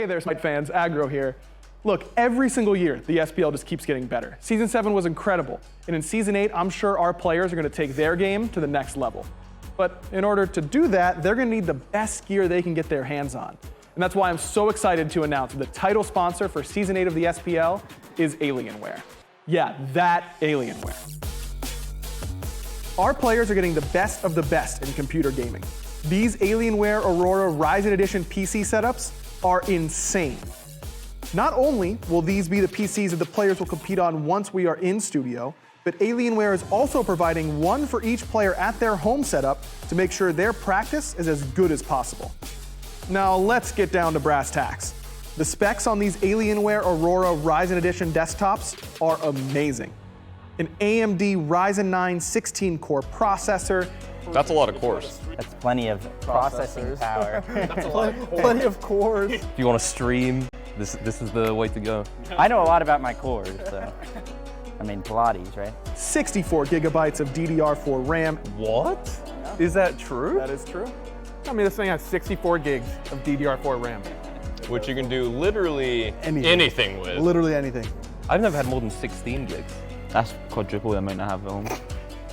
Hey there, SMITE fans, Aggro here. Look, every single year, the SPL just keeps getting better. Season 7 was incredible, and in Season 8, I'm sure our players are going to take their game to the next level. But in order to do that, they're going to need the best gear they can get their hands on. And that's why I'm so excited to announce that the title sponsor for Season 8 of the SPL is Alienware. Yeah, that Alienware. Our players are getting the best of the best in computer gaming. These Alienware Aurora Ryzen Edition PC setups are insane. Not only will these be the PCs that the players will compete on once we are in studio, but Alienware is also providing one for each player at their home setup to make sure their practice is as good as possible. Now let's get down to brass tacks. The specs on these Alienware Aurora Ryzen Edition desktops are amazing. An AMD Ryzen 9 16-core processor. That's a lot of cores. That's plenty of processing power. That's a lot of cores. Plenty of cores. If you want to stream, this is the way to go. I know a lot about my cores, so. I mean, Pilates, right? 64 gigabytes of DDR4 RAM. What? Is that true? That is true. I mean, this thing has 64 gigs of DDR4 RAM. Which you can do literally anything with. Literally anything. I've never had more than 16 gigs. That's quadruple the amount I have at home.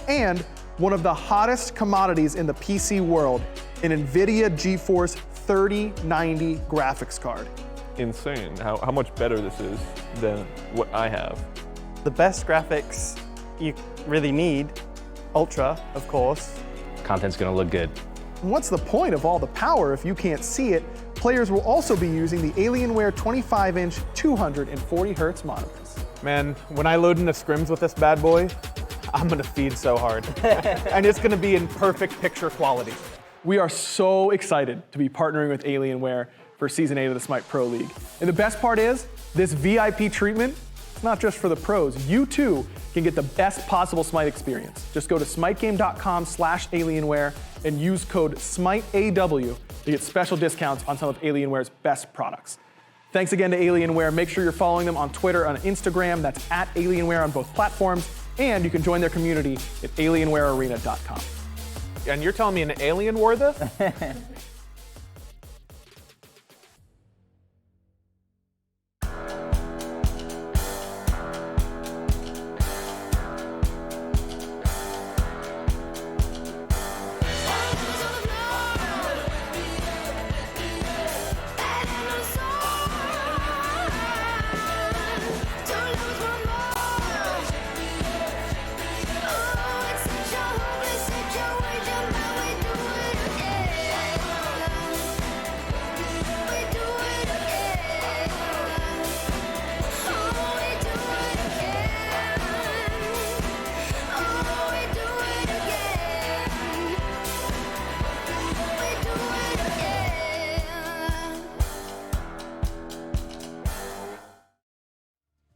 And one of the hottest commodities in the PC world, an NVIDIA GeForce 3090 graphics card. Insane how much better this is than what I have. The best graphics you really need, Ultra, of course. Content's gonna look good. And what's the point of all the power if you can't see it? Players will also be using the Alienware 25-inch 240 Hz monitors. Man, when I load into scrims with this bad boy, I'm gonna feed so hard. And it's gonna be in perfect picture quality. We are so excited to be partnering with Alienware for Season 8 of the SMITE Pro League. And the best part is, this VIP treatment, it's not just for the pros. You too can get the best possible SMITE experience. Just go to smitegame.com/Alienware and use code SMITEAW to get special discounts on some of Alienware's best products. Thanks again to Alienware. Make sure you're following them on Twitter and Instagram. That's at Alienware on both platforms. And you can join their community at alienwarearena.com. And you're telling me an alien wore this?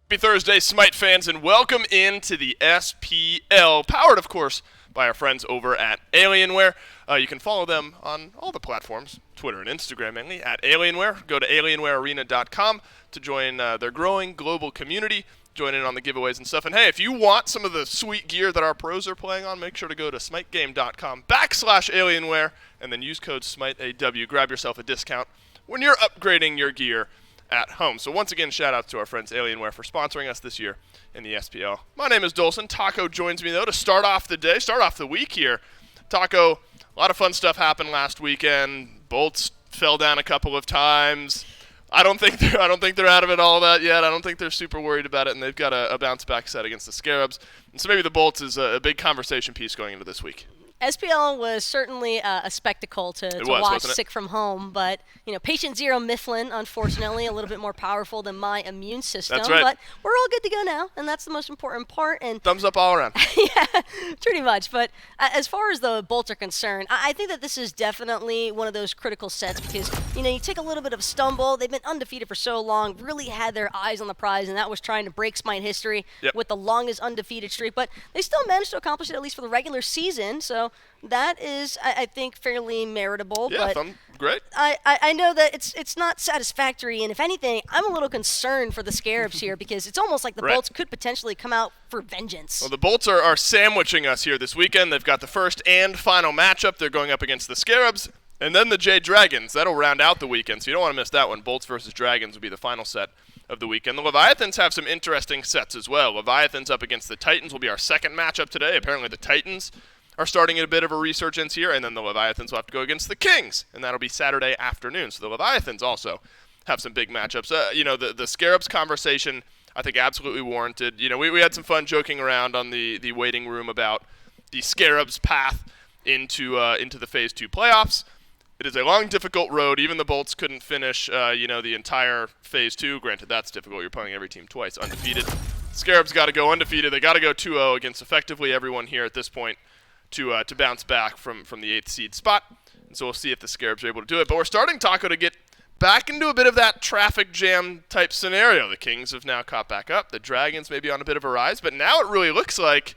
Happy Thursday, SMITE fans, and welcome into the SPL, powered, of course, by our friends over at Alienware. You can follow them on all the platforms, Twitter and Instagram mainly, at Alienware. Go to alienwarearena.com to join their growing global community, join in on the giveaways and stuff. And hey, if you want some of the sweet gear that our pros are playing on, make sure to go to smitegame.com/Alienware and then use code SMITEAW. Grab yourself a discount when you're upgrading your gear at home. So once again, shout out to our friends Alienware for sponsoring us this year in the SPL. My name is Dolson. Taco joins me though to start off the week here. Taco, a lot of fun stuff happened last weekend. Bolts fell down a couple of times. I don't think they're out of it all that yet. I don't think they're super worried about it, and they've got a bounce back set against the Scarabs. And so maybe the Bolts is a big conversation piece going into this week. SPL was certainly a spectacle to watch sick from home, but patient zero Mifflin, unfortunately, a little bit more powerful than my immune system. That's right. But we're all good to go now, and that's the most important part. And thumbs up all around. Yeah, pretty much. But as far as the Bolts are concerned, I think that this is definitely one of those critical sets because you take a little bit of a stumble. They've been undefeated for so long, really had their eyes on the prize, and that was trying to break SMITE history with the longest undefeated streak. But they still managed to accomplish it at least for the regular season. So that is, I think, fairly meritable. Yeah, but great. I know that it's not satisfactory, and if anything, I'm a little concerned for the Scarabs here because it's almost like the Bolts could potentially come out for vengeance. Well, the Bolts are sandwiching us here this weekend. They've got the first and final matchup. They're going up against the Scarabs, And then the J Dragons. That'll round out the weekend, so you don't want to miss that one. Bolts versus Dragons will be the final set of the weekend. The Leviathans have some interesting sets as well. Leviathans up against the Titans will be our second matchup today. Apparently the Titans are starting a bit of a resurgence here, and then the Leviathans will have to go against the Kings, and that'll be Saturday afternoon. So the Leviathans also have some big matchups. The Scarabs conversation, I think, absolutely warranted. We had some fun joking around on the waiting room about the Scarabs' path into the Phase 2 playoffs. It is a long, difficult road. Even the Bolts couldn't finish, the entire Phase 2. Granted, that's difficult. You're playing every team twice, undefeated. Scarabs got to go undefeated. They got to go 2-0 against effectively everyone here at this point to bounce back from the 8th seed spot. And so we'll see if the Scarabs are able to do it. But we're starting, Taco, to get back into a bit of that traffic jam type scenario. The Kings have now caught back up. The Dragons may be on a bit of a rise. But now it really looks like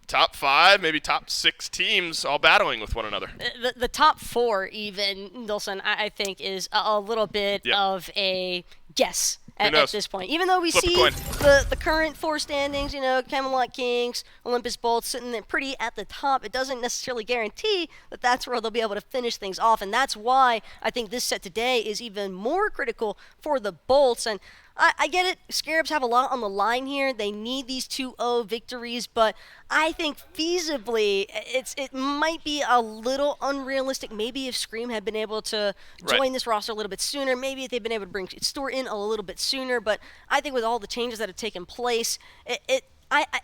top 5, maybe top 6 teams all battling with one another. The top 4 even, Nilsson, I think is a little bit of a guess at this point. Even though we see the current 4 standings, Camelot Kings, Olympus Bolts sitting there pretty at the top, it doesn't necessarily guarantee that that's where they'll be able to finish things off. And that's why I think this set today is even more critical for the Bolts. And I get it. Scarabs have a lot on the line here. They need these 2-0 victories, but I think feasibly it might be a little unrealistic. Maybe if Scream had been able to join this roster a little bit sooner, maybe if they'd been able to bring Stewart in a little bit sooner, but I think with all the changes that have taken place,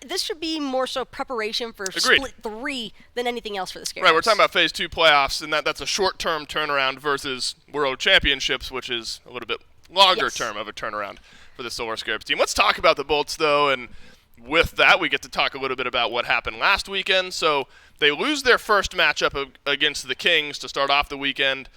this should be more so preparation for Split 3 than anything else for the Scarabs. Right, we're talking about Phase 2 playoffs, and that's a short-term turnaround versus World Championships, which is a little bit longer term of a turnaround for the Solar Scarabs team. Let's talk about the Bolts, though, and with that, we get to talk a little bit about what happened last weekend. So they lose their first matchup against the Kings to start off the weekend.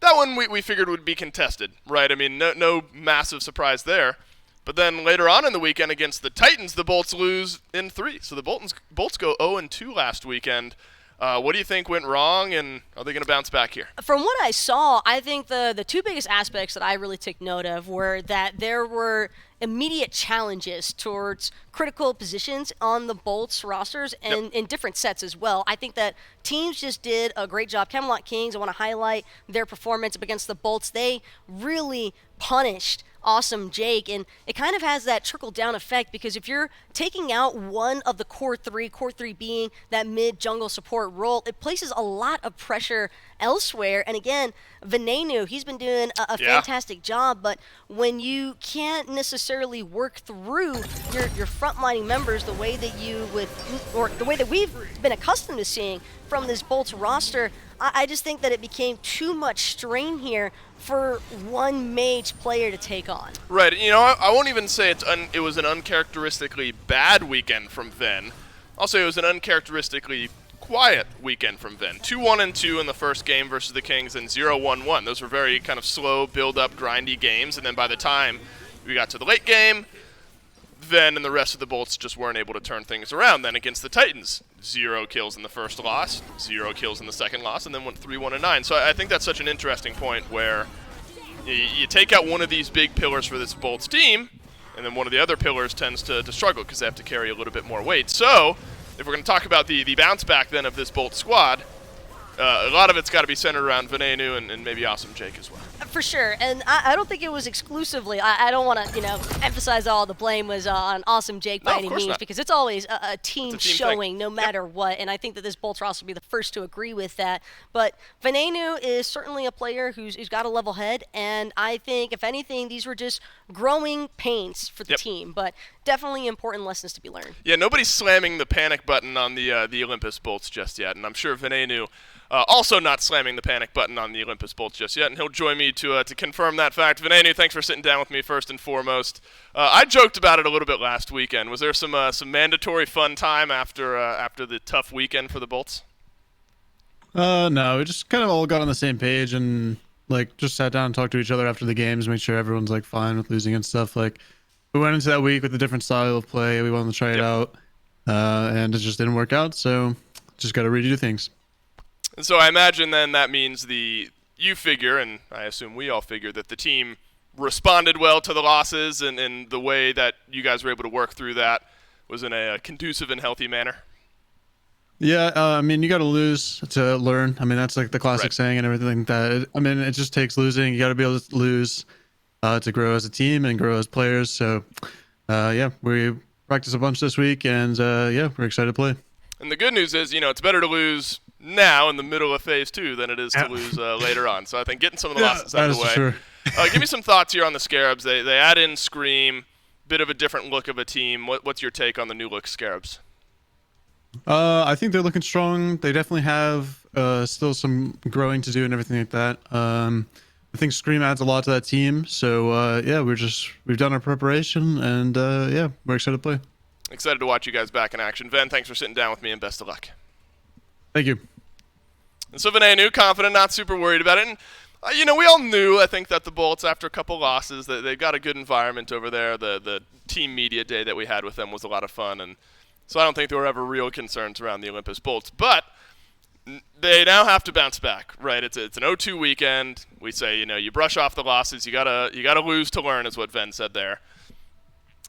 That one we figured would be contested, right? I mean, no massive surprise there. But then later on in the weekend against the Titans, the Bolts lose in 3. So the Bolts go 0-2 last weekend. What do you think went wrong, and are they going to bounce back here? From what I saw, I think the 2 biggest aspects that I really took note of were that there were immediate challenges towards critical positions on the Bolts rosters and in different sets as well. I think that teams just did a great job. Camelot Kings, I want to highlight their performance up against the Bolts. They really punished Awesome Jake, and it kind of has that trickle-down effect because if you're taking out one of the core 3 being that mid-jungle support role, it places a lot of pressure elsewhere. And again, Venenu, he's been doing a fantastic job, but when you can't necessarily work through your frontlining members the way that you would, or the way that we've been accustomed to seeing from this Bolts roster, I just think that it became too much strain here for one mage player to take on. Right. I won't even say it was an uncharacteristically bad weekend from Ven. I'll say it was an uncharacteristically quiet weekend from Ven. 2-1-2 in the first game versus the Kings, and 0-1-1. Those were very kind of slow, build-up, grindy games, and then by the time we got to the late game, Ven and the rest of the Bolts just weren't able to turn things around. Then against the Titans, 0 kills in the first loss, 0 kills in the second loss, and then went 3-1-9. So I think that's such an interesting point where you take out one of these big pillars for this Bolts team, and then one of the other pillars tends to struggle because they have to carry a little bit more weight. So if we're going to talk about the bounce back then of this Bolts squad, a lot of it's got to be centered around Venenu and maybe Awesome Jake as well. For sure, and I don't think it was exclusively. I don't want to, emphasize all the blame was on Awesome Jake by any means, because it's always a team showing no matter what, and I think that this Bolts roster will be the first to agree with that. But Venenu is certainly a player who's got a level head, and I think, if anything, these were just growing pains for the team, but definitely important lessons to be learned. Yeah, nobody's slamming the panic button on the Olympus Bolts just yet, and I'm sure Venenu also not slamming the panic button on the Olympus Bolts just yet, and he'll join me to confirm that fact. Venenu, thanks for sitting down with me first and foremost. I joked about it a little bit last weekend. Was there some mandatory fun time after the tough weekend for the Bolts? No, we just kind of all got on the same page and just sat down and talked to each other after the games, make sure everyone's fine with losing and stuff. We went into that week with a different style of play. We wanted to try it out, and it just didn't work out. So just got to redo things. And so I imagine then that means you figure, and I assume we all figure, that the team responded well to the losses, and the way that you guys were able to work through that was in a conducive and healthy manner. Yeah, I mean, you got to lose to learn. I mean, that's like the classic Right. saying and everything like that. I mean, it just takes losing. You got to be able to lose to grow as a team and grow as players. So, yeah, we practiced a bunch this week, and yeah, we're excited to play. And the good news is, it's better to lose now in the middle of phase 2 than it is to lose later on. So I think getting some of the losses out of the way. Sure. Give me some thoughts here on the Scarabs. They add in Scream, bit of a different look of a team. What's your take on the new look Scarabs? I think they're looking strong. They definitely have still some growing to do and everything like that. I think Scream adds a lot to that team. So yeah, we've done our preparation, and yeah, we're excited to play. Excited to watch you guys back in action. Ven, thanks for sitting down with me, and best of luck. Thank you. And so Venenu, confident, not super worried about it. And, we all knew, I think, that the Bolts, after a couple losses, they've got a good environment over there. The team media day that we had with them was a lot of fun. And so I don't think there were ever real concerns around the Olympus Bolts. But they now have to bounce back, right? It's an 0-2 weekend. We say, you brush off the losses. You gotta lose to learn, is what Ven said there.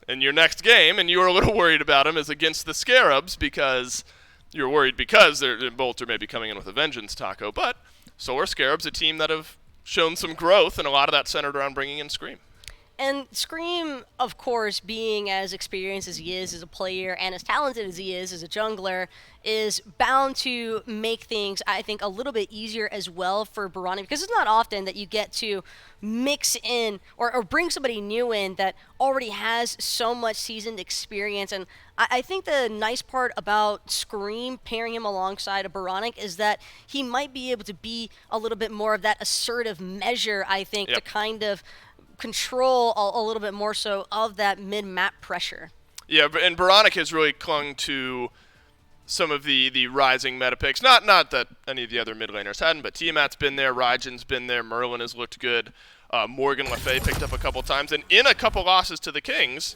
And your next game, and you were a little worried about them, is against the Scarabs because you're worried because the Bolts are maybe coming in with a vengeance, Taco. But so are Scarabs, a team that have shown some growth, and a lot of that centered around bringing in Scream. And Scream, of course, being as experienced as he is as a player and as talented as he is as a jungler, is bound to make things, I think, a little bit easier as well for Barani, because it's not often that you get to mix in or bring somebody new in that already has so much seasoned experience. And I think the nice part about Scream pairing him alongside of Baronic is that he might be able to be a little bit more of that assertive measure, I think, to kind of control a little bit more so of that mid-map pressure. Yeah, and Baronic has really clung to some of the rising meta picks. Not that any of the other mid laners hadn't, but Tiamat's been there, Raijin's been there, Merlin has looked good, Morgan Le Fay picked up a couple times, and in a couple losses to the Kings,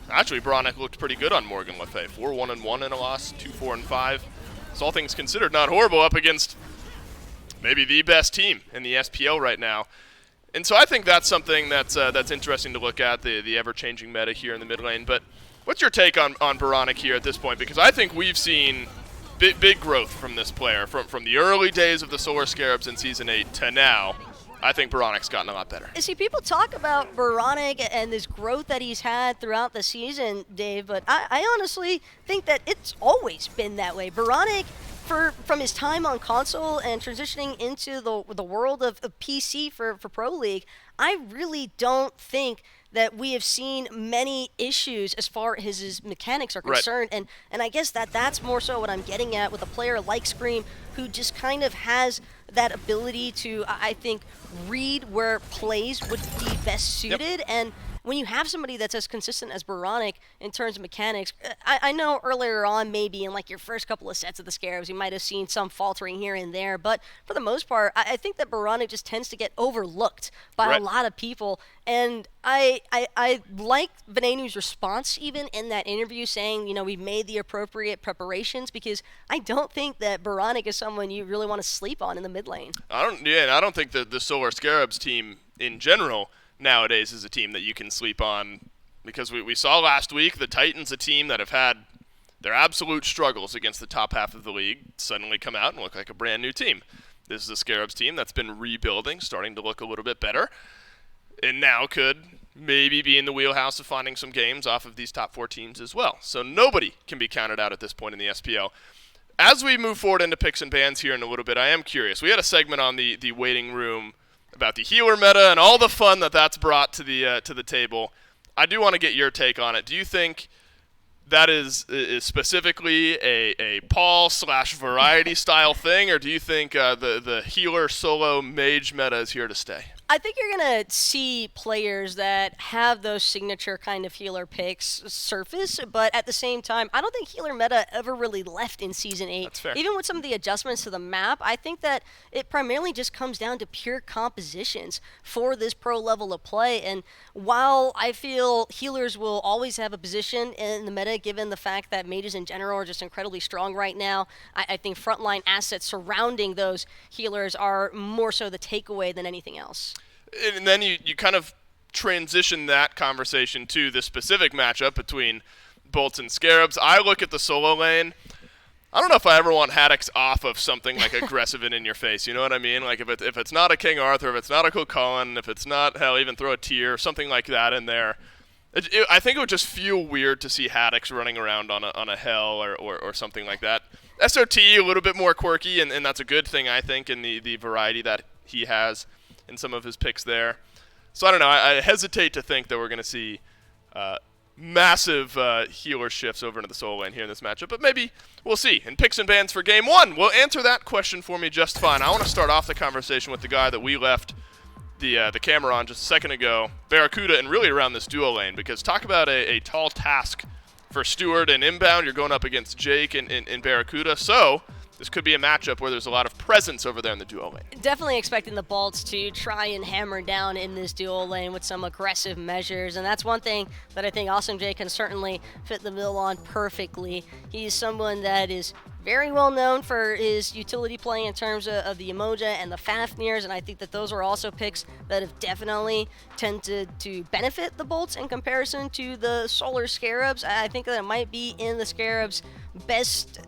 actually Baronic looked pretty good on Morgan Le Fay. 4-1-1 in a loss, 2-4-5. So all things considered, not horrible up against maybe the best team in the SPL right now. And so I think that's something that's interesting to look at, the ever-changing meta here in the mid lane. But what's your take on Baronic here at this point? Because I think we've seen big growth from this player. From the early days of the Solar Scarabs in Season 8 to now, I think Baronic's gotten a lot better. See, people talk about Baronic and this growth that he's had throughout the season, Dave, but I honestly think that it's always been that way. Baronic, from his time on console and transitioning into the world of PC for Pro League, I really don't think that we have seen many issues as far as his mechanics are concerned. Right. And I guess that's more so what I'm getting at with a player like Scream, who just kind of has that ability to, I think, read where plays would be best suited. And when you have somebody that's as consistent as Baronic in terms of mechanics, I know earlier on maybe in like your first couple of sets of the Scarabs, you might have seen some faltering here and there, but for the most part, I think that Baronic just tends to get overlooked by a lot of people. And I like Venenu's response even in that interview saying, we made the appropriate preparations, because I don't think that Baronic is someone you really want to sleep on in the mid lane. I don't think that the Solar Scarabs team in general nowadays is a team that you can sleep on, because we saw last week the Titans, a team that have had their absolute struggles against the top half of the league, suddenly come out and look like a brand new team. This is a Scarabs team that's been rebuilding, starting to look a little bit better, and now could maybe be in the wheelhouse of finding some games off of these top 4 teams as well. So nobody can be counted out at this point in the SPL. As we move forward into picks and bans here in a little bit, I am curious. We had a segment on the waiting room about the healer meta and all the fun that's brought to the table. I do want to get your take on it. Do you think that is specifically a Paul/variety style thing, or do you think the healer solo mage meta is here to stay? I think you're going to see players that have those signature kind of healer picks surface, but at the same time, I don't think healer meta ever really left in Season 8. That's fair. Even with some of the adjustments to the map, I think that it primarily just comes down to pure compositions for this pro level of play. And while I feel healers will always have a position in the meta, given the fact that mages in general are just incredibly strong right now, I think frontline assets surrounding those healers are more so the takeaway than anything else. And then you kind of transition that conversation to the specific matchup between Bolts and Scarabs. I look at the solo lane. I don't know if I ever want Haddix off of something like aggressive and in your face. You know what I mean? Like if it's not a King Arthur, if it's not a Kilcullen, if it's not, hell, even throw a Tyr, something like that in there. I think it would just feel weird to see Haddix running around on a Hell or something like that. SOT, a little bit more quirky, and that's a good thing, I think, in the variety that he has in some of his picks there. So I don't know. I hesitate to think that we're going to see massive healer shifts over into the solo lane here in this matchup, but maybe we'll see. In picks and bans for game one, we'll answer that question for me just fine. I want to start off the conversation with the guy that we left the camera on just a second ago, Barracuda, and really around this duo lane, because talk about a tall task for Stewart and inbound. You're going up against Jake and Barracuda, so this could be a matchup where there's a lot of presence over there in the duo lane. Definitely expecting the Bolts to try and hammer down in this duo lane with some aggressive measures, and that's one thing that I think Awesome Jay can certainly fit the bill on perfectly. He's someone that is very well known for his utility play in terms of the Emoja and the Fafnirs, and I think that those are also picks that have definitely tended to benefit the Bolts in comparison to the Solar Scarabs. I think that it might be in the Scarabs' best...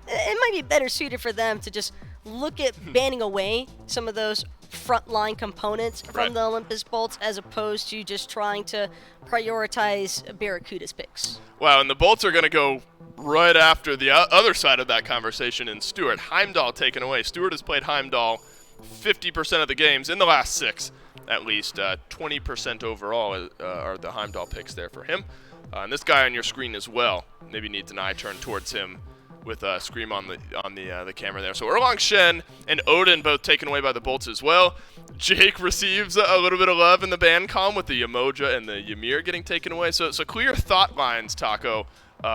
It might be better suited for them to just look at banning away some of those frontline components from the Olympus Bolts as opposed to just trying to prioritize Barracuda's picks. Wow, and the Bolts are going to go right after the other side of that conversation in Stewart. Heimdall taken away. Stewart has played Heimdall 50% of the games in the last 6, at least. 20% overall are the Heimdall picks there for him. And this guy on your screen as well maybe needs an eye turn towards him with Scream on the camera there. So Erlang Shen and Odin both taken away by the Bolts as well. Jake receives a little bit of love in the ban column with the Emoja and the Ymir getting taken away. So clear thought lines, Taco,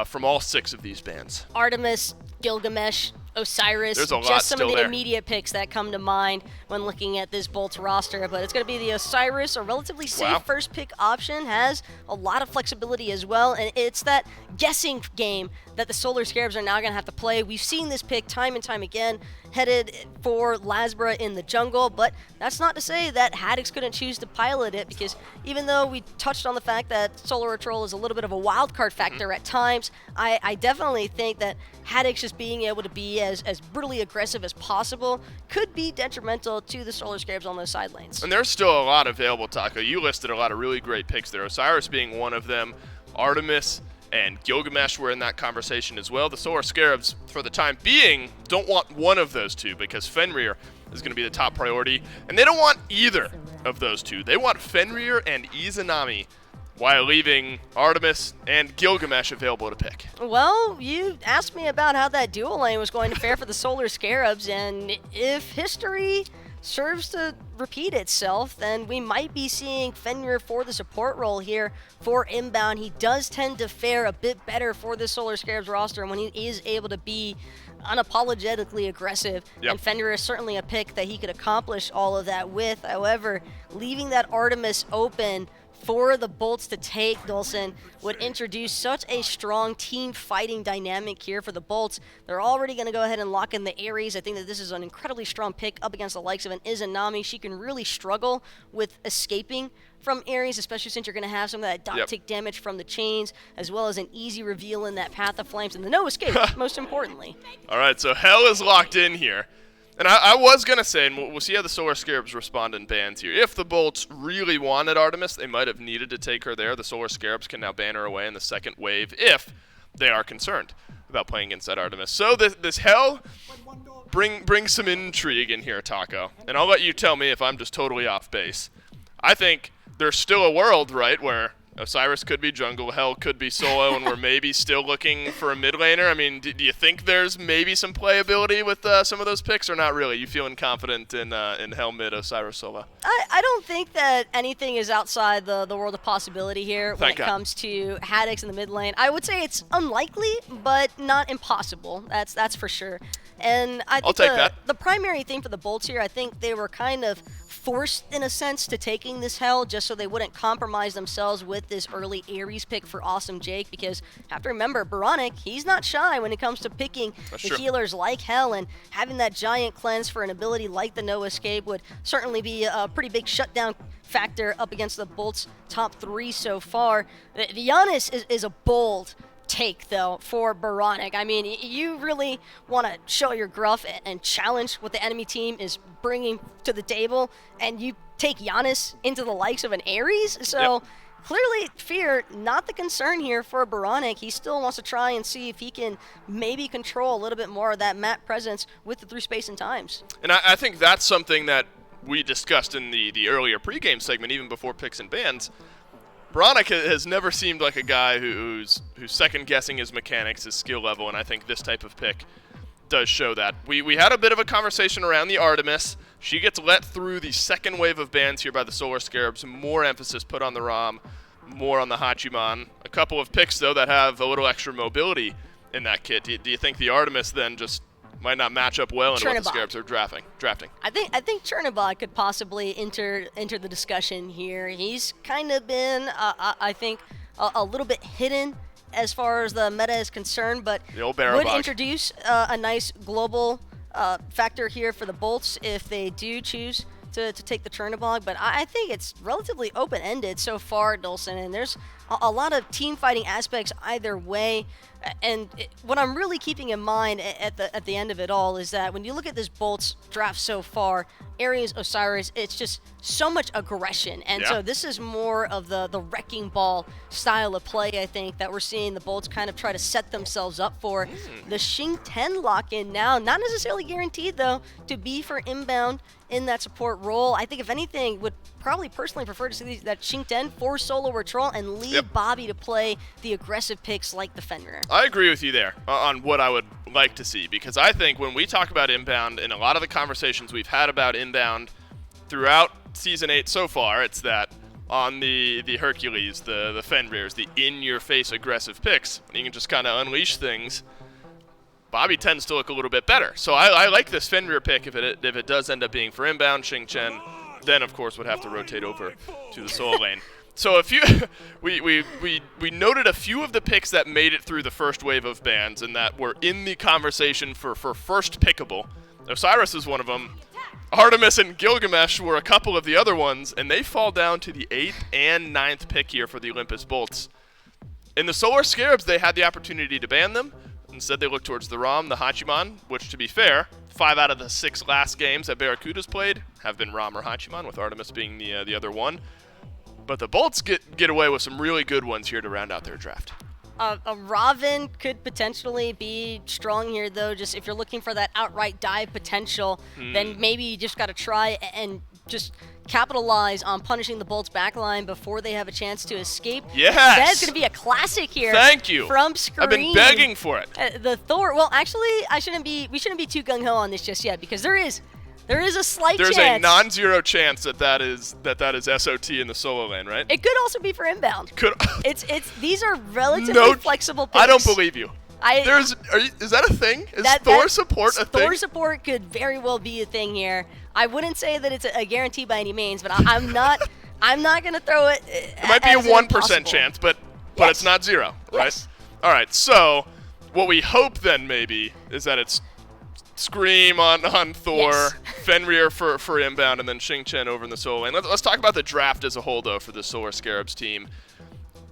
from all 6 of these bans. Artemis, Gilgamesh, Osiris, There's a lot just some still of the there. immediate picks that come to mind when looking at this Bolts roster, but it's going to be the Osiris, a relatively safe first pick option, has a lot of flexibility as well, and it's that guessing game that the Solar Scarabs are now going to have to play. We've seen this pick time and time again, headed for Lasbra in the jungle, but that's not to say that Haddix couldn't choose to pilot it, because even though we touched on the fact that Solar Troll is a little bit of a wild card factor at times, I definitely think that Haddix just being able to be as brutally aggressive as possible could be detrimental to the Solar Scarabs on those side lanes. And there's still a lot available, Taco. You listed a lot of really great picks there. Osiris being one of them. Artemis and Gilgamesh were in that conversation as well. The Solar Scarabs, for the time being, don't want one of those two because Fenrir is going to be the top priority. And they don't want either of those two. They want Fenrir and Izanami, while leaving Artemis and Gilgamesh available to pick. Well, you asked me about how that dual lane was going to fare for the Solar Scarabs, and if history serves to repeat itself, then we might be seeing Fenrir for the support role here for inbound. He does tend to fare a bit better for the Solar Scarabs roster when he is able to be unapologetically aggressive, and Fenrir is certainly a pick that he could accomplish all of that with. However, leaving that Artemis open for the Bolts to take, Dulcin, would introduce such a strong team fighting dynamic here for the Bolts. They're already going to go ahead and lock in the Ares. I think that this is an incredibly strong pick up against the likes of an Izanami. She can really struggle with escaping from Ares, especially since you're going to have some of that dot tick damage from the chains, as well as an easy reveal in that Path of Flames, and the no escape, most importantly. All right, so Hell is locked in here. And I was going to say, and we'll see how the Solar Scarabs respond in bans here. If the Bolts really wanted Artemis, they might have needed to take her there. The Solar Scarabs can now ban her away in the second wave if they are concerned about playing inside Artemis. So this Hell brings some intrigue in here, Taco. And I'll let you tell me if I'm just totally off base. I think there's still a world, right, where Osiris could be jungle, Hell could be solo, and we're maybe still looking for a mid laner. I mean, do you think there's maybe some playability with some of those picks, or not really? You feeling confident in Hell mid, Osiris solo? I don't think that anything is outside the world of possibility here when it comes to Haddix in the mid lane. I would say it's unlikely, but not impossible. That's for sure. And I think the primary thing for the Bolts here, I think they were kind of forced, in a sense, to taking this Hell just so they wouldn't compromise themselves with this early Ares pick for Awesome Jake, because you have to remember, Baronic, he's not shy when it comes to picking the healers like Hell, and having that giant cleanse for an ability like the No Escape would certainly be a pretty big shutdown factor up against the Bolts' top 3 so far. Giannis is a bold take, though, for Baronic. I mean, you really want to show your gruff and challenge what the enemy team is bringing to the table, and you take Giannis into the likes of an Ares. So clearly, fear not the concern here for Baronic. He still wants to try and see if he can maybe control a little bit more of that map presence with the through space and times. And I think that's something that we discussed in the earlier pregame segment, even before picks and bans. Baronic has never seemed like a guy who's second-guessing his mechanics, his skill level, and I think this type of pick does show that. We had a bit of a conversation around the Artemis. She gets let through the second wave of bans here by the Solar Scarabs. More emphasis put on the ROM, more on the Hachiman. A couple of picks, though, that have a little extra mobility in that kit. Do you think the Artemis then just might not match up well into what the Scarabs are drafting? I think Chernobog could possibly enter the discussion here. He's kind of been, I think, a little bit hidden as far as the meta is concerned, but would introduce a nice global factor here for the Bolts if they do choose to take the Chernobog. But I think it's relatively open-ended so far, Dolson, and there's a lot of team fighting aspects either way. And what I'm really keeping in mind at the end of it all is that when you look at this Bolts draft so far, Ares, Osiris, it's just so much aggression. And so this is more of the wrecking ball style of play, I think, that we're seeing the Bolts kind of try to set themselves up for. The Xing 10 lock-in now, not necessarily guaranteed, though, to be for inbound in that support role. I think, if anything, would probably personally prefer to see that Xing 10 for solo or troll and leave Bobby to play the aggressive picks like the Fenrir. I agree with you there on what I would like to see, because I think when we talk about inbound, in a lot of the conversations we've had about inbound throughout Season 8 so far, it's that on the Hercules, the Fenrirs, the in-your-face aggressive picks, you can just kind of unleash things. Bobby tends to look a little bit better. So I like this Fenrir pick if it does end up being for inbound. Xing Chen then, of course, would have to rotate over to the solo lane. So we noted a few of the picks that made it through the first wave of bans and that were in the conversation for first pickable. Osiris is one of them. Artemis and Gilgamesh were a couple of the other ones, and they fall down to the 8th and 9th pick here for the Olympus Bolts. In the Solar Scarabs, they had the opportunity to ban them. Instead, they looked towards the ROM, the Hachiman, which, to be fair, 5 out of the 6 last games that Barracuda's played have been ROM or Hachiman, with Artemis being the other one. But the Bolts get away with some really good ones here to round out their draft. A Raven could potentially be strong here, though. Just if you're looking for that outright dive potential, then maybe you just got to try and just capitalize on punishing the Bolts backline before they have a chance to escape. Yes! That's going to be a classic here. Thank you. From Scream. I've been begging for it. The Thor. Well, actually, we shouldn't be too gung ho on this just yet, because there is a slight chance. There's a non-zero chance that is SOT in the solo lane, right? It could also be for inbound. These are relatively flexible picks. I don't believe you. Is that a thing? Is Thor support a thing? Thor support could very well be a thing here. I wouldn't say that it's a guarantee by any means, but I'm not going to throw it. It might be a 1% chance, but it's not zero, right? Yes. All right. So what we hope then maybe is that it's Scream on Thor, Fenrir for inbound, and then Xing Chen over in the solo lane. Let's talk about the draft as a whole, though, for the Solar Scarabs team.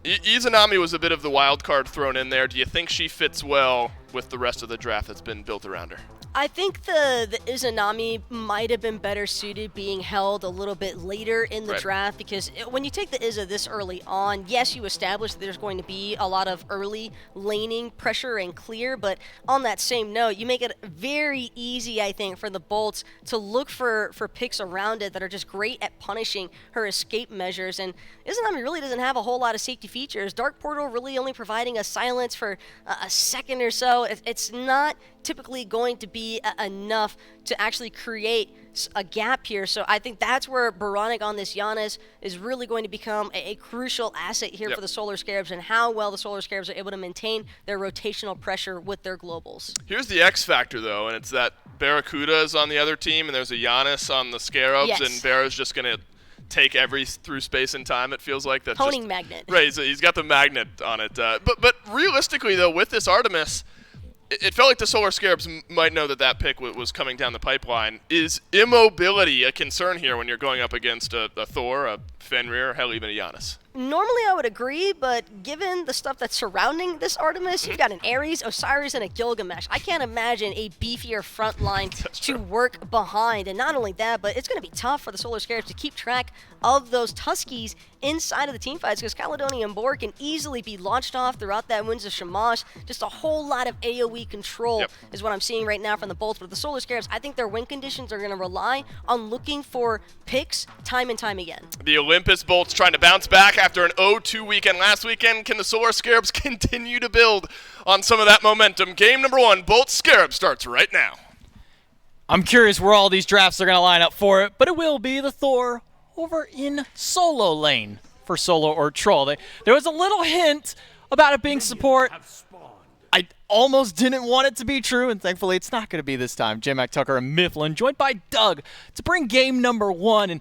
Izanami was a bit of the wild card thrown in there. Do you think she fits well with the rest of the draft that's been built around her? I think the Izanami might have been better suited being held a little bit later in the draft, because when you take the Iza this early on, yes, you establish that there's going to be a lot of early laning pressure and clear, but on that same note, you make it very easy, I think, for the Bolts to look for picks around it that are just great at punishing her escape measures, and Izanami really doesn't have a whole lot of safety features. Dark Portal really only providing a silence for a second or so. It's not typically going to be enough to actually create a gap here. So I think that's where Baronic on this Giannis is really going to become a crucial asset here for the Solar Scarabs, and how well the Solar Scarabs are able to maintain their rotational pressure with their globals. Here's the X factor, though, and it's that Barracuda is on the other team, and there's a Giannis on the Scarabs, and Barra's just going to take every through space and time, it feels like. That's honing magnet. Right, he's got the magnet on it. But realistically, though, with this Artemis, it felt like the Solar Scarabs might know that pick was coming down the pipeline. Is immobility a concern here when you're going up against a Thor, a Fenrir, or hell, even a Giannis? Normally I would agree, but given the stuff that's surrounding this Artemis, you've got an Ares, Osiris, and a Gilgamesh. I can't imagine a beefier front line to work behind. And not only that, but it's going to be tough for the Solar Scarabs to keep track of those Tuskies inside of the team fights, because Caledonian Boar can easily be launched off throughout that Winds of Shamash. Just a whole lot of AoE control is what I'm seeing right now from the Bolts. But the Solar Scarabs, I think their win conditions are going to rely on looking for picks time and time again. The Olympus Bolts trying to bounce back after an 0-2 weekend last weekend. Can the Solar Scarabs continue to build on some of that momentum? Game number 1, Bolts Scarab, starts right now. I'm curious where all these drafts are going to line up for it, but it will be the Thor over in solo lane for solo or troll. There was a little hint about it being support. I almost didn't want it to be true, and thankfully it's not going to be this time. J-Mac Tucker and Mifflin, joined by Doug, to bring game number 1, and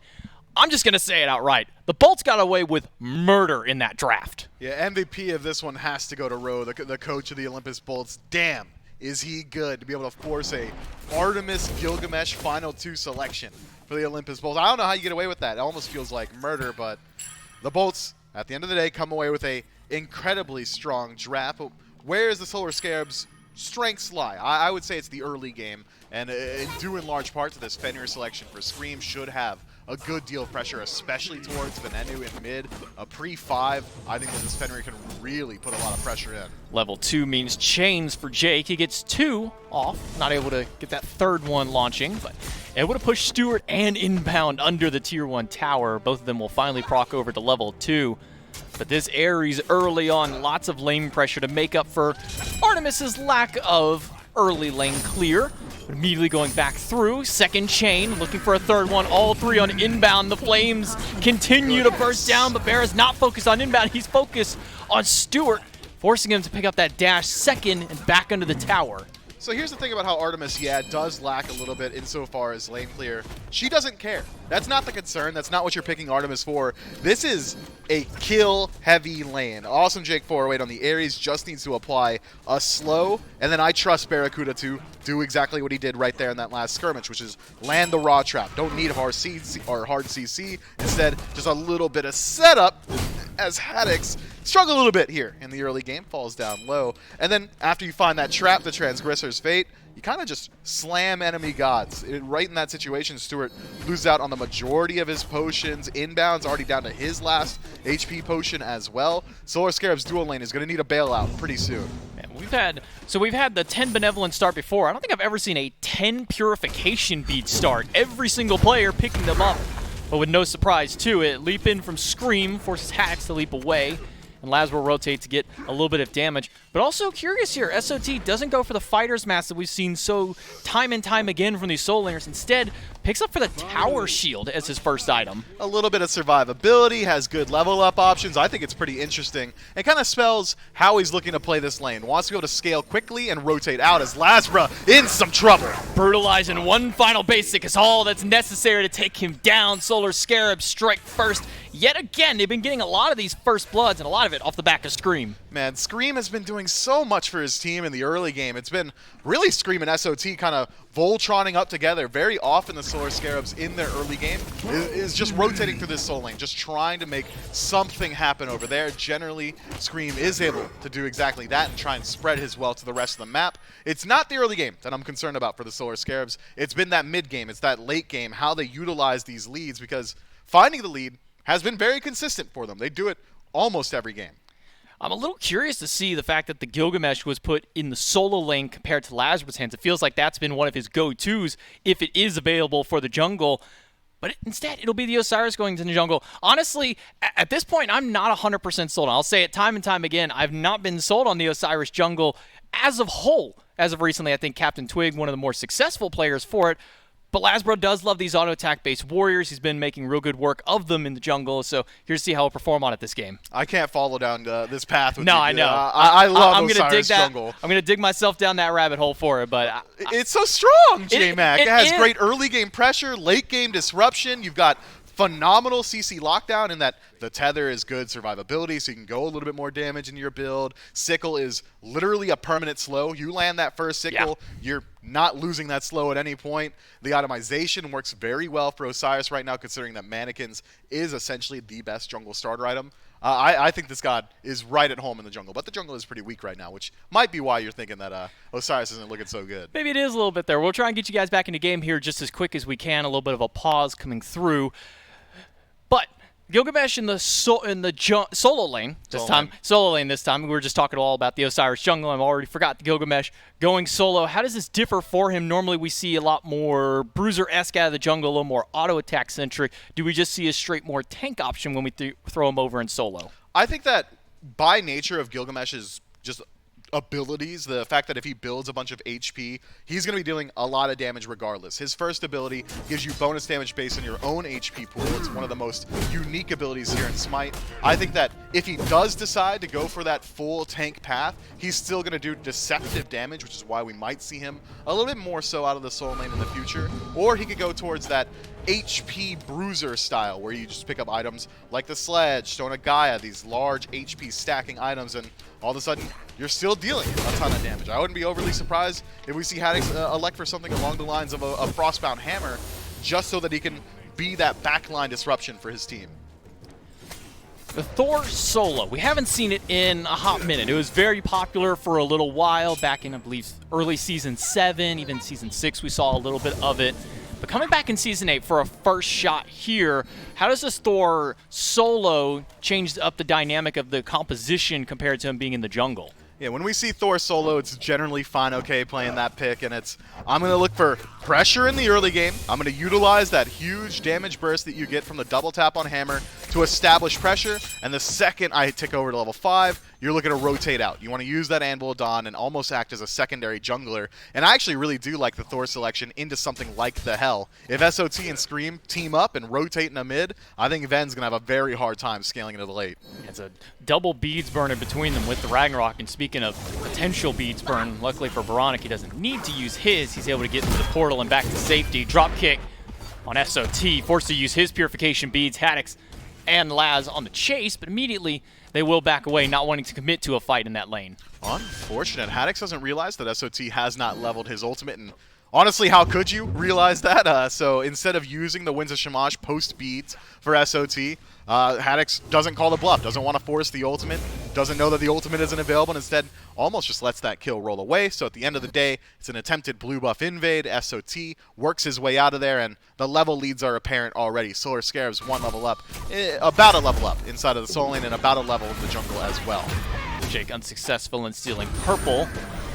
I'm just going to say it outright. The Bolts got away with murder in that draft. Yeah, MVP of this one has to go to Roe, the coach of the Olympus Bolts. Damn, is he good to be able to force a Artemis Gilgamesh Final 2 selection for the Olympus Bolts. I don't know how you get away with that. It almost feels like murder, but the Bolts, at the end of the day, come away with a incredibly strong draft. But where is the Solar Scarabs' strengths lie? I would say it's the early game, and due in large part to this Fenrir selection for Scream should have a good deal of pressure, especially towards Venenu in mid. A pre-5, I think that this Fenrir can really put a lot of pressure in. Level 2 means chains for Jake. He gets 2 off, not able to get that third one launching, but able to push Stewart and Inbound under the tier 1 tower. Both of them will finally proc over to level 2. But this Ares early on, lots of lane pressure to make up for Artemis's lack of early lane clear. But immediately going back through, second chain, looking for a third one, all 3 on Inbound. The flames continue to burst down, but Bear's not focused on Inbound. He's focused on Stewart, forcing him to pick up that dash second and back under the tower. So here's the thing about how Artemis, does lack a little bit insofar as lane clear. She doesn't care. That's not the concern. That's not what you're picking Artemis for. This is a kill-heavy lane. Awesome Jake 408 on the Ares just needs to apply a slow, and then I trust Barracuda to do exactly what he did right there in that last skirmish, which is land the raw trap. Don't need hard CC. Instead, just a little bit of setup as Haddix struggle a little bit here in the early game, falls down low. And then after you find that trap, the Transgressor's Fate, you kind of just slam enemy gods. Right in that situation, Stewart loses out on the majority of his potions. Inbound's already down to his last HP potion as well. Solar Scarab's dual lane is going to need a bailout pretty soon. Man, we've had the 10 Benevolent start before. I don't think I've ever seen a 10 Purification bead start. Every single player picking them up, but with no surprise to it. Leap in from Scream forces Haddix to leap away, and Laz will rotate to get a little bit of damage. But also curious here, SOT doesn't go for the Fighter's Mask that we've seen so time and time again from these Soul Laners. Instead, picks up for the Tower Shield as his first item. A little bit of survivability, has good level up options. I think it's pretty interesting. It kind of spells how he's looking to play this lane. Wants to be able to scale quickly and rotate out as Lazra in some trouble. Brutalizing one final basic is all that's necessary to take him down. Solar Scarab strike first. Yet again, they've been getting a lot of these first bloods, and a lot of it off the back of Scream. Man, Scream has been doing so much for his team in the early game. It's been really Scream and SOT kind of Voltroning up together. Very often the Solar Scarabs in their early game is just rotating through this soul lane, just trying to make something happen over there. Generally, Scream is able to do exactly that and try and spread his wealth to the rest of the map. It's not the early game that I'm concerned about for the Solar Scarabs. It's been that mid game, it's that late game, how they utilize these leads, because finding the lead has been very consistent for them. They do it almost every game. I'm a little curious to see the fact that the Gilgamesh was put in the solo lane compared to Lazarus' hands. It feels like that's been one of his go-tos if it is available for the jungle. But instead, it'll be the Osiris going to the jungle. Honestly, at this point, I'm not 100% sold. I'll say it time and time again. I've not been sold on the Osiris jungle as of whole. As of recently, I think Captain Twig, one of the more successful players for it. But Lazbro does love these auto-attack-based warriors. He's been making real good work of them in the jungle, so here's to see how he'll perform on it this game. I can't follow down this path with no, you. I know. I love I'm Osiris dig jungle. I'm going to dig myself down that rabbit hole for it, but... It's so strong, J-Mac. It has is. Great early-game pressure, late-game disruption. You've got phenomenal CC lockdown in that the tether is good survivability, so you can go a little bit more damage in your build. Sickle is literally a permanent slow. You land that first sickle, you're not losing that slow at any point. The itemization works very well for Osiris right now, considering that Mannequins is essentially the best jungle starter item. I think this god is right at home in the jungle, but the jungle is pretty weak right now, which might be why you're thinking that Osiris isn't looking so good. Maybe it is a little bit there. We'll try and get you guys back into game here just as quick as we can. A little bit of a pause coming through. But Gilgamesh in the solo lane this time. Solo lane this time. We were just talking all about the Osiris jungle. I've already forgot the Gilgamesh going solo. How does this differ for him? Normally we see a lot more bruiser-esque out of the jungle, a little more auto-attack centric. Do we just see a straight more tank option when we throw him over in solo? I think that by nature of Gilgamesh's just abilities, the fact that if he builds a bunch of HP, he's going to be dealing a lot of damage regardless. His first ability gives you bonus damage based on your own HP pool. It's one of the most unique abilities here in Smite. I think that if he does decide to go for that full tank path, he's still going to do deceptive damage, which is why we might see him a little bit more so out of the solo lane in the future. Or he could go towards that HP bruiser style, where you just pick up items like the Sledge, Stone of Gaia, these large HP stacking items, and all of a sudden you're still dealing a ton of damage. I wouldn't be overly surprised if we see Haddox elect for something along the lines of a Frostbound Hammer, just so that he can be that backline disruption for his team. The Thor solo, we haven't seen it in a hot minute. It was very popular for a little while back in, I believe, early Season 7, even Season 6 we saw a little bit of it. But coming back in Season 8 for a first shot here, how does this Thor solo change up the dynamic of the composition compared to him being in the jungle? Yeah, when we see Thor solo, it's generally fine okay playing that pick, and I'm going to look for pressure in the early game. I'm going to utilize that huge damage burst that you get from the double tap on Hammer to establish pressure, and the second I tick over to level 5, you're looking to rotate out. You want to use that Anvil of Dawn and almost act as a secondary jungler, and I actually really do like the Thor selection into something like the Hell. If SOT and Scream team up and rotate in a mid, I think Ven's going to have a very hard time scaling into the late. It's a double beads burner between them with the Ragnarok, and speaking of potential beads burn, luckily for Baronic, he doesn't need to use his. He's able to get through the portal and back to safety. Drop kick on SOT, forced to use his purification beads. Haddox and Laz on the chase, but immediately they will back away, not wanting to commit to a fight in that lane. Unfortunate. Haddox doesn't realize that SOT has not leveled his ultimate, and honestly, how could you realize that? So instead of using the Winds of Shamash post beads for SOT, Haddox doesn't call the bluff, doesn't want to force the ultimate, doesn't know that the ultimate isn't available, and instead almost just lets that kill roll away. So at the end of the day, it's an attempted blue buff invade. SOT works his way out of there, and the level leads are apparent already. Solar Scarabs one level up, about a level up inside of the solo lane, and about a level in the jungle as well. Jake unsuccessful in stealing purple,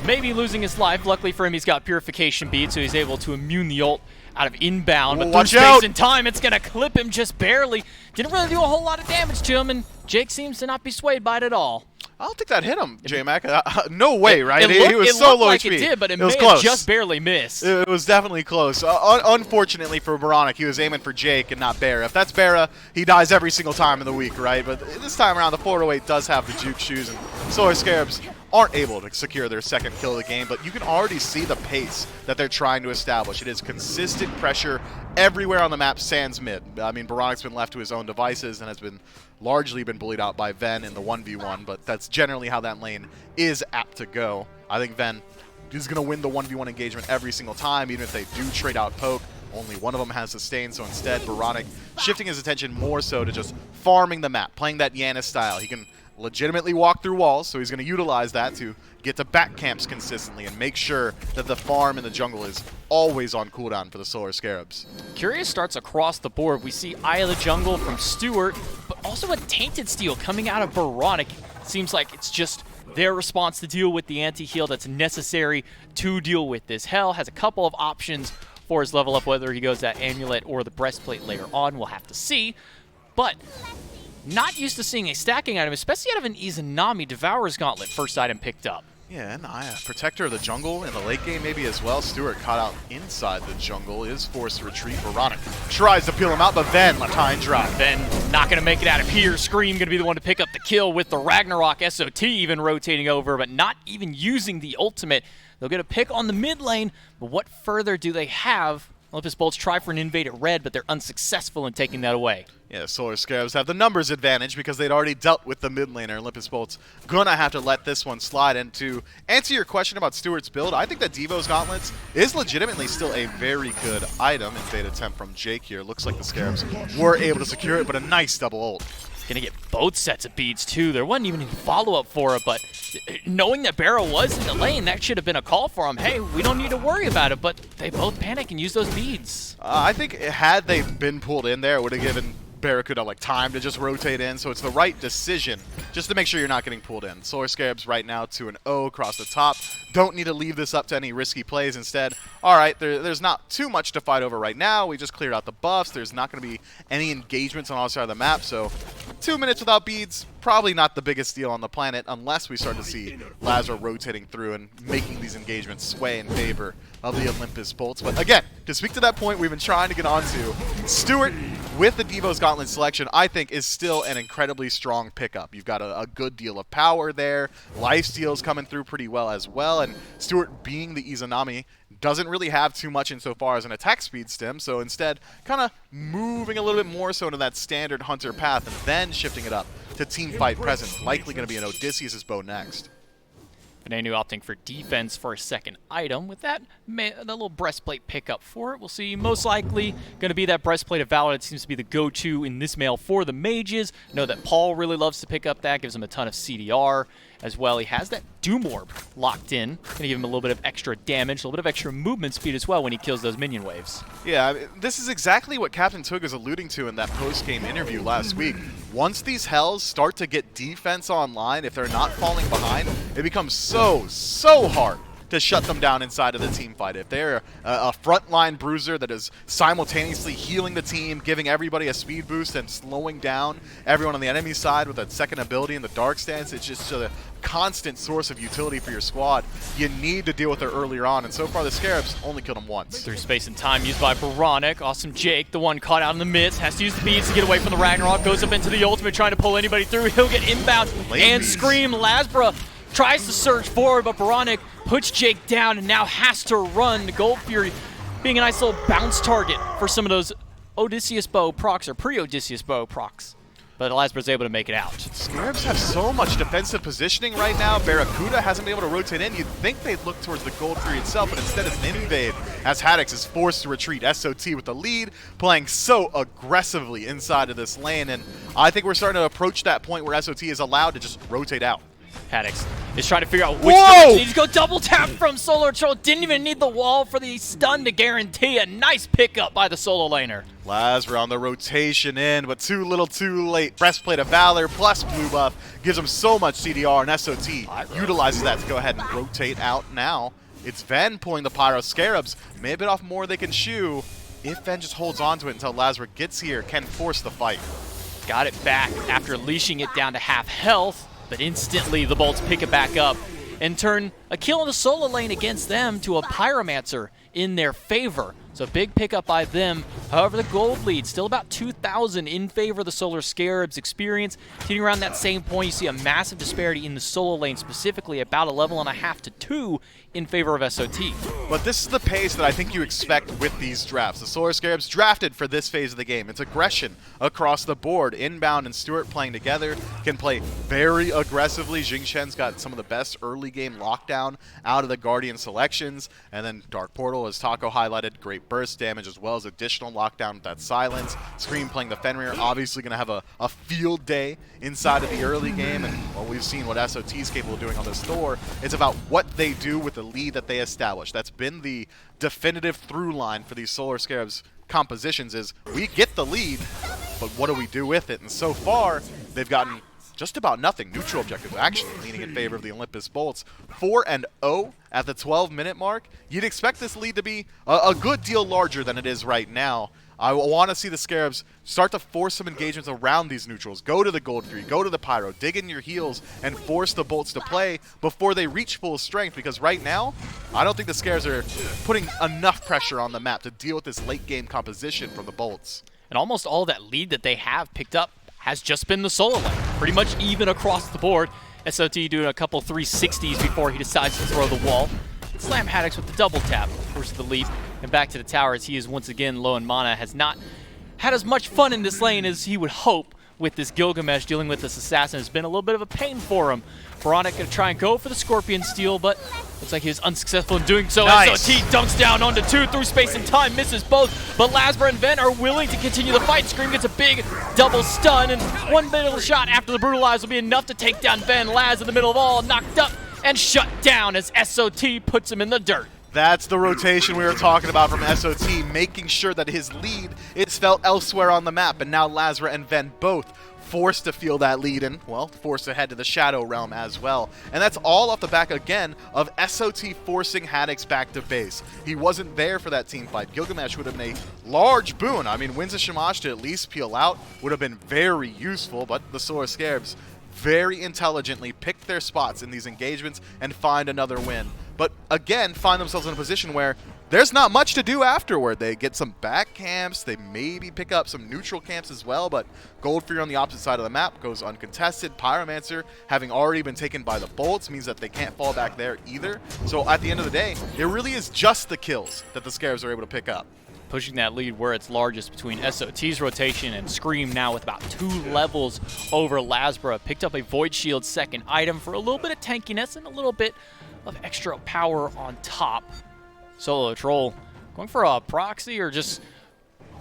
maybe losing his life. Luckily for him, he's got purification bead, so he's able to immune the ult out of inbound. But through space and time, it's going to clip him just barely. Didn't really do a whole lot of damage to him, and Jake seems to not be swayed by it at all. I don't think that hit him, J-Mac. No way, right? He was so low like HP. It did, but it was may close. have just barely missed. It was definitely close. Unfortunately for Baronic, he was aiming for Jake and not Barra. If that's Barra, he dies every single time in the week, right? But this time around, the 408 does have the juke shoes, and Solar Scarabs aren't able to secure their second kill of the game, but you can already see the pace that they're trying to establish. It is consistent pressure everywhere on the map, sans mid. I mean, Baronic's been left to his own devices and has been largely bullied out by Ven in the 1v1, but that's generally how that lane is apt to go. I think Ven is going to win the 1v1 engagement every single time, even if they do trade out poke. Only one of them has sustain, so instead Baronic shifting his attention more so to just farming the map, playing that Yanis style. He can legitimately walk through walls, so he's going to utilize that to get to back camps consistently and make sure that the farm in the jungle is always on cooldown for the Solar Scarabs. Curious starts across the board. We see Eye of the Jungle from Stewart, but also a Tainted Steel coming out of Baronic. Seems like it's just their response to deal with the anti-heal that's necessary to deal with this. Hell has a couple of options for his level up, whether he goes that Amulet or the Breastplate later on, we'll have to see. But not used to seeing a stacking item, especially out of an Izanami. Devourer's Gauntlet, first item picked up. Yeah, and Protector of the Jungle in the late game maybe as well. Stewart caught out inside the jungle, is forced to retreat. Baronic tries to peel him out, but Ven, Latine drop. Ven not going to make it out of here. Scream going to be the one to pick up the kill with the Ragnarok. SOT even rotating over, but not even using the ultimate. They'll get a pick on the mid lane, but what further do they have? Olympus Bolts try for an invade at red, but they're unsuccessful in taking that away. Yeah, Solar Scarabs have the numbers advantage because they'd already dealt with the mid laner. Olympus Bolts gonna have to let this one slide. And to answer your question about Stewart's build, I think that Devo's Gauntlets is legitimately still a very good item. Invade attempt from Jake here. Looks like the Scarabs were able to secure it, but a nice double ult. Gonna get both sets of beads too. There wasn't even any follow-up for it, but knowing that Barrow was in the lane, that should have been a call for him. Hey, we don't need to worry about it, but they both panic and use those beads. I think had they been pulled in there, it would have given Barracuda like time to just rotate in, so it's the right decision just to make sure you're not getting pulled in. Solar Scarabs right now 2-0 across the top. Don't need to leave this up to any risky plays. Instead, all right, there's not too much to fight over right now. We just cleared out the buffs. There's not going to be any engagements on all sides of the map, so 2 minutes without beads, probably not the biggest deal on the planet unless we start to see Lazar rotating through and making these engagements sway in favor of the Olympus Bolts. But again, to speak to that point we've been trying to get onto, Stewart with the Devo's Gauntlet selection, I think is still an incredibly strong pickup. You've got a good deal of power there. Lifesteal's coming through pretty well as well, and Stewart being the Izanami doesn't really have too much insofar as an attack speed stem, so instead kind of moving a little bit more so into that standard Hunter path and then shifting it up to teamfight presence. Likely going to be an Odysseus' bow next. Venenu opting for defense for a second item. With that, the little breastplate pickup for it, we'll see most likely going to be that breastplate of valor that seems to be the go-to in this mail for the mages. Know that Paul really loves to pick up that, gives him a ton of CDR as well. He has that Doom Orb locked in, going to give him a little bit of extra damage, a little bit of extra movement speed as well when he kills those minion waves. Yeah, this is exactly what Captain Tug is alluding to in that post-game interview last week. Once these Hells start to get defense online, if they're not falling behind, it becomes so hard to shut them down inside of the team fight. If they're a frontline bruiser that is simultaneously healing the team, giving everybody a speed boost, and slowing down everyone on the enemy side with that second ability in the dark stance, it's just a constant source of utility for your squad. You need to deal with it earlier on, and so far the Scarabs only killed him once. Through space and time used by Baronic. Awesome Jake, the one caught out in the midst, has to use the beads to get away from the Ragnarok, goes up into the ultimate trying to pull anybody through. He'll get inbound and Scream. Lasbra tries to surge forward, but Baronic puts Jake down and now has to run. Gold Fury being a nice little bounce target for some of those Odysseus bow procs or pre-Odysseus bow procs. But Lasbra's able to make it out. Scarabs have so much defensive positioning right now. Barracuda hasn't been able to rotate in. You'd think they'd look towards the Gold Fury itself, but instead it's an invade as Haddix is forced to retreat. SOT with the lead, playing so aggressively inside of this lane, and I think we're starting to approach that point where SOT is allowed to just rotate out. Haddix is trying to figure out which direction he needs to go. Double tap from Solar Troll. Didn't even need the wall for the stun to guarantee a nice pickup by the solo laner. Lazar on the rotation in, but too little too late. Breastplate of Valor plus blue buff gives him so much CDR, and SOT utilizes that to go ahead and rotate out now. It's Ven pulling the Pyro. Scarabs may have bit off more they can chew. If Ven just holds on to it until Lazar gets here, can force the fight. Got it back after leashing it down to half health. But instantly the Bolts pick it back up and turn a kill in the solo lane against them to a Pyromancer in their favor. So big pickup by them. However, the gold lead still about 2,000 in favor of the Solar Scarabs experience. Hitting around that same point, you see a massive disparity in the solo lane, specifically about a level and a half to 2 in favor of SOT. But this is the pace that I think you expect with these drafts. The Solar Scarabs drafted for this phase of the game. It's aggression across the board. Inbound and Stewart playing together can play very aggressively. Jing Shen's got some of the best early game lockdown out of the Guardian selections. And then Dark Portal, as Taco highlighted, great burst damage as well as additional lockdown with that silence. Scream playing the Fenrir, obviously going to have a field day inside of the early game, and well, we've seen what SOT is capable of doing on this Thor. It's about what they do with the lead that they establish. That's been the definitive through line for these Solar Scarabs compositions is we get the lead, but what do we do with it? And so far, they've gotten just about nothing. Neutral objectives actually leaning in favor of the Olympus Bolts. 4-0 at the 12-minute mark. You'd expect this lead to be a good deal larger than it is right now. I want to see the Scarabs start to force some engagements around these neutrals. Go to the Gold Fury, go to the Pyro, dig in your heals, and force the Bolts to play before they reach full strength, because right now, I don't think the Scarabs are putting enough pressure on the map to deal with this late-game composition from the Bolts. And almost all that lead that they have picked up has just been the solo lane. Pretty much even across the board. SOT doing a couple 360s before he decides to throw the wall. Slam Haddix with the double tap, forces the leap, and back to the tower as he is once again low in mana. Has not had as much fun in this lane as he would hope with this Gilgamesh dealing with this assassin has been a little bit of a pain for him. Veronic going to try and go for the Scorpion Steal, but looks like he was unsuccessful in doing so. Nice. SOT dunks down onto 2 through space and time, misses both, but Lasbra and Ven are willing to continue the fight. Scream gets a big double stun, and one middle shot after the Brutalize will be enough to take down Ven. Laz in the middle of all, knocked up and shut down as SOT puts him in the dirt. That's the rotation we were talking about from SOT, making sure that his lead is felt elsewhere on the map, and now Lazra and Ven both forced to feel that lead and, well, forced to head to the Shadow Realm as well. And that's all off the back, again, of SOT forcing Haddix back to base. He wasn't there for that team fight. Gilgamesh would have been a large boon. I mean, wins of Shamash to at least peel out would have been very useful, but the Solar Scarabs very intelligently picked their spots in these engagements and find another win. But again, find themselves in a position where there's not much to do afterward. They get some back camps, they maybe pick up some neutral camps as well, but Gold Fury on the opposite side of the map goes uncontested. Pyromancer, having already been taken by the bolts, means that they can't fall back there either. So at the end of the day, it really is just the kills that the Scarabs are able to pick up. Pushing that lead where it's largest between SOT's rotation and Scream now with about 2 levels over Lasbra. Picked up a Void Shield second item for a little bit of tankiness and a little bit of extra power on top. Solo Troll going for a proxy or just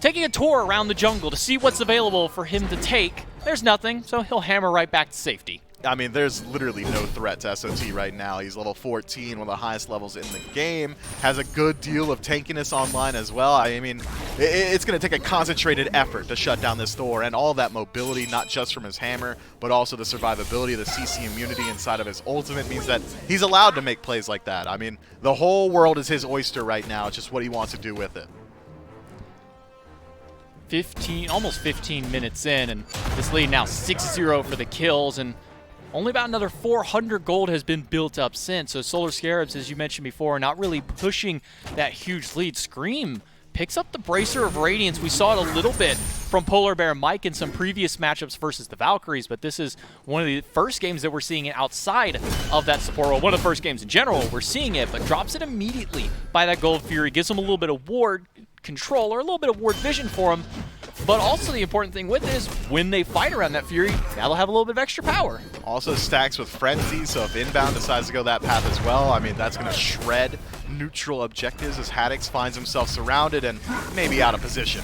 taking a tour around the jungle to see what's available for him to take. There's nothing, so he'll hammer right back to safety. I mean, there's literally no threat to SOT right now. He's level 14, one of the highest levels in the game. Has a good deal of tankiness online as well. I mean, it's going to take a concentrated effort to shut down this Thor, and all that mobility, not just from his hammer, but also the survivability, the CC immunity inside of his ultimate means that he's allowed to make plays like that. I mean, the whole world is his oyster right now. It's just what he wants to do with it. Almost 15 minutes in, and this lead now 6-0 for the kills, and only about another 400 gold has been built up since. So Solar Scarabs, as you mentioned before, not really pushing that huge lead. Scream picks up the Bracer of Radiance. We saw it a little bit from Polar Bear Mike in some previous matchups versus the Valkyries, but this is one of the first games that we're seeing it outside of that support role. One of the first games in general we're seeing it, but drops it immediately by that Gold Fury. Gives him a little bit of ward control or a little bit of ward vision for him. But also the important thing with it is when they fight around that Fury, that'll have a little bit of extra power. Also stacks with Frenzy, so if Inbound decides to go that path as well, I mean, that's going to shred neutral objectives as Haddix finds himself surrounded and maybe out of position.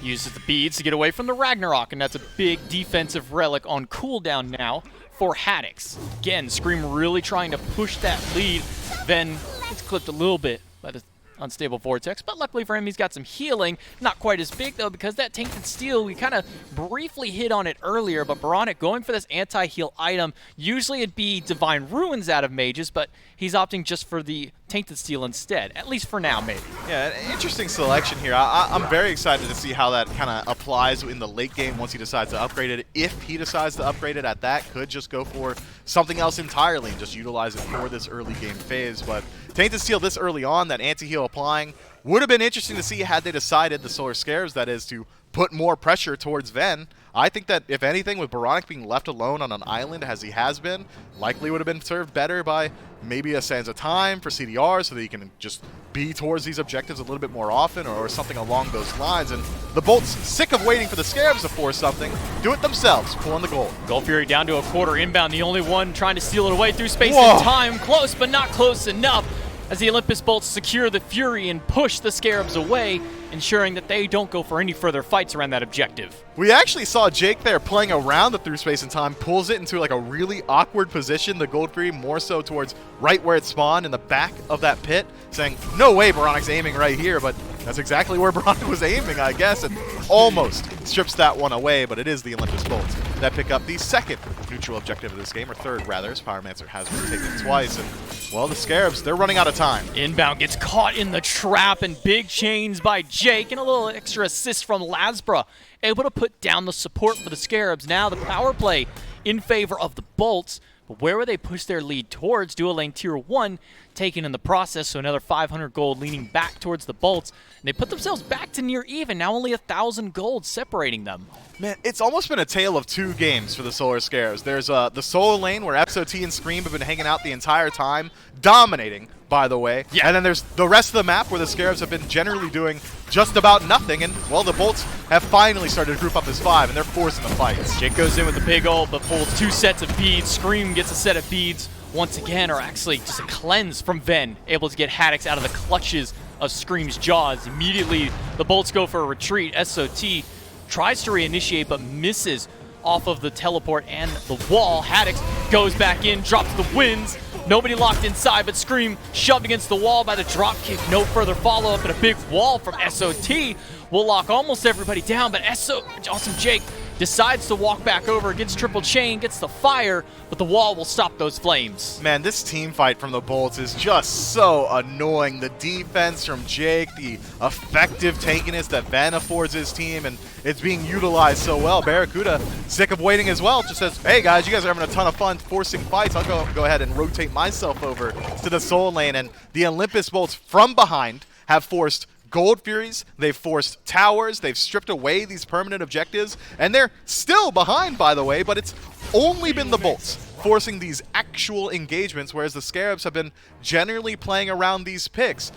Uses the beads to get away from the Ragnarok, and that's a big defensive relic on cooldown now for Haddix. Again, Scream really trying to push that lead, then it's clipped a little bit by the unstable vortex, but luckily for him, he's got some healing. Not quite as big, though, because that Tainted Steel, we kind of briefly hit on it earlier, but Veronic going for this anti-heal item. Usually it'd be Divine Ruins out of mages, but he's opting just for the Tainted Steel instead, at least for now, maybe. Yeah, an interesting selection here. I'm very excited to see how that kind of applies in the late game once he decides to upgrade it. If he decides to upgrade it at that, could just go for something else entirely and just utilize it for this early game phase. But Tainted Steel this early on, that anti-heal applying, would have been interesting to see had they decided, the Solar Scarabs that is, to put more pressure towards Ven. I think that, if anything, with Veronic being left alone on an island as he has been, likely would have been served better by maybe a Sands of Time for CDR so that he can just be towards these objectives a little bit more often or something along those lines. And the Bolts, sick of waiting for the Scarabs to force something, do it themselves, pulling the gold. Gold Fury down to a quarter inbound, the only one trying to steal it away through space and time. Close, but not close enough, as the Olympus Bolts secure the Fury and push the Scarabs away, ensuring that they don't go for any further fights around that objective. We actually saw Jake there playing around the through space and time, pulls it into like a really awkward position, the Gold Fury more so towards right where it spawned in the back of that pit, saying, no way Veronic's aiming right here, but that's exactly where Veronic was aiming, I guess, and almost strips that one away, but it is the Olympus Bolts that pick up the second neutral objective of this game, or third rather, as Pyromancer has been taken twice, and well, the Scarabs, they're running out of time. Inbound gets caught in the trap, and big chains by Jake, and a little extra assist from Lasbra, able to put down the support for the Scarabs. Now the power play in favor of the Bolts, But where will they push their lead towards? Dual lane tier 1 taken in the process, so another 500 gold leaning back towards the Bolts. And they put themselves back to near even, now only 1,000 gold separating them. Man, it's almost been a tale of two games for the Solar Scarabs. There's the solo lane where SOT and Scream have been hanging out the entire time, dominating, by the way. Yeah. And then there's the rest of the map where the Scarabs have been generally doing just about nothing. And, well, the Bolts have finally started to group up as 5, and they're forcing the fights. Jake goes in with the big ult, but pulls 2 sets of beads. Scream gets a set of beads once again, or actually just a cleanse from Ven, able to get Haddix out of the clutches of Scream's jaws. Immediately, the Bolts go for a retreat. SOT tries to reinitiate, but misses off of the teleport and the wall. Haddix goes back in, drops the winds. Nobody locked inside, but Scream shoved against the wall by the drop kick. No further follow-up, and a big wall from SOT will lock almost everybody down, but Awesome Jake decides to walk back over, gets triple chain, gets the fire, but the wall will stop those flames. Man, this team fight from the Bolts is just so annoying. The defense from Jake, the effective tankiness that Van affords his team, and it's being utilized so well. Barracuda, sick of waiting as well, just says, hey guys, you guys are having a ton of fun forcing fights. I'll go ahead and rotate myself over to the soul lane, and the Olympus Bolts from behind have forced Gold Furies, they've forced towers, they've stripped away these permanent objectives, and they're still behind, by the way, but it's only been the Bolts forcing these actual engagements, whereas the Scarabs have been generally playing around these picks.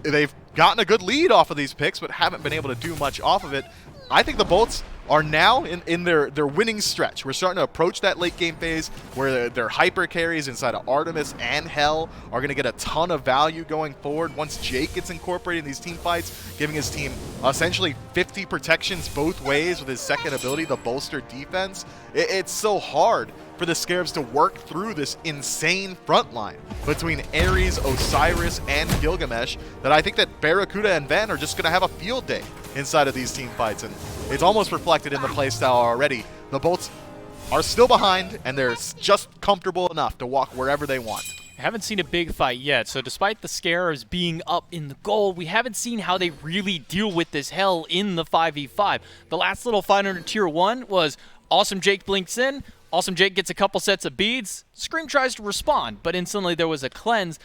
They've gotten a good lead off of these picks, but haven't been able to do much off of it. I think the Bolts are now in their winning stretch. We're starting to approach that late game phase where their hyper carries inside of Artemis and Hell are going to get a ton of value going forward once Jake gets incorporated in these team fights, giving his team essentially 50 protections both ways with his second ability, the bolstered defense. It's so hard for the Scarabs to work through this insane front line between Ares, Osiris, and Gilgamesh that I think that Barracuda and Ven are just going to have a field day inside of these team fights, and it's almost reflected in the playstyle already. The Bolts are still behind, and they're just comfortable enough to walk wherever they want. I haven't seen a big fight yet, so despite the Scarabs being up in the goal, we haven't seen how they really deal with this Hell in the 5v5. The last little fight under tier 1 was Awesome Jake blinks in, Awesome Jake gets a couple sets of beads, Scream tries to respond, but instantly there was a cleanse.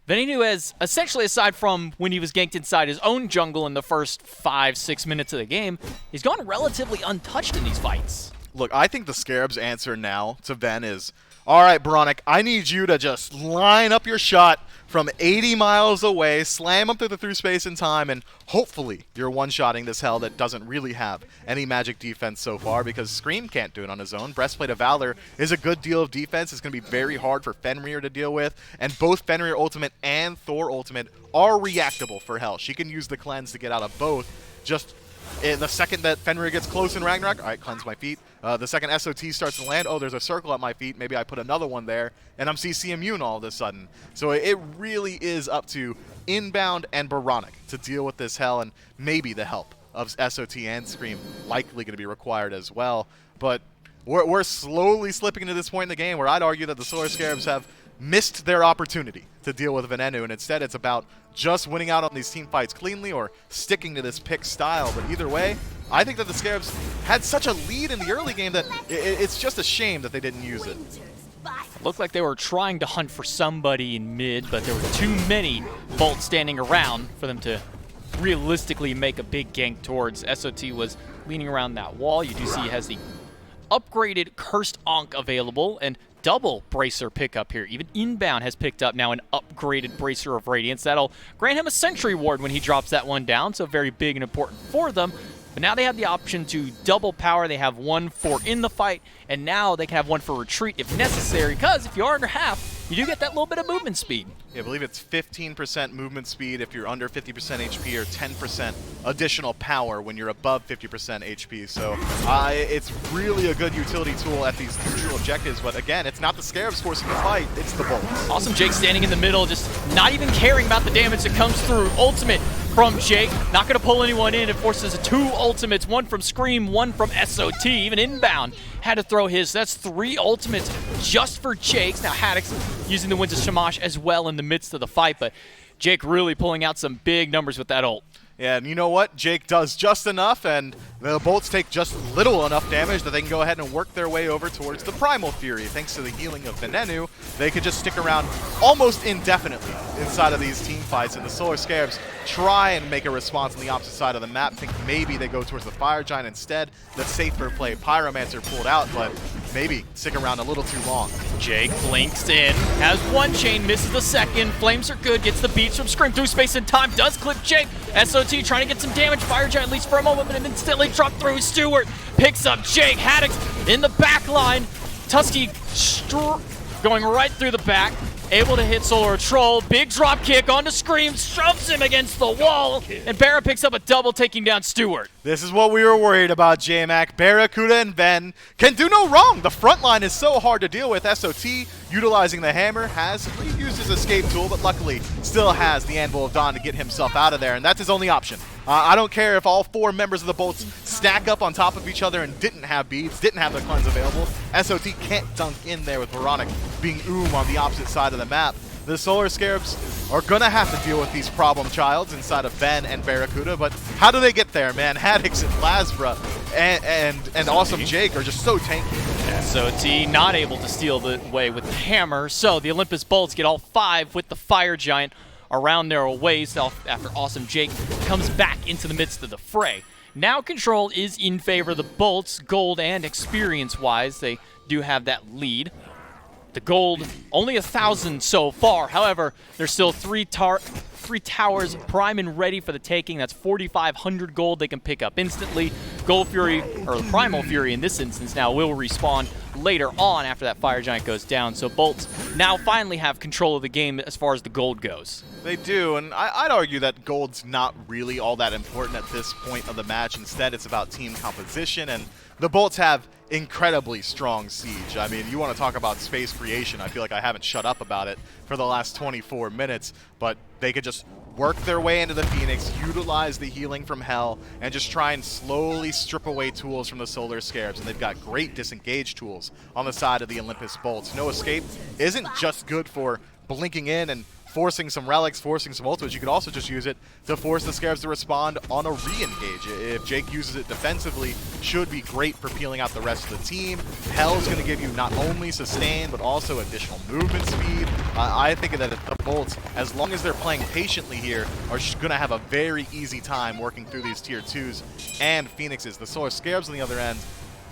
Venenu, essentially, aside from when he was ganked inside his own jungle in the first 5-6 minutes of the game, he's gone relatively untouched in these fights. Look, I think the Scarabs' answer now to Ven is, all right, Bronic, I need you to just line up your shot from 80 miles away, slam him through space and time, and hopefully you're one-shotting this Hell that doesn't really have any magic defense so far, because Scream can't do it on his own. Breastplate of Valor is a good deal of defense. It's going to be very hard for Fenrir to deal with, and both Fenrir Ultimate and Thor Ultimate are reactable for Hell. She can use the cleanse to get out of both. Just the second that Fenrir gets close in Ragnarok, all right, cleanse my feet. The second SOT starts to land, oh, there's a circle at my feet. Maybe I put another one there, and I'm CC immune all of a sudden. So it really is up to Inbound and Baronic to deal with this Hell, and maybe the help of SOT and Scream likely going to be required as well. But we're slowly slipping into this point in the game where I'd argue that the Solar Scarabs have missed their opportunity to deal with Venenu, and instead it's about just winning out on these team fights cleanly or sticking to this pick style. But either way, I think that the Scarabs had such a lead in the early game that it's just a shame that they didn't use it. Looked like they were trying to hunt for somebody in mid, but there were too many Bolts standing around for them to realistically make a big gank towards. SOT was leaning around that wall. You do see he has the upgraded Cursed Ankh available, and double Bracer pickup here. Even Inbound has picked up now an upgraded Bracer of Radiance. That'll grant him a Sentry Ward when he drops that one down, so very big and important for them. But now they have the option to double power. They have one for in the fight, and now they can have one for retreat if necessary, because if you are under half, you do get that little bit of movement speed. Yeah, I believe it's 15% movement speed if you're under 50% HP, or 10% additional power when you're above 50% HP. So it's really a good utility tool at these neutral objectives. But again, it's not the Scarabs forcing the fight, it's the Bolts. Awesome Jake standing in the middle, just not even caring about the damage that comes through. Ultimate from Jake, not going to pull anyone in. It forces 2 ultimates, one from Scream, one from SOT. Even Inbound had to throw his. That's 3 ultimates just for Jake's. Now Haddix using the Winds of Shamash as well in the midst of the fight, but Jake really pulling out some big numbers with that ult. And you know what? Jake does just enough, and the bolts take just little enough damage that they can go ahead and work their way over towards the Primal Fury. Thanks to the healing of Venenu, they could just stick around almost indefinitely inside of these team fights, and the Solar Scarabs try and make a response on the opposite side of the map. Think maybe they go towards the Fire Giant instead. The safer play. Pyromancer pulled out, but maybe stick around a little too long. Jake blinks in, has one chain, misses the second. Flames are good, gets the beats from Scream through space and time, does clip Jake. SOT trying to get some damage. Fire Giant leads for a moment, but instantly dropped through. Stewart picks up Jake. Haddix in the back line. Tusky going right through the back. Able to hit Solar Troll. Big drop kick onto Scream, shoves him against the wall, and Barra picks up a double, taking down Stewart. This is what we were worried about, J-Mac. Barracuda and Ven can do no wrong. The front line is so hard to deal with. SOT, utilizing the hammer, has used his escape tool, but luckily still has the Anvil of Dawn to get himself out of there, and that's his only option. I don't care if all 4 members of the Bolts stack up on top of each other and didn't have beads, didn't have the cleanse available. SOT can't dunk in there with Veronic being on the opposite side of the map. The Solar Scarabs are going to have to deal with these problem childs inside of Ven and Barracuda, but how do they get there, man? Haddix and Lasbra and Awesome Jake are just so tanky. SOT not able to steal the way with the hammer, so the Olympus Bolts get all 5 with the Fire Giant around their waist after Awesome Jake comes back into the midst of the fray. Now control is in favor of the Bolts, gold and experience-wise. They do have that lead. The gold, only 1,000 so far. However, there's still 3 towers prime and ready for the taking. That's 4,500 gold they can pick up instantly. Gold Fury, or the Primal Fury in this instance now, will respawn later on after that Fire Giant goes down. So Bolts now finally have control of the game as far as the gold goes. They do, and I'd argue that gold's not really all that important at this point of the match. Instead, it's about team composition, and the Bolts have incredibly strong siege. I mean, you want to talk about space creation. I feel like I haven't shut up about it for the last 24 minutes, but they could just work their way into the Phoenix, utilize the healing from Hell, and just try and slowly strip away tools from the Solar Scarabs. And they've got great disengage tools on the side of the Olympus Bolts. No Escape isn't just good for blinking in and forcing some relics, forcing some ultimates. You could also just use it to force the Scarabs to respond on a re-engage. If Jake uses it defensively, should be great for peeling out the rest of the team. Hell's going to give you not only sustain, but also additional movement speed. I think that the Bolts, as long as they're playing patiently here, are going to have a very easy time working through these tier 2s and Phoenixes. The Solar Scarabs on the other end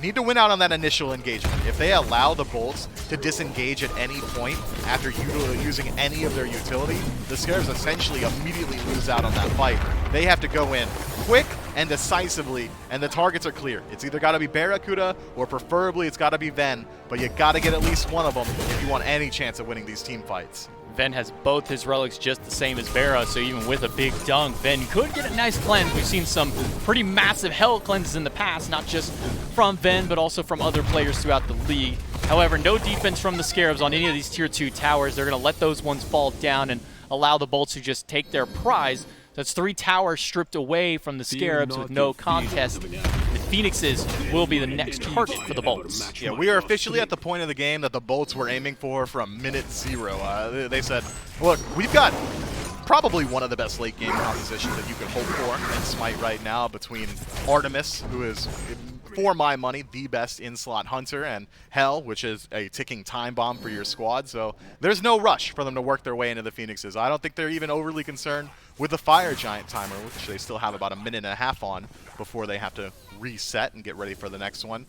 need to win out on that initial engagement. If they allow the Bolts to disengage at any point after using any of their utility, the Scarabs essentially immediately lose out on that fight. They have to go in quick and decisively, and the targets are clear. It's either got to be Barracuda or preferably it's got to be Ven, but you got to get at least one of them if you want any chance of winning these team fights. Ven has both his relics just the same as Barra, so even with a big dunk, Ven could get a nice cleanse. We've seen some pretty massive Hell cleanses in the past, not just from Ven, but also from other players throughout the league. However, no defense from the Scarabs on any of these Tier 2 towers. They're going to let those ones fall down and allow the Bolts to just take their prize. That's 3 towers stripped away from the Scarabs with no contest. The Phoenixes will be the next target for the Bolts. Yeah, we are officially at the point of the game that the Bolts were aiming for from minute 0. They said, look, we've got probably one of the best late game compositions that you can hope for in SMITE right now between Artemis, who is, for my money, the best in-slot hunter, and Hell, which is a ticking time bomb for your squad. So there's no rush for them to work their way into the Phoenixes. I don't think they're even overly concerned with the Fire Giant timer, which they still have about a minute and a half on before they have to reset and get ready for the next one.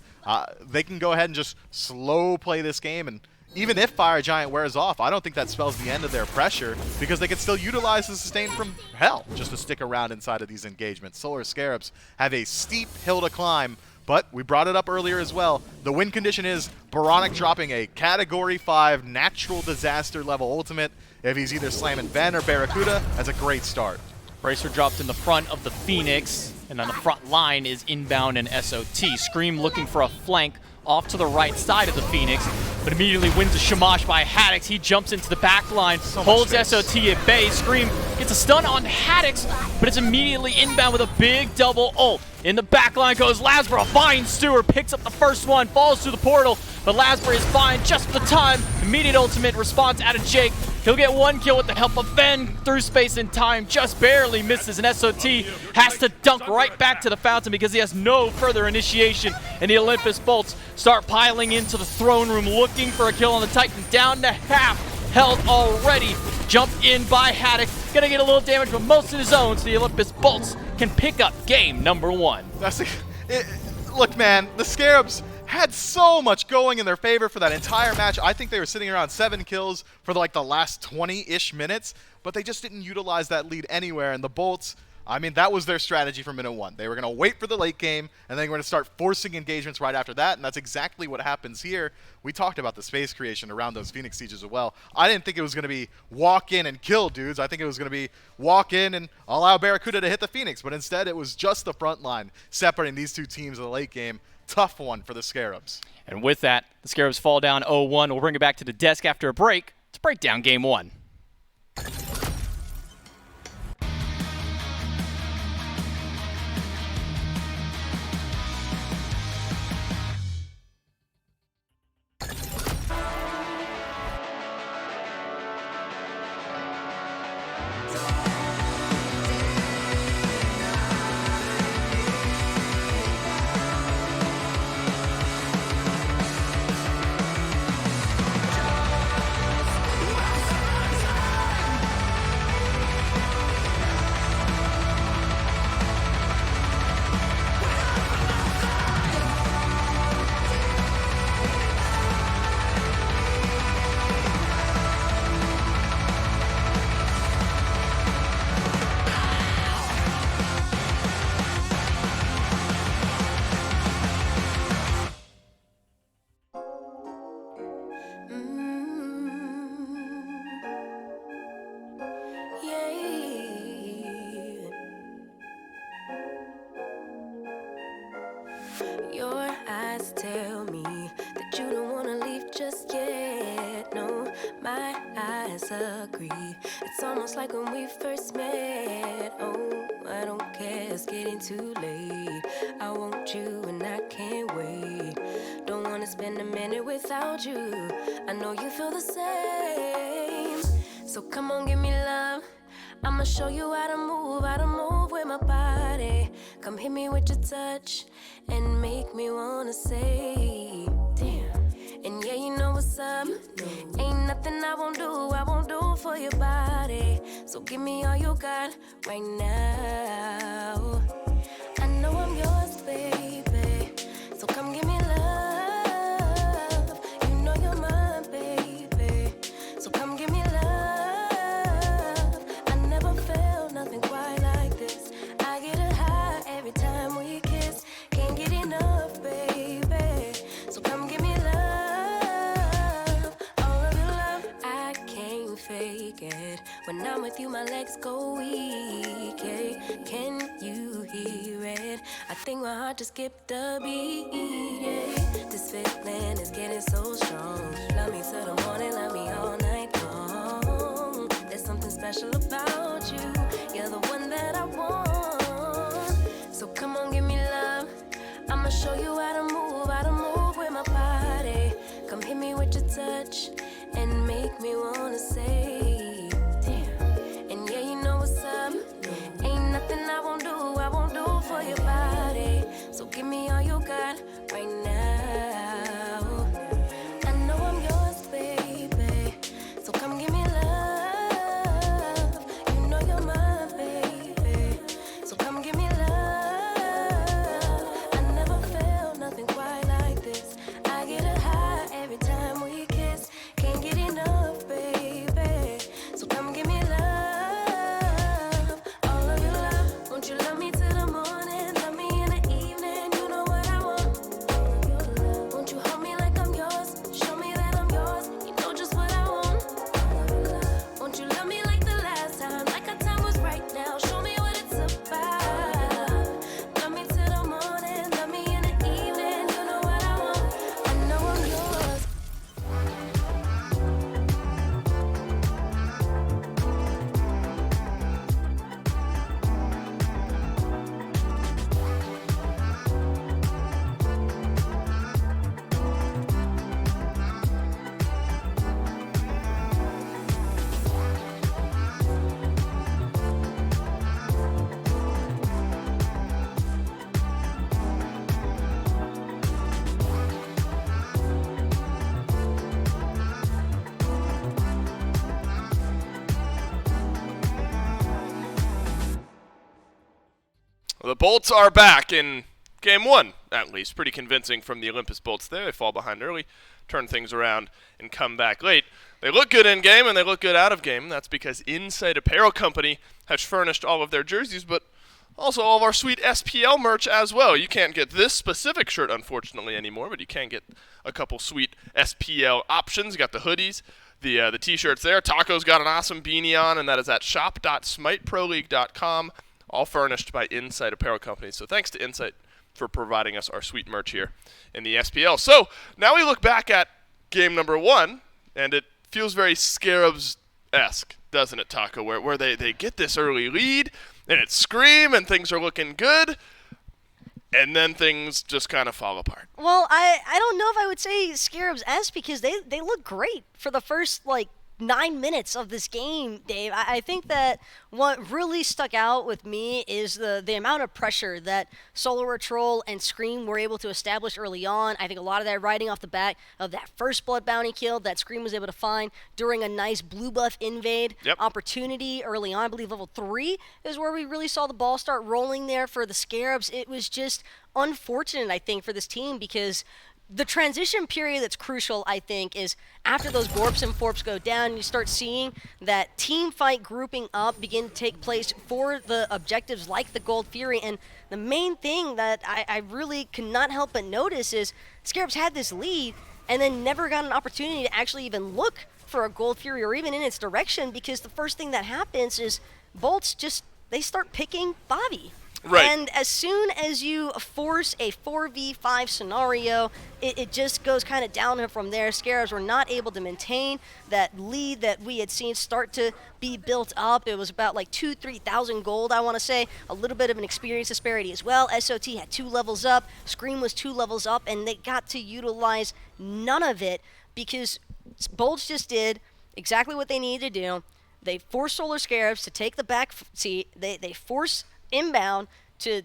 They can go ahead and just slow play this game, and even if Fire Giant wears off, I don't think that spells the end of their pressure, because they can still utilize the sustain from Hell just to stick around inside of these engagements. Solar Scarabs have a steep hill to climb, but we brought it up earlier as well. The win condition is Baronic dropping a Category 5 Natural Disaster level ultimate. If he's either slamming Ven or Barracuda, that's a great start. Bracer dropped in the front of the Phoenix, and on the front line is Inbound and SOT. Scream looking for a flank off to the right side of the Phoenix, but immediately wins a Shamash by Haddix. He jumps into the back line, holds SOT at bay. Scream gets a stun on Haddix, but it's immediately Inbound with a big double ult. In the back line goes Lasbra, finds Stewart, picks up the first one, falls through the portal, but Lasbury is fine just for the time. Immediate ultimate response out of Jake. He'll get 1 kill with the help of Ben through space and time, just barely misses, and SOT has to dunk right back to the fountain because he has no further initiation, and the Olympus Bolts start piling into the throne room looking for a kill on the Titan, down to half health already. Jumped in by Haddock, gonna get a little damage, but most of his own, so the Olympus Bolts can pick up game number 1. Look, man, the Scarabs had so much going in their favor for that entire match. I think they were sitting around 7 kills for like the last 20-ish minutes, but they just didn't utilize that lead anywhere. And the Bolts, I mean, that was their strategy from minute 1. They were going to wait for the late game, and then they were going to start forcing engagements right after that, and that's exactly what happens here. We talked about the space creation around those Phoenix Sieges as well. I didn't think it was going to be walk in and kill dudes. I think it was going to be walk in and allow Barracuda to hit the Phoenix, but instead it was just the front line separating these two teams in the late game. Tough one for the Scarabs. And with that, the Scarabs fall down 0-1. We'll bring it back to the desk after a break to break down game 1. Your eyes tell me that you don't wanna leave just yet. No, my eyes agree. It's almost like when we first met. Oh, I don't care, it's getting too late. I want you and I can't wait. Don't wanna spend a minute without you. I know you feel the same. So come on, give me love. I'ma show you how to move with my body. Come hit me with your touch and make me wanna say, damn. And yeah, you know what's up. Ain't nothing I won't do for your body. So give me all you got right now. I know I'm yours, baby. So come give me love. You know you're mine, baby. So come give me love. Nothing quite like this. I get a high every time we kiss. Can't get enough, baby. So come give me love, all of your love. I can't fake it. When I'm with you, my legs go weak. Yeah. Can you hear it? I think my heart just skipped a beat. Yeah. This feeling is getting so strong. Love me till the morning, love me all night long. There's something special about you. You're the one that I want. So come on, give me love. I'ma show you how to move with my body. Come hit me with your touch and make me wanna say, damn. And yeah, you know what's up. Ain't nothing I won't do for your body. So give me all you got right now. I know I'm yours, baby. So come give me love. Well, the Bolts are back in game 1, at least. Pretty convincing from the Olympus Bolts there. They fall behind early, turn things around, and come back late. They look good in game and they look good out of game. That's because Inside Apparel Company has furnished all of their jerseys, but also all of our sweet SPL merch as well. You can't get this specific shirt, unfortunately, anymore, but you can get a couple sweet SPL options. You got the hoodies, the T-shirts there. Taco's got an awesome beanie on, and that is at shop.smiteproleague.com, all furnished by Inside Apparel Company. So thanks to Insight for providing us our sweet merch here in the SPL. So now we look back at game number 1, and it feels very Scarabs-esque, doesn't it, Taco, where they get this early lead, and it's Scream, and things are looking good, and then things just kind of fall apart. Well, I don't know if I would say Scarabs-esque because they look great for the first, 9 minutes of this game, Dave. I think that what really stuck out with me is the amount of pressure that Solar Troll and Scream were able to establish early on. I think a lot of that riding off the back of that first Blood Bounty kill that Scream was able to find during a nice blue buff invade opportunity early on. I believe level 3 is where we really saw the ball start rolling there for the Scarabs. It was just unfortunate, I think, for this team because the transition period that's crucial, I think, is after those Gorps and Forps go down, you start seeing that team fight grouping up begin to take place for the objectives like the Gold Fury. And the main thing that I really could not help but notice is Scarabs had this lead and then never got an opportunity to actually even look for a Gold Fury or even in its direction, because the first thing that happens is Bolts they start picking Bobby. Right. And as soon as you force a 4v5 scenario, it just goes kind of downhill from there. Scarabs were not able to maintain that lead that we had seen start to be built up. It was about 2,000-3,000 gold, I want to say. A little bit of an experience disparity as well. SOT had 2 levels up. Scream was 2 levels up, and they got to utilize none of it because Bolts just did exactly what they needed to do. They forced Solar Scarabs to take the back seat. They forced Inbound to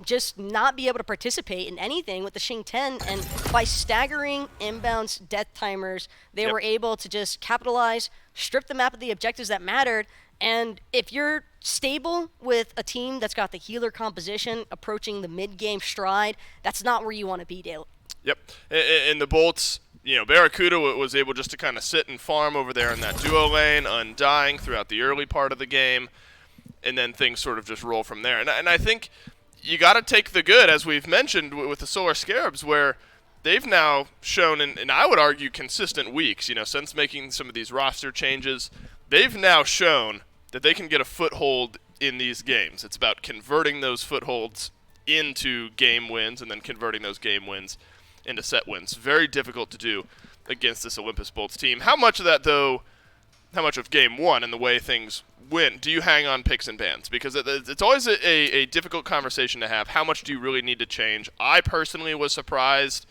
just not be able to participate in anything with the Xing 10, and by staggering Inbound's death timers, they were able to just capitalize, strip the map of the objectives that mattered. And if you're stable with a team that's got the healer composition approaching the mid-game stride, that's not where you want to be, Dale. Yep, and the Bolts, Barracuda was able just to kind of sit and farm over there in that duo lane, undying throughout the early part of the game. And then things sort of just roll from there. And I think you got to take the good, as we've mentioned with the Solar Scarabs, where they've now shown, and I would argue consistent weeks, since making some of these roster changes, they've now shown that they can get a foothold in these games. It's about converting those footholds into game wins and then converting those game wins into set wins. Very difficult to do against this Olympus Bolts team. How much of that, though, how much of game 1 and the way things went do you hang on picks and bans? Because it's always a difficult conversation to have. How much do you really need to change? I personally was surprised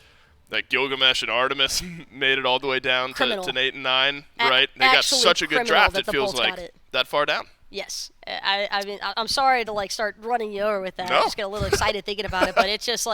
that Gilgamesh and Artemis made it all the way down to 8 and 9, right? They got such a good draft, it feels like, that far down. Yes. I mean, I'm sorry to start running you over with that. No. I just get a little excited thinking about it, but it's just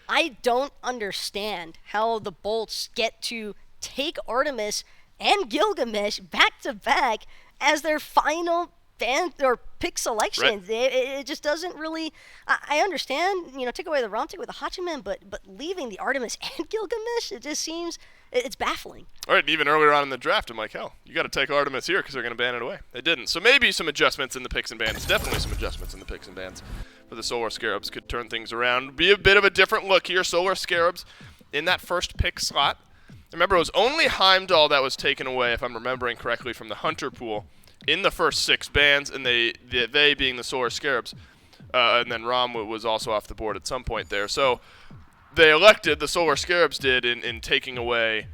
I don't understand how the Bolts get to take Artemis and Gilgamesh back to back as their final band or pick selections. Right. It just doesn't really. I understand, take away the Rom, take away the Hachiman, but leaving the Artemis and Gilgamesh, it just seems it's baffling. All right, and even earlier on in the draft, I'm like, hell, you got to take Artemis here because they're going to ban it away. They didn't. So maybe some adjustments in the picks and bans. Definitely some adjustments in the picks and bans for the Solar Scarabs could turn things around. Be a bit of a different look here. Solar Scarabs in that first pick slot. Remember, it was only Heimdall that was taken away, if I'm remembering correctly, from the Hunter pool in the first 6 bans, and they being the Solar Scarabs. And then Rom was also off the board at some point there. So they elected, the Solar Scarabs did, in taking away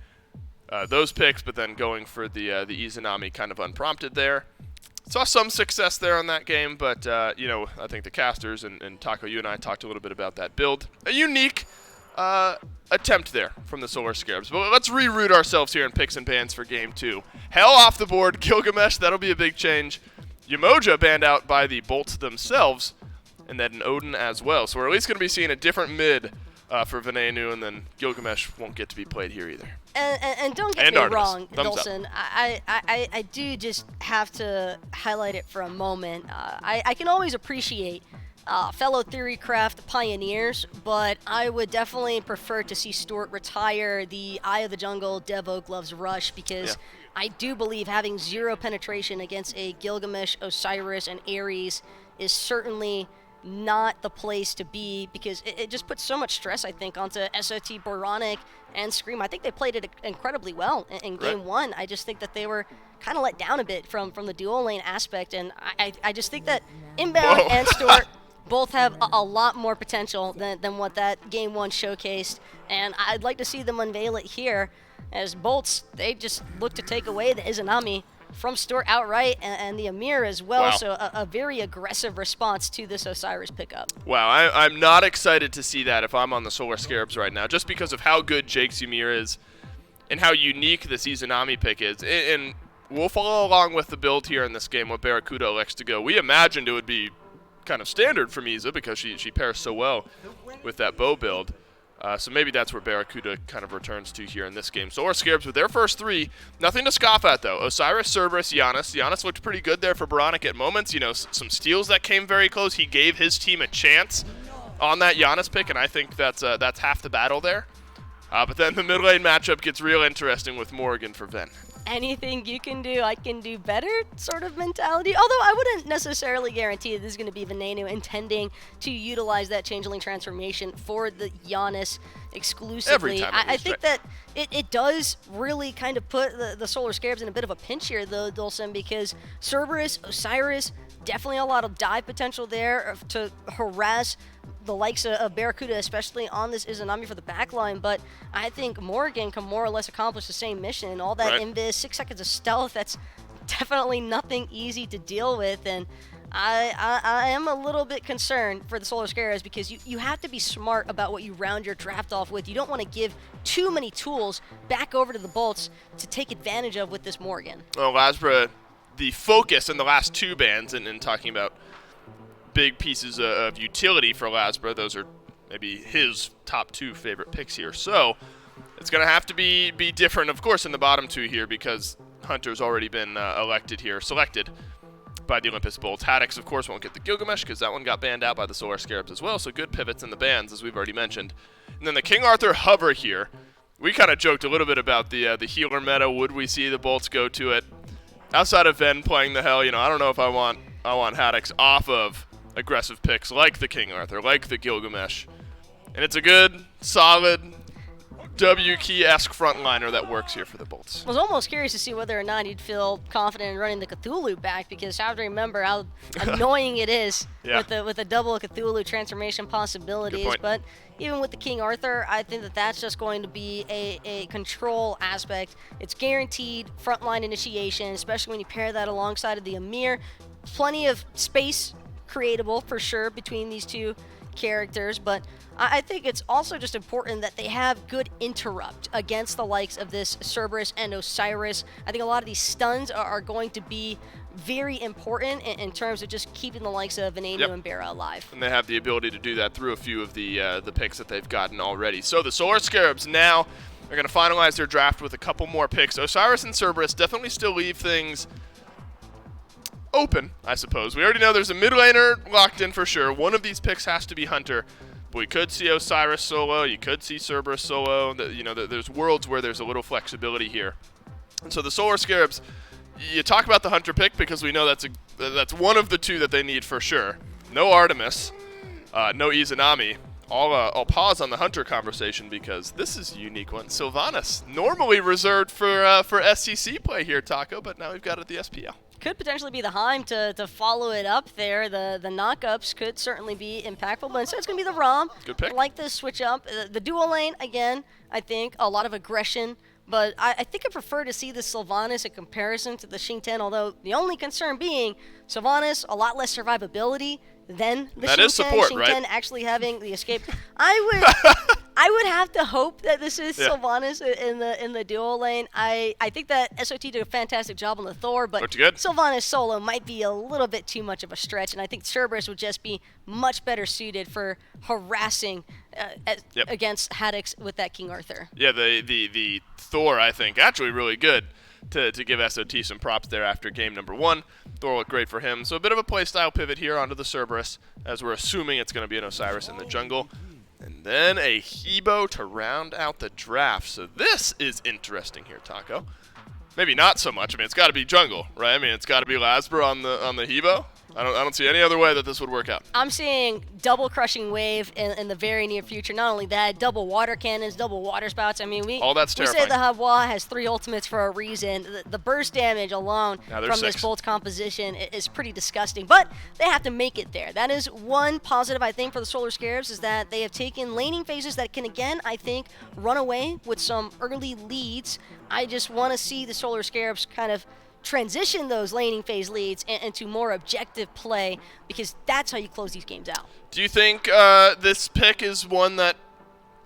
those picks, but then going for the Izanami kind of unprompted there. Saw some success there on that game, but, I think the casters, and Taco, you and I talked a little bit about that build. A unique attempt there from the Solar Scarabs. But let's reroute ourselves here in picks and bans for game 2. Hell off the board. Gilgamesh, that'll be a big change. Yamoja banned out by the Bolts themselves, and then Odin as well. So we're at least going to be seeing a different mid for Venenu, and then Gilgamesh won't get to be played here either. And don't get me Artemis. wrong, Thumbs Dolson. I do just have to highlight it for a moment. I can always appreciate fellow Theorycraft pioneers, but I would definitely prefer to see Stuart retire the Eye of the Jungle Devo Gloves Rush, because I do believe having 0 penetration against a Gilgamesh, Osiris, and Ares is certainly not the place to be, because it just puts so much stress, I think, onto SOT, Boronic, and Scream. I think they played it incredibly well in Game 1. I just think that they were kind of let down a bit from the dual lane aspect, and I just think that Inbound and Stuart both have a lot more potential than what that Game 1 showcased, and I'd like to see them unveil it here, as Bolts, they just look to take away the Izanami from Stuart outright, and the Amir as well. Wow. So a very aggressive response to this Osiris pickup. Wow, I'm not excited to see that if I'm on the Solar Scarabs right now, just because of how good Jake's Ymir is and how unique this Izanami pick is. And we'll follow along with the build here in this game, what Barracuda elects to go. We imagined it would be kind of standard from Iza because she pairs so well with that bow build. So maybe that's where Barracuda kind of returns to here in this game. Solar Scarabs with their first 3. Nothing to scoff at, though. Osiris, Cerberus, Giannis. Giannis looked pretty good there for Boronic at moments. You know, some steals that came very close. He gave his team a chance on that Giannis pick, and I think that's half the battle there. But then the mid lane matchup gets real interesting with Morrigan for Ven. Anything you can do, I can do better sort of mentality. Although I wouldn't necessarily guarantee that this is going to be Veneno intending to utilize that Changeling transformation for the Giannis exclusively. I think that it does really kind of put the Solar Scarabs in a bit of a pinch here, though, Dulcin, because Cerberus, Osiris, definitely a lot of dive potential there to harass the likes of Barracuda, especially on this Izanami for the backline, but I think Morrigan can more or less accomplish the same mission. All that Invis, 6 seconds of stealth, that's definitely nothing easy to deal with, and I am a little bit concerned for the Solar Scarabs, because you have to be smart about what you round your draft off with. You don't want to give too many tools back over to the Bolts to take advantage of with this Morrigan. Well, Lasbra, the focus in the last 2 bans, and talking about big pieces of utility for Lasbra, those are maybe his top 2 favorite picks here. So it's going to have to be different, of course, in the bottom 2 here, because Hunter's already been selected by the Olympus Bolts. Haddix, of course, won't get the Gilgamesh because that one got banned out by the Solar Scarabs as well, so good pivots in the bans, as we've already mentioned. And then the King Arthur Hover here. We kind of joked a little bit about the healer meta. Would we see the Bolts go to it? Outside of Ven playing the hell, I don't know if I want Haddix off of aggressive picks like the King Arthur, like the Gilgamesh. And it's a good, solid, W-key-esque frontliner that works here for the Bolts. I was almost curious to see whether or not he'd feel confident in running the Cthulhu back, because I have to remember how annoying it is with the double Cthulhu transformation possibilities. But even with the King Arthur, I think that's just going to be a control aspect. It's guaranteed frontline initiation, especially when you pair that alongside of the Amir. Plenty of space creatable for sure between these 2 characters, but I think it's also just important that they have good interrupt against the likes of this Cerberus and Osiris. I think a lot of these stuns are going to be very important in terms of just keeping the likes of Veneno and Barra alive. And they have the ability to do that through a few of the picks that they've gotten already. So the Solar Scarabs now are going to finalize their draft with a couple more picks. Osiris and Cerberus definitely still leave things open, I suppose. We already know there's a mid laner locked in for sure. One of these picks has to be Hunter, but we could see Osiris solo. You could see Cerberus solo. There's worlds where there's a little flexibility here. And so the Solar Scarabs, you talk about the Hunter pick because we know that's one of the 2 that they need for sure. No Artemis, no Izanami. I'll pause on the Hunter conversation because this is a unique one. Sylvanas, normally reserved for SCC play here, Taco, but now we've got it at the SPL. Could potentially be the Heim to follow it up there. The knockups could certainly be impactful, but instead it's going to be the Rom. Good pick. I like this switch up. The dual lane, again, I think a lot of aggression, but I think I prefer to see the Sylvanas in comparison to the Xingtian, although the only concern being Sylvanas, a lot less survivability than the that Xingtian. Is support, Xingtian right? actually having the escape. I would have to hope that this is Sylvanas in the dual lane. I think that SOT did a fantastic job on the Thor, but Sylvanas solo might be a little bit too much of a stretch, and I think Cerberus would just be much better suited for harassing against Haddix with that King Arthur. Yeah, the Thor, I think, actually really good. to give SOT some props there after game number 1. Thor looked great for him. So a bit of a playstyle pivot here onto the Cerberus, as we're assuming it's going to be an Osiris in the jungle. And then a Hebo to round out the draft. So this is interesting here, Taco. Maybe not so much. I mean, it's got to be jungle, right? I mean, it's got to be Lasber on the Hebo. I don't see any other way that this would work out. I'm seeing double crushing wave in the very near future. Not only that, double water cannons, double water spouts. I mean, all that's we say terrifying. the Havois has 3 ultimates for a reason. The burst damage alone from this Bolt's composition is pretty disgusting. But they have to make it there. That is one positive, I think, for the Solar Scarabs, is that they have taken laning phases that can, again, I think, run away with some early leads. I just want to see the Solar Scarabs kind of transition those laning phase leads into more objective play, because that's how you close these games out. Do you think this pick is one that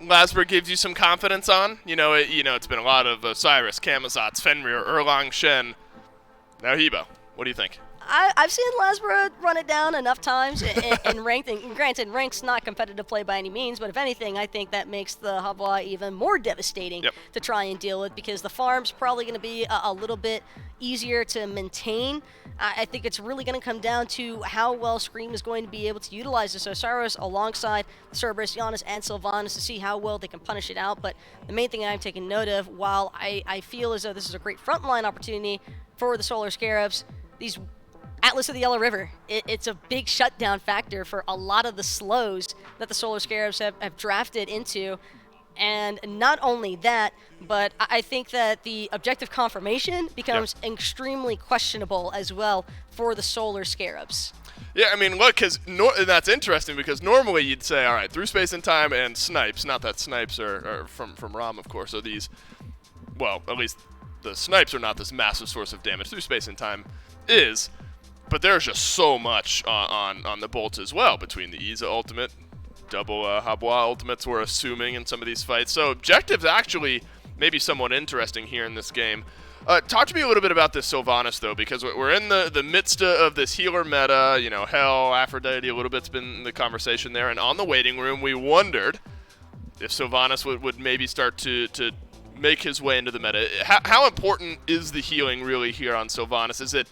Lasberg gives you some confidence on? It's been a lot of Osiris, Camazotz, Fenrir, Erlang Shen, now Hebo. What do you think? I've seen Lasbra run it down enough times in ranked, and granted, rank's not competitive play by any means, but if anything, I think that makes the Havois even more devastating to try and deal with, because the farm's probably going to be a little bit easier to maintain. I think it's really going to come down to how well Scream is going to be able to utilize this Osiris alongside Cerberus, Giannis, and Sylvanas to see how well they can punish it out. But the main thing I'm taking note of, while I feel as though this is a great frontline opportunity for the Solar Scarabs, these Atlas of the Yellow River, it's a big shutdown factor for a lot of the slows that the Solar Scarabs have drafted into. And not only that, but I think that the objective confirmation becomes extremely questionable as well for the Solar Scarabs. Yeah, I mean, look, that's interesting, because normally you'd say, all right, through space and time and snipes, not that snipes are from Rom, of course, are these, well, at least the snipes are not this massive source of damage. Through space and time is. But there's just so much on the bolts as well, between the Iza ultimate, double Havois ultimates we're assuming in some of these fights. So objectives actually maybe somewhat interesting here in this game. Talk to me a little bit about this Sylvanas, though, because we're in the midst of this healer meta. Hell, Aphrodite, a little bit's been the conversation there. And on the waiting room, we wondered if Sylvanas would maybe start to make his way into the meta. How important is the healing really here on Sylvanas? Is it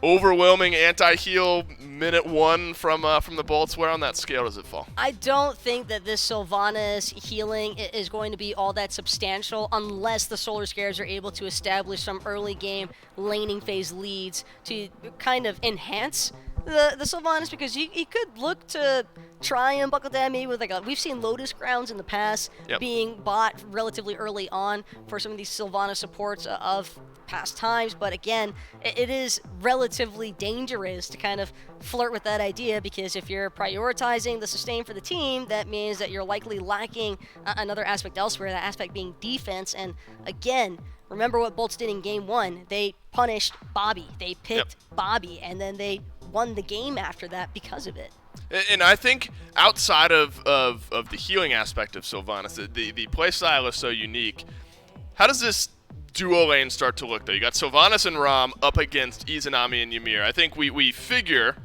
overwhelming anti-heal minute 1 from the bolts? Where on that scale does it fall? I don't think that this Sylvanas healing is going to be all that substantial unless the Solar Scarabs are able to establish some early game laning phase leads to kind of enhance the Sylvanas, because you could look to try and buckle down maybe with we've seen Lotus Grounds in the past being bought relatively early on for some of these Sylvanas supports of past times, but again, it is relatively dangerous to kind of flirt with that idea, because if you're prioritizing the sustain for the team, that means that you're likely lacking another aspect elsewhere, that aspect being defense. And again, remember what Bolts did in game 1. They punished Bobby, they picked Bobby, and then they won the game after that because of it. And I think outside of the healing aspect of Sylvanas, the playstyle is so unique. How does this duo lane start to look, though? You got Sylvanas and Rom up against Izanami and Ymir. I think we figure,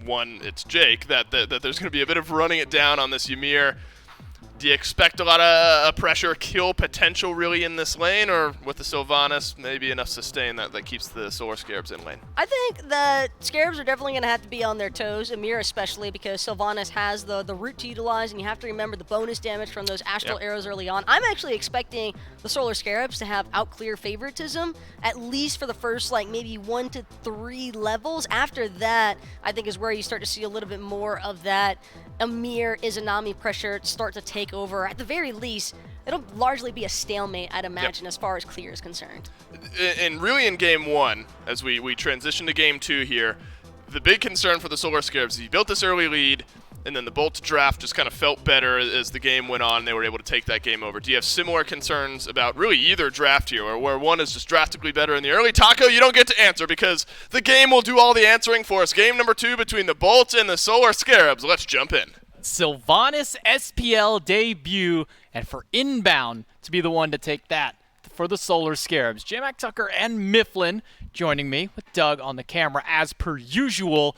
one, it's Jake, that there's going to be a bit of running it down on this Ymir. Do you expect a lot of pressure kill potential really in this lane, or with the Sylvanas, maybe enough sustain that keeps the Solar Scarabs in lane? I think the Scarabs are definitely going to have to be on their toes, Ymir especially, because Sylvanas has the root to utilize, and you have to remember the bonus damage from those astral arrows early on. I'm actually expecting the Solar Scarabs to have out-clear favoritism, at least for the first maybe 1 to 3 levels. After that, I think is where you start to see a little bit more of that Ymir Izanami pressure start to take over. At the very least, it'll largely be a stalemate, I'd imagine, as far as clear is concerned. And really in game 1, as we transition to game 2 here, the big concern for the Solar Scarabs is you built this early lead, and then the Bolt draft just kind of felt better as the game went on. They were able to take that game over. Do you have similar concerns about really either draft here, or where one is just drastically better in the early? Taco, you don't get to answer because the game will do all the answering for us. Game number 2 between the Bolts and the Solar Scarabs. Let's jump in. Sylvanas SPL debut, and for Inbound to be the one to take that for the Solar Scarabs. J-Mac Tucker and Mifflin joining me with Doug on the camera as per usual.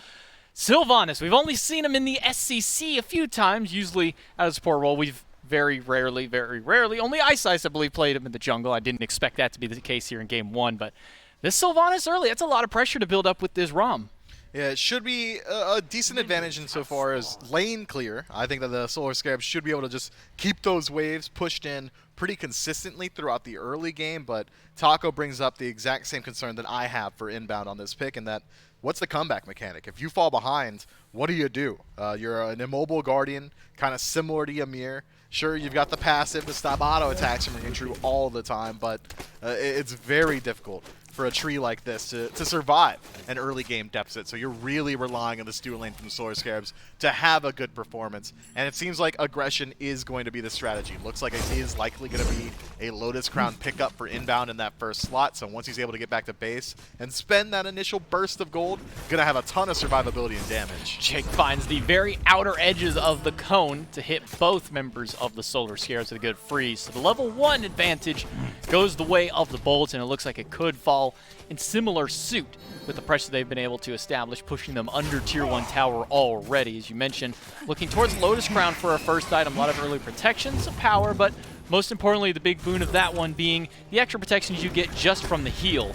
Sylvanas, we've only seen him in the SCC a few times, usually out of support role. We've very rarely. Only Ice, I believe, played him in the jungle. I didn't expect that to be the case here in Game 1, but this Sylvanas early, that's a lot of pressure to build up with this ROM. Yeah, it should be a decent advantage insofar as lane clear. I think that the Solar Scarabs should be able to just keep those waves pushed in pretty consistently throughout the early game, but Taco brings up the exact same concern that I have for inbound on this pick, and that what's the comeback mechanic? If you fall behind, what do you do? You're an immobile Guardian, kind of similar to Ymir. Sure, you've got the passive to stop auto attacks from ringing true all the time, but it's very difficult for a tree like this to survive an early game deficit. So you're really relying on the Stew lane from the Solar Scarabs to have a good performance. And it seems like aggression is going to be the strategy. Looks like it is likely going to be a Lotus Crown pickup for inbound in that first slot. So once he's able to get back to base and spend that initial burst of gold, going to have a ton of survivability and damage. Jake finds the very outer edges of the cone to hit both members of the Solar Scarabs with a good freeze. So the level 1 advantage goes the way of the Bolts, and it looks like it could fall in similar suit with the pressure they've been able to establish, pushing them under Tier 1 tower already. As you mentioned, looking towards Lotus Crown for a first item, a lot of early protection, some power, but most importantly, the big boon of that one being the extra protections you get just from the heal.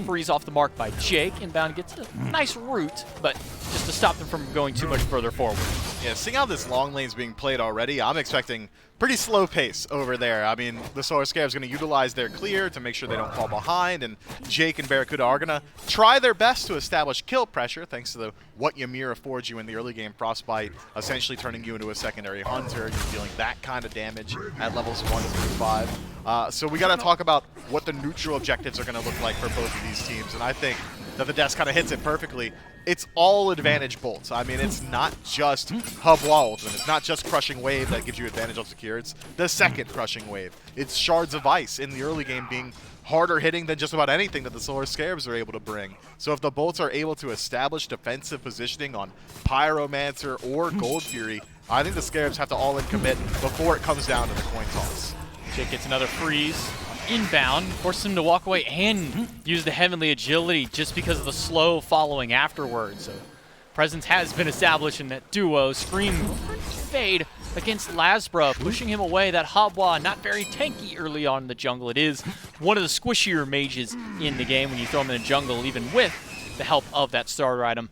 Freeze off the mark by Jake. Inbound gets a nice route, but just to stop them from going too much further forward. Yeah, seeing how this long lane's being played already, I'm expecting pretty slow pace over there. I mean, the Solar Scarabs going to utilize their clear to make sure they don't fall behind, and Jake and Barracuda are going to try their best to establish kill pressure, thanks to what Ymir affords you in the early game. Frostbite essentially turning you into a secondary hunter. You're dealing that kind of damage at levels 1 through 5. So we got to talk about what the neutral objectives are going to look like for both of these teams, and I think that the desk kind of hits it perfectly. It's all advantage bolts. I mean, it's not just Hubwa ultimate. It's not just Crushing Wave that gives you advantage on secure. It's the second Crushing Wave. It's Shards of Ice in the early game being harder hitting than just about anything that the Solar Scarabs are able to bring. So if the bolts are able to establish defensive positioning on Pyromancer or Gold Fury, I think the Scarabs have to all-in commit before it comes down to the coin toss. Jake gets another freeze. Inbound, forces him to walk away and use the Heavenly Agility just because of the slow following afterwards. So presence has been established in that duo. Scream fade against Lasbra, pushing him away. That Hubwa, not very tanky early on in the jungle. It is one of the squishier mages in the game when you throw him in the jungle, even with the help of that starter item.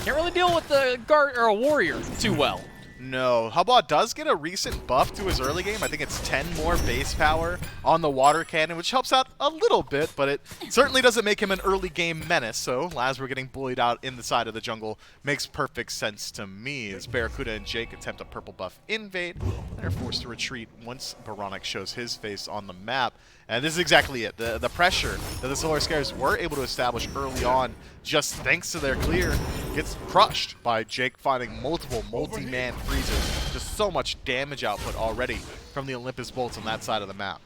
Can't really deal with the guard or a warrior too well. No, Hubwa does get a recent buff to his early game. I think it's 10 more base power on the water cannon, which helps out a little bit, but it certainly doesn't make him an early game menace. So Lasbra getting bullied out in the side of the jungle makes perfect sense to me as Barracuda and Jake attempt a purple buff invade. They're forced to retreat once Baronic shows his face on the map. And this is exactly it. The pressure that the Solar Scarabs were able to establish early on, just thanks to their clear, gets crushed by Jake finding multiple multi-man freezes. Just so much damage output already from the Olympus bolts on that side of the map.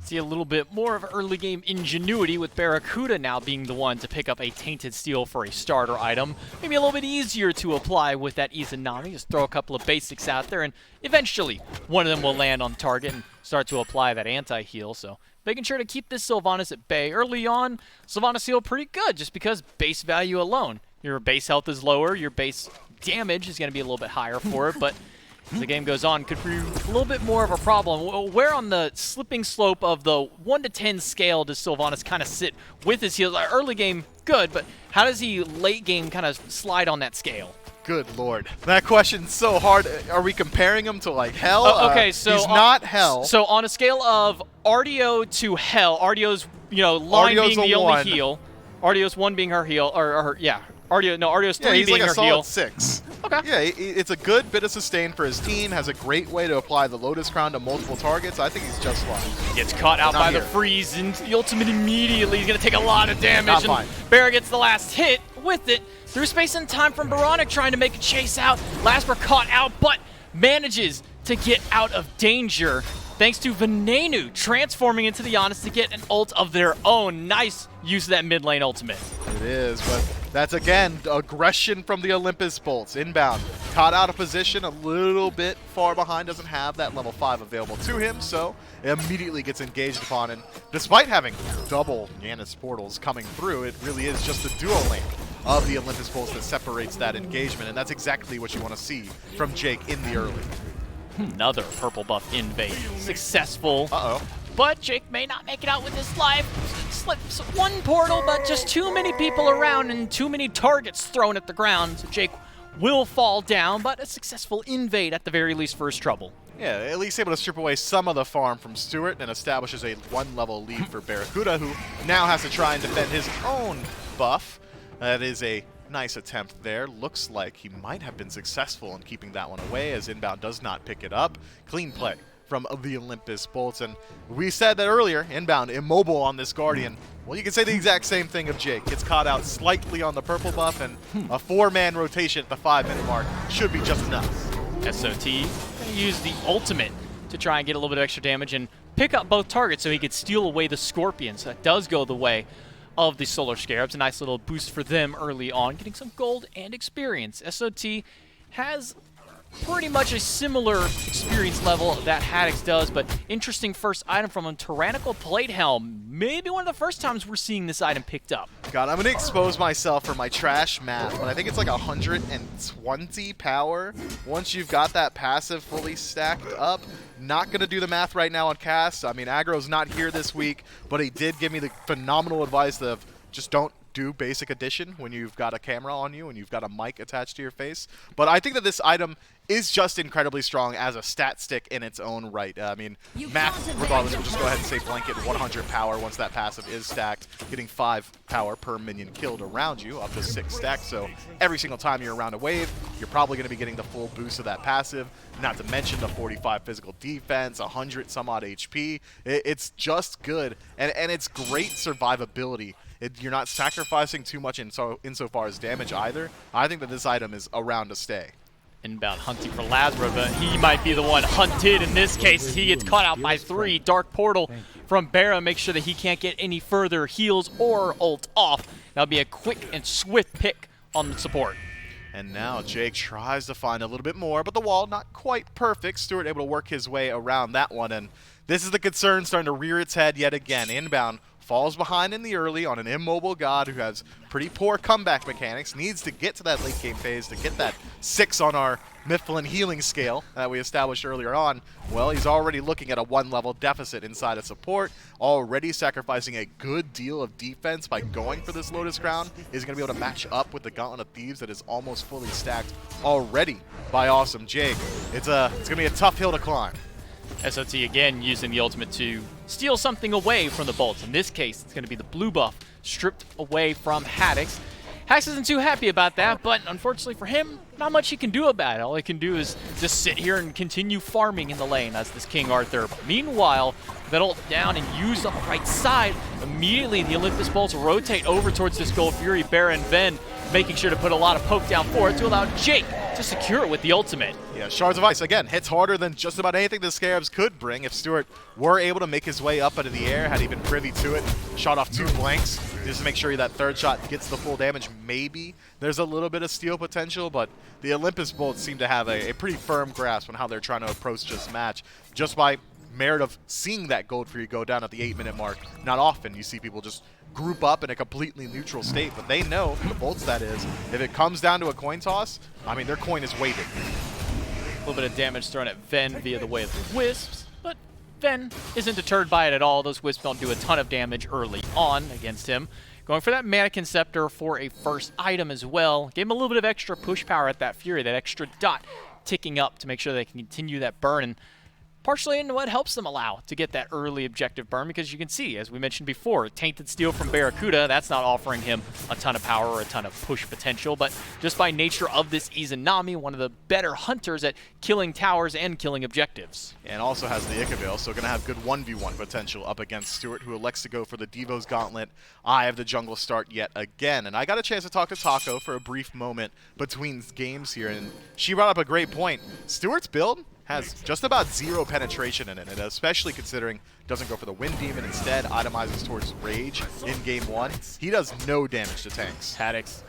See a little bit more of early game ingenuity with Barracuda now being the one to pick up a Tainted Steel for a starter item. Maybe a little bit easier to apply with that Izanami. Just throw a couple of basics out there and eventually one of them will land on target and start to apply that anti-heal. So making sure to keep this Sylvanas at bay. Early on, Sylvanas heal pretty good just because base value alone. Your base health is lower, your base damage is going to be a little bit higher for it, but as the game goes on, could be a little bit more of a problem. Where on the slipping slope of the 1 to 10 scale does Sylvanas kind of sit with his heals? Early game, good, but how does he late game kind of slide on that scale? Good lord. That question's so hard. Are we comparing him to like hell? Okay, so he's not hell. So on a scale of Ardio to hell, Ardio's, line Ardio's being the only 1. heal. Ardio's 1 being her heal, Ardio's 3 he's being like her a solid heal. 6. Okay. Yeah, it's a good bit of sustain for his team. Has a great way to apply the Lotus Crown to multiple targets. I think he's just fine. Gets caught out by the freeze, and the ultimate immediately. He's going to take a lot of damage. Not and fine. Barra gets the last hit with it. Through space and time from Baronic trying to make a chase out. Lasper caught out, but manages to get out of danger. Thanks to Venenu transforming into the Honest to get an ult of their own. Nice use of that mid lane ultimate. It is, but that's again aggression from the Olympus bolts. Inbound, caught out of position, a little bit far behind, doesn't have that level 5 available to him, so immediately gets engaged upon. And despite having double Yanis portals coming through, it really is just the duo link of the Olympus bolts that separates that engagement, and that's exactly what you want to see from Jake in the early. Another purple buff invade. Successful. Uh-oh. But Jake may not make it out with his life. Slips one portal, but just too many people around and too many targets thrown at the ground. So Jake will fall down, but a successful invade at the very least for his trouble. Yeah, at least able to strip away some of the farm from Stewart and establishes a 1-level lead for Barracuda, who now has to try and defend his own buff. That is a nice attempt there. Looks like he might have been successful in keeping that one away, as Inbound does not pick it up. Clean play from the Olympus Bolts. And we said that earlier, Inbound immobile on this Guardian. Well, you can say the exact same thing of Jake. Gets caught out slightly on the purple buff, and a 4-man rotation at the 5-minute mark should be just enough. SOT going to use the ultimate to try and get a little bit of extra damage and pick up both targets so he could steal away the Scorpions. So that does go the way of the Solar Scarabs. A nice little boost for them early on, getting some gold and experience. SOT has pretty much a similar experience level that hi-rez does, but interesting first item from him, Tyrannical Plate Helm. Maybe one of the first times we're seeing this item picked up. God, I'm going to expose myself for my trash math, but I think it's like 120 power once you've got that passive fully stacked up. Not going to do the math right now on cast. I mean, Aggro's not here this week, but he did give me the phenomenal advice of just don't do basic addition when you've got a camera on you and you've got a mic attached to your face. But I think that this item is just incredibly strong as a stat stick in its own right. I mean, math, regardless, we'll just go ahead and say blanket 100 power once that passive is stacked, getting 5 power per minion killed around you, up to 6 stacks. So every single time you're around a wave, you're probably going to be getting the full boost of that passive, not to mention the 45 physical defense, 100 some odd HP. It's just good, and it's great survivability. You're not sacrificing too much insofar as damage either. I think that this item is around to stay. Inbound hunting for Lazarus, but he might be the one hunted in this case. He gets caught out by 3. Dark Portal from Barra makes sure that he can't get any further heals or ult off. That'll be a quick and swift pick on the support. And now Jake tries to find a little bit more, but the wall not quite perfect. Stewart able to work his way around that one, and this is the concern starting to rear its head yet again. Inbound falls behind in the early on an immobile god who has pretty poor comeback mechanics, needs to get to that late game phase to get that 6 on our Mifflin healing scale that we established earlier on. Well, he's already looking at a 1-level deficit inside of support, already sacrificing a good deal of defense by going for this Lotus Crown. Is going to be able to match up with the Gauntlet of Thieves that is almost fully stacked already by Awesome Jake. It's going to be a tough hill to climb. SOT again using the ultimate to steal something away from the bolts. In this case, it's going to be the blue buff stripped away from hi-rez. hi-rez isn't too happy about that, but unfortunately for him, not much he can do about it. All he can do is just sit here and continue farming in the lane as this King Arthur. Meanwhile, that ult down and used on the right side. Immediately, the Olympus Bolts rotate over towards this Gold Fury, Baron Ven, making sure to put a lot of poke down for it to allow Jake to secure it with the ultimate. Yeah, Shards of Ice, again, hits harder than just about anything the Scarabs could bring. If Stewart were able to make his way up into the air, had he been privy to it, shot off 2 blanks, just to make sure that third shot gets the full damage, maybe there's a little bit of steal potential, but the Olympus Bolts seem to have a pretty firm grasp on how they're trying to approach this match, just by merit of seeing that Gold Fury go down at the 8-minute mark. Not often you see people just group up in a completely neutral state, but they know, the Bolts that is, if it comes down to a coin toss, I mean, their coin is weighted. A little bit of damage thrown at Ven via the way of the Wisps, but Ven isn't deterred by it at all. Those Wisps don't do a ton of damage early on against him. Going for that Mannequin Scepter for a first item as well. Gave him a little bit of extra push power at that Fury, that extra dot ticking up to make sure they can continue that burn. And partially into what helps them allow to get that early objective burn, because you can see, as we mentioned before, Tainted Steel from Barracuda, that's not offering him a ton of power or a ton of push potential, but just by nature of this Izanami, one of the better hunters at killing towers and killing objectives. And also has the Ichabel, so going to have good 1v1 potential up against Stewart, who elects to go for the Devo's Gauntlet, Eye of the Jungle start yet again. And I got a chance to talk to Taco for a brief moment between games here, and she brought up a great point. Stewart's build has just about 0 penetration in it, and especially considering doesn't go for the Wind Demon, instead itemizes towards Rage in game 1. He does no damage to tanks. hi-rez,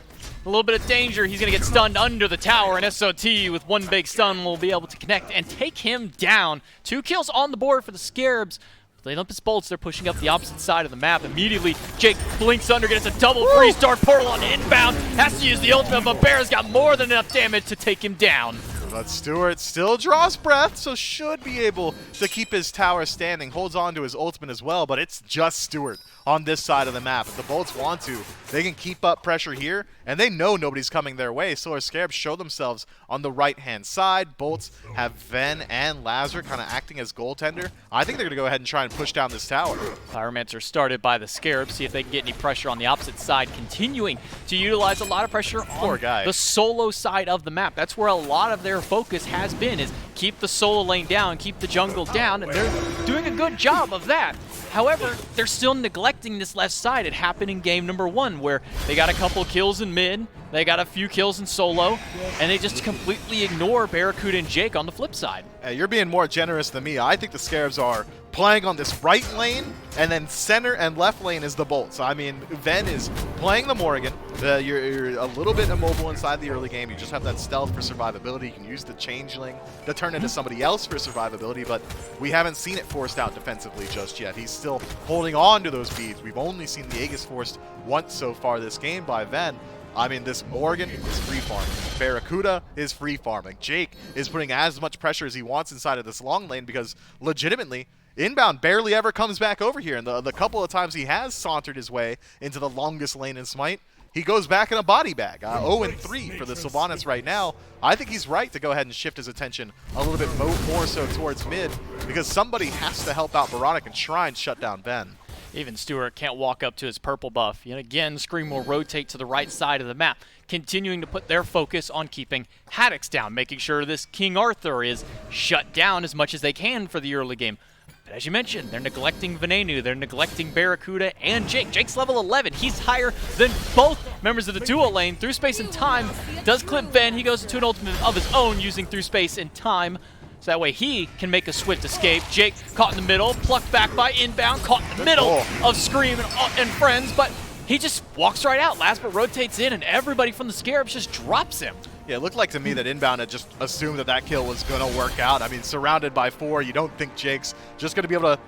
a little bit of danger. He's going to get stunned under the tower, and SOT with one big stun will be able to connect and take him down. 2 kills on the board for the Scarabs. The Olympus Bolts, they're pushing up the opposite side of the map. Immediately, Jake blinks under, gets a double freeze. Dark Portal on inbound. Has to use the ultimate, but Bear's got more than enough damage to take him down. But Stewart still draws breath, so should be able to keep his tower standing. Holds on to his ultimate as well, but it's just Stewart on this side of the map. If the Bolts want to, they can keep up pressure here, and they know nobody's coming their way. So our Scarabs show themselves on the right-hand side. Bolts have Ven and Lazar kind of acting as goaltender. I think they're going to go ahead and try and push down this tower. Pyromancer started by the Scarabs, see if they can get any pressure on the opposite side, continuing to utilize a lot of pressure on the solo side of the map. That's where a lot of their focus has been, is keep the solo lane down, keep the jungle down, and they're doing a good job of that. However, they're still neglecting this left side. It happened in game number 1 where they got a couple kills in mid, they got a few kills in solo, and they just completely ignore Barracuda and Jake on the flip side. You're being more generous than me. I think the Scarabs are playing on this right lane, and then center and left lane is the Bolts. I mean, Ven is playing the Morrigan. You're a little bit immobile inside the early game. You just have that stealth for survivability. You can use the Changeling to turn into somebody else for survivability, but we haven't seen it forced out defensively just yet. He's still holding on to those beads. We've only seen the Aegis forced once so far this game by Ven. I mean, this Morgan is free farming. Barracuda is free farming. Jake is putting as much pressure as he wants inside of this long lane because legitimately, Inbound barely ever comes back over here. And the couple of times he has sauntered his way into the longest lane in Smite, he goes back in a body bag. 0-3 for the Sylvanas right now. I think he's right to go ahead and shift his attention a little bit more so towards mid because somebody has to help out Baronic and try and shut down Ben. Even Stewart can't walk up to his purple buff. Yet again, Scream will rotate to the right side of the map, continuing to put their focus on keeping Haddix down, making sure this King Arthur is shut down as much as they can for the early game. But as you mentioned, they're neglecting Venenu, they're neglecting Barracuda and Jake. Jake's level 11. He's higher than both members of the duo lane. Through space and time does clip Ben. He goes into an ultimate of his own using through space and time. So that way he can make a swift escape. Jake caught in the middle, plucked back by Inbound, caught in the middle of Scream and friends, but he just walks right out. Lasper rotates in and everybody from the Scarabs just drops him. Yeah, it looked like to me that Inbound had just assumed that kill was going to work out. I mean, surrounded by 4, you don't think Jake's just going to be able to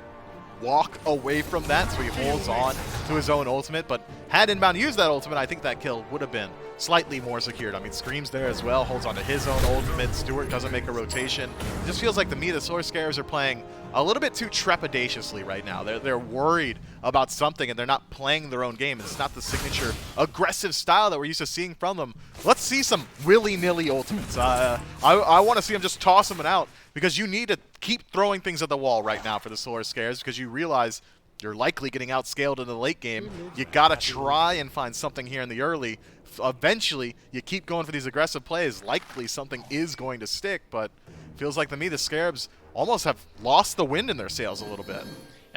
walk away from that, so he holds on to his own ultimate. But had Inbound used that ultimate, I think that kill would have been slightly more secured. I mean, Scream's there as well, holds on to his own ultimate. Stewart doesn't make a rotation. It just feels like to me the Solar Scarabs are playing a little bit too trepidatiously right now. They're worried about something, and they're not playing their own game. It's not the signature aggressive style that we're used to seeing from them. Let's see some willy-nilly ultimates. I want to see them just toss them out, because you need to keep throwing things at the wall right now for the Solar Scarabs, because you realize you're likely getting outscaled in the late game. You got to try and find something here in the early. Eventually, you keep going for these aggressive plays. Likely something is going to stick, but feels like to me the Scarabs almost have lost the wind in their sails a little bit.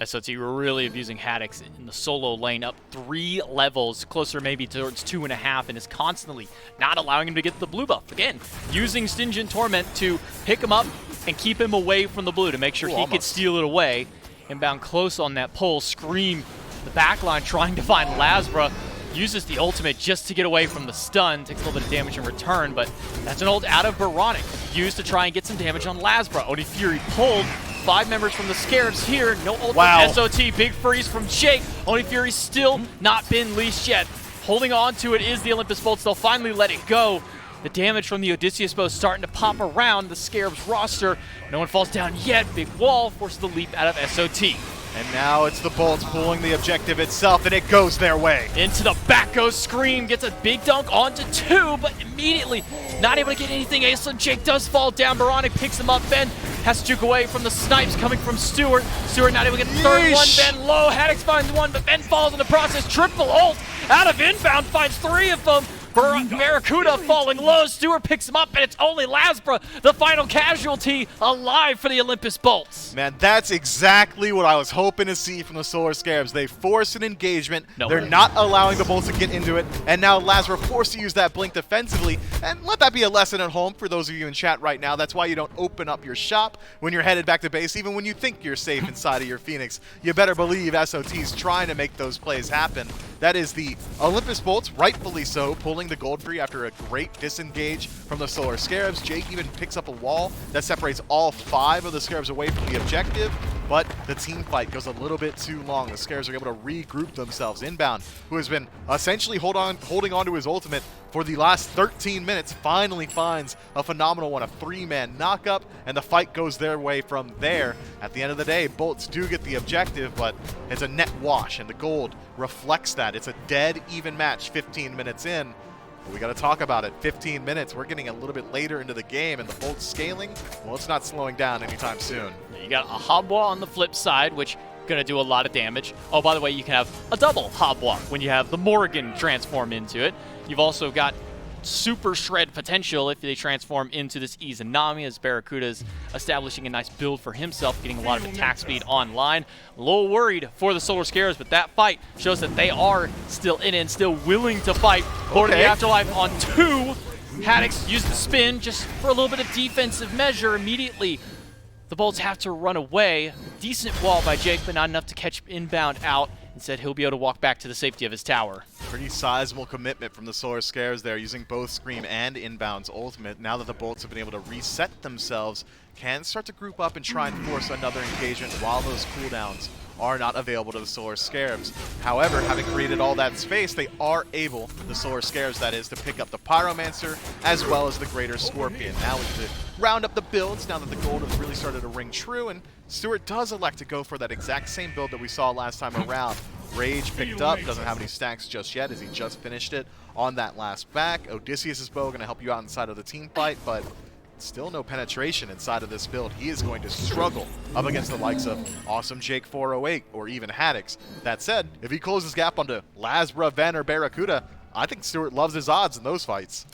SOT were really abusing Haddix in the solo lane, up 3 levels, closer maybe towards 2.5, and is constantly not allowing him to get the blue buff. Again, using Stingent Torment to pick him up and keep him away from the blue to make sure he could steal it away. Inbound close on that pole. Scream, the backline trying to find Lasbra, uses the ultimate just to get away from the stun, takes a little bit of damage in return, but that's an ult out of Baronic, used to try and get some damage on Lasbra. Oni Fury pulled 5 members from the Scarabs here, no ult from SOT, big freeze from Jake. Oni Fury's still not been leashed yet. Holding on to it is the Olympus Bolts, they'll finally let it go. The damage from the Odysseus bow starting to pop around the Scarabs roster. No one falls down yet, big wall forces the leap out of SOT. And now it's the Bolts pulling the objective itself, and it goes their way. Into the back goes Scream, gets a big dunk onto 2, but immediately not able to get anything. Ace Jake does fall down. Baronic picks him up. Ben has to juke away from the snipes coming from Stewart. Stewart not able to get the third one. Ben low. Haddix finds one, but Ben falls in the process. Triple ult out of Inbound, finds 3 of them. Barracuda falling low. Stewart picks him up, and it's only Lasbra, the final casualty, alive for the Olympus Bolts. Man, that's exactly what I was hoping to see from the Solar Scarabs. They force an engagement. They're not allowing the Bolts to get into it, and now Lasbra forced to use that blink defensively. And let that be a lesson at home for those of you in chat right now. That's why you don't open up your shop when you're headed back to base, even when you think you're safe inside of your Phoenix. You better believe SOT's trying to make those plays happen. That is the Olympus Bolts, rightfully so, pulling the gold free after a great disengage from the Solar Scarabs. Jake even picks up a wall that separates all 5 of the Scarabs away from the objective. but the team fight goes a little bit too long. The Scarabs are able to regroup themselves. Inbound, who has been essentially holding on to his ultimate for the last 13 minutes, finally finds a phenomenal one, a 3-man knockup, and the fight goes their way from there. At the end of the day, Bolts do get the objective, but it's a net wash, and the gold reflects that. It's a dead even match 15 minutes in. But we got to talk about it. 15 minutes. We're getting a little bit later into the game, and the Bolts scaling, well, it's not slowing down anytime soon. You got a Habwa on the flip side, which going to do a lot of damage. Oh, by the way, you can have a double Habwa when you have the Morgan transform into it. You've also got super shred potential if they transform into this Izanami, as Barracuda's establishing a nice build for himself, getting a lot of attack speed online. A little worried for the Solar Scarabs, but that fight shows that they are still in it and still willing to fight. Lord of the Afterlife on 2. Haddix used the spin just for a little bit of defensive measure. Immediately, the Bolts have to run away. Decent wall by Jake, but not enough to catch inbound out. Instead, he'll be able to walk back to the safety of his tower. Pretty sizable commitment from the Solar Scarabs there, using both Scream and Inbound's ultimate. Now that the Bolts have been able to reset themselves, can start to group up and try and force another engagement while those cooldowns are not available to the Solar Scarabs. However, having created all that space, they are able, the Solar Scarabs that is, to pick up the Pyromancer as well as the Greater Scorpion. Now we need to round up the builds now that the gold has really started to ring true, and Stuart does elect to go for that exact same build that we saw last time around. Rage picked up, doesn't have any stacks just yet as he just finished it on that last back. Odysseus' bow going to help you out inside of the team fight, but still no penetration inside of this build. He is going to struggle up against the likes of Awesome Jake 408 or even Haddix. That said, if he closes gap onto Lasbra, Ven, or Barracuda, I think Stuart loves his odds in those fights.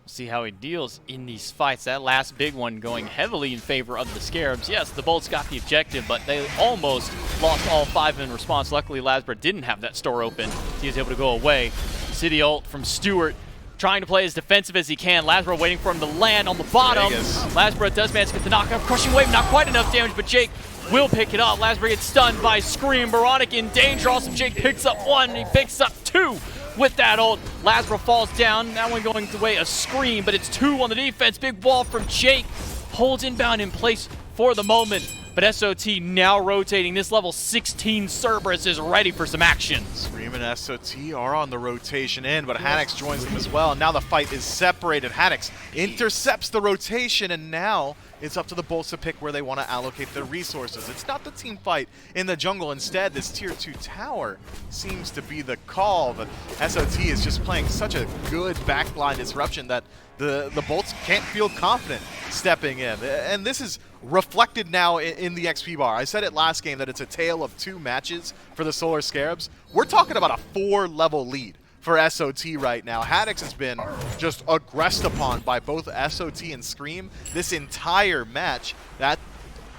See how he deals in these fights. That last big one going heavily in favor of the Scarabs. Yes, the Bolts got the objective, but they almost lost all 5 in response. Luckily, Lasbra didn't have that store open. He was able to go away. You see the ult from Stuart, trying to play as defensive as he can. Lasbra waiting for him to land on the bottom. Lasbra does manage to get the knockout. Crushing wave, not quite enough damage, but Jake will pick it up. Lasbra gets stunned by Scream. Baronic in danger. Also, Jake picks up 1, and he picks up 2 with that ult. Lasbra falls down. That one going the way of Scream, but it's 2 on the defense. Big wall from Jake. Holds inbound in place for the moment. But SOT now rotating. This level 16 Cerberus is ready for some action. Scream and SOT are on the rotation in, but Haddix joins them as well. And now the fight is separated. Haddix intercepts the rotation, and now it's up to the Bolts to pick where they want to allocate their resources. It's not the team fight in the jungle. Instead, this tier 2 tower seems to be the call, but SOT is just playing such a good backline disruption that the Bolts can't feel confident stepping in. And this is reflected now in the XP bar. I said it last game that it's a tale of 2 matches for the Solar Scarabs. We're talking about a 4-level lead for SOT right now. Haddix has been just aggressed upon by both SOT and Scream this entire match. That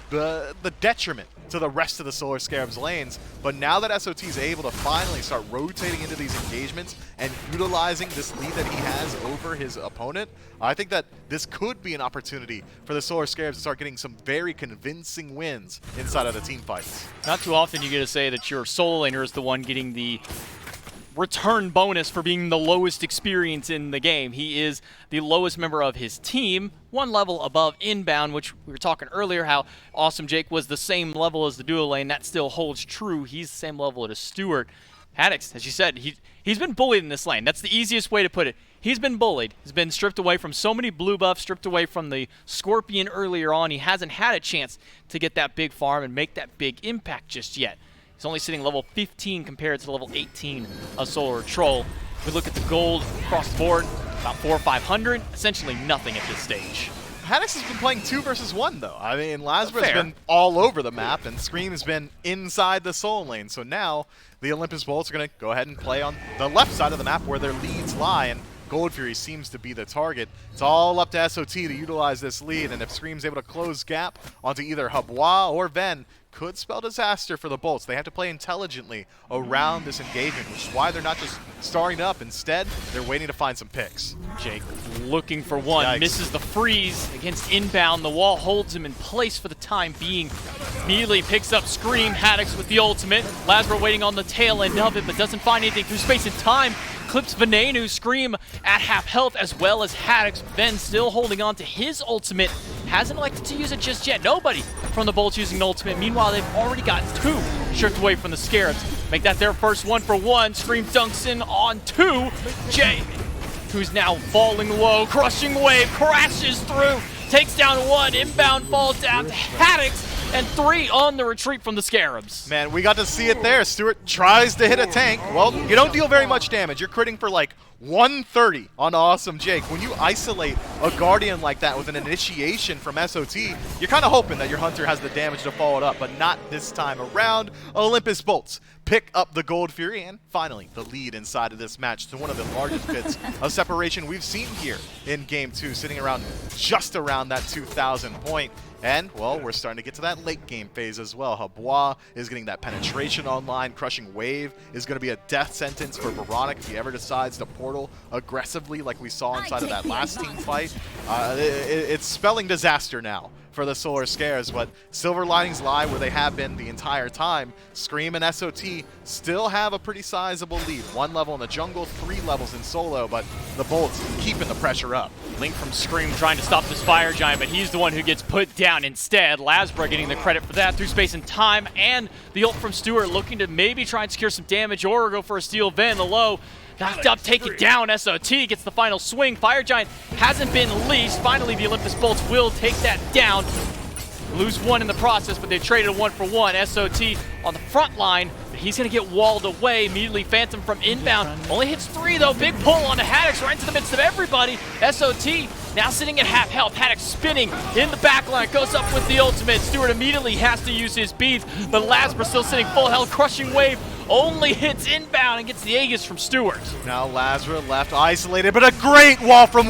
the detriment to the rest of the Solar Scarabs lanes. But now that SOT is able to finally start rotating into these engagements and utilizing this lead that he has over his opponent, I think that this could be an opportunity for the Solar Scarabs to start getting some very convincing wins inside of the team fights. Not too often you get to say that your solo laner is the one getting the return bonus for being the lowest experience in the game. He is the lowest member of his team, 1 level above Inbound, which we were talking earlier how Awesome Jake was the same level as the duo lane. That still holds true. He's the same level as Stuart. Haddix, as you said, he's been bullied in this lane. That's the easiest way to put it. He's been bullied. He's been stripped away from so many blue buffs, stripped away from the Scorpion earlier on. He hasn't had a chance to get that big farm and make that big impact just yet. He's only sitting level 15 compared to level 18 of Solar Troll. If we look at the gold across the board, about 400 or 500, essentially nothing at this stage. Haddix has been playing 2 versus 1, though. I mean, Lasbra has been all over the map, and Scream has been inside the soul lane. So now the Olympus Bolts are going to go ahead and play on the left side of the map where their leads lie, and Gold Fury seems to be the target. It's all up to SOT to utilize this lead, and if Scream's able to close gap onto either Habwa or Ven, could spell disaster for the Bolts. They have to play intelligently around this engagement, which is why they're not just starting up. Instead, they're waiting to find some picks. Jake looking for one, Yikes. Misses the freeze against Inbound. The wall holds him in place for the time being. Immediately picks up Scream. Haddix with the ultimate. Lasbra waiting on the tail end of it, but doesn't find anything through space and time. Clips Venenu, Scream at half health, as well as Haddix. Ven still holding on to his ultimate. hasn't elected to use it just yet. Nobody from the Bolts using an ultimate. Meanwhile, they've already got 2 stripped away from the Scarabs. Make that their first 1-for-1. Scream dunks in on 2. Jay, who's now falling low, crushing wave, crashes through, takes down 1, inbound falls down to Haddix, and 3 on the retreat from the Scarabs. Man, we got to see it there. Stewart tries to hit a tank. Well, you don't deal very much damage. You're critting for like 130 on Awesome Jake. When you isolate a Guardian like that with an initiation from SOT, you're kind of hoping that your Hunter has the damage to follow it up, but not this time around. Olympus Bolts pick up the Gold Fury and finally the lead inside of this match to one of the largest bits of separation we've seen here in Game 2, sitting around just around that 2,000 point. And, well, we're starting to get to that late game phase as well. Habois is getting that penetration online. Crushing Wave is going to be a death sentence for Veronic if he ever decides to portal aggressively like we saw inside of that last team fight. It's spelling disaster now for the Solar Scares, but silver linings lie where they have been the entire time. Scream and SOT still have a pretty sizable lead. 1 level in the jungle, 3 levels in solo, but the Bolts keeping the pressure up. Link from Scream trying to stop this Fire Giant, but he's the one who gets put down instead. Lasbra getting the credit for that through space and time, and the ult from Stewart looking to maybe try and secure some damage or go for a steal. Ven, the low, knocked up, take it down. SOT gets the final swing. Fire Giant hasn't been leashed. Finally, the Olympus Bolts will take that down. Lose 1 in the process, but they traded 1-for-1. SOT on the front line, but he's going to get walled away. Immediately, Phantom from inbound. Only hits 3, though. Big pull onto Haddix right into the midst of everybody. SOT now sitting at half health. Haddix spinning in the backline. Goes up with the ultimate. Stewart immediately has to use his beads, but Lasbra still sitting full health. Crushing Wave only hits inbound and gets the Aegis from Stewart. Now Lasbra left isolated, but a great wall from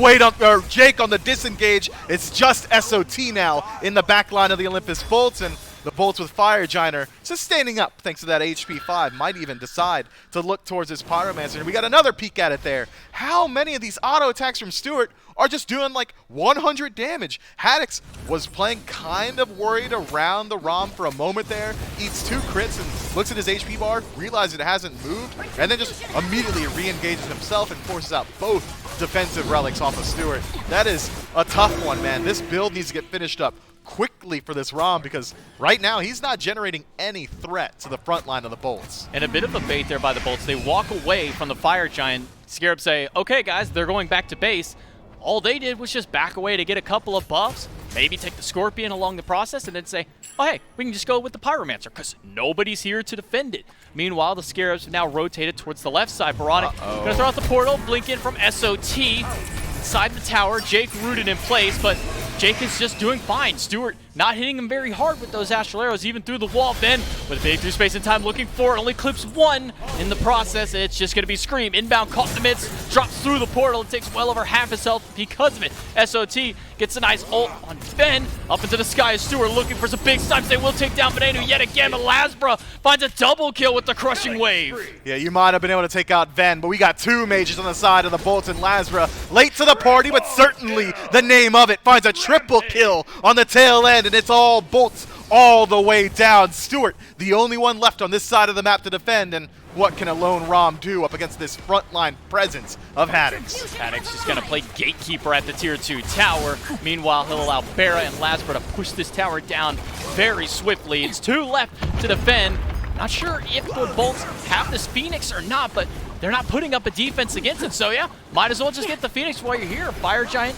Jake on the disengage. It's just SOT now in the back line of the Olympus Bolts, and the Bolts with Fire Giant are sustaining up thanks to that HP 5. Might even decide to look towards his Pyromancer. And we got another peek at it there. How many of these auto attacks from Stewart are just doing like 100 damage? Haddix was playing kind of worried around the ROM for a moment there. Eats 2 crits and looks at his HP bar, realizes it hasn't moved, and then just immediately re-engages himself and forces out both defensive relics off of Stewart. That is a tough one, man. This build needs to get finished up quickly for this ROM because right now he's not generating any threat to the front line of the Bolts. And a bit of a bait there by the Bolts. They walk away from the Fire Giant. Scarabs say, okay guys, they're going back to base. All they did was just back away to get a couple of buffs, maybe take the Scorpion along the process, and then say, oh hey, we can just go with the Pyromancer because nobody's here to defend it. Meanwhile, the Scarabs have now rotated towards the left side. Veronic gonna throw out the portal, blink in from SOT. Inside the tower, Jake rooted in place, but Jake is just doing fine. Stewart not hitting him very hard with those astral arrows, even through the wall. Then, with a big through space and time looking for it, only clips 1 in the process, and it's just going to be Scream. Inbound caught in the midst, drops through the portal, and takes well over half his health because of it. SOT gets a nice ult on Ben. Up into the sky is Stewart looking for some big snipes. They will take down Venenu yet again, but Lasbra finds a double kill with the Crushing Wave. Yeah, you might have been able to take out Ven, but we got 2 mages on the side of the Bolts and Lasbra. Late to the party, but certainly the name of it finds a triple kill on the tail end, and it's all Bolts all the way down. Stewart, the only one left on this side of the map to defend, and what can a lone ROM do up against this frontline presence of Haddix? Haddix is going to play Gatekeeper at the Tier 2 tower. Meanwhile, he'll allow Barra and Lasbra to push this tower down very swiftly. It's 2 left to defend. Not sure if the Bolts have this Phoenix or not, but they're not putting up a defense against it. So yeah, might as well just get the Phoenix while you're here. Fire Giant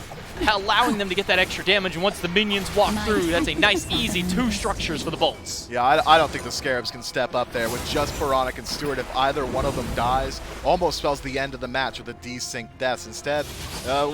allowing them to get that extra damage, and once the minions walk through, that's a nice, easy 2 structures for the Bolts. Yeah, I don't think the Scarabs can step up there with just Veronic and Stewart. If either one of them dies, almost spells the end of the match with a desync deaths. Instead,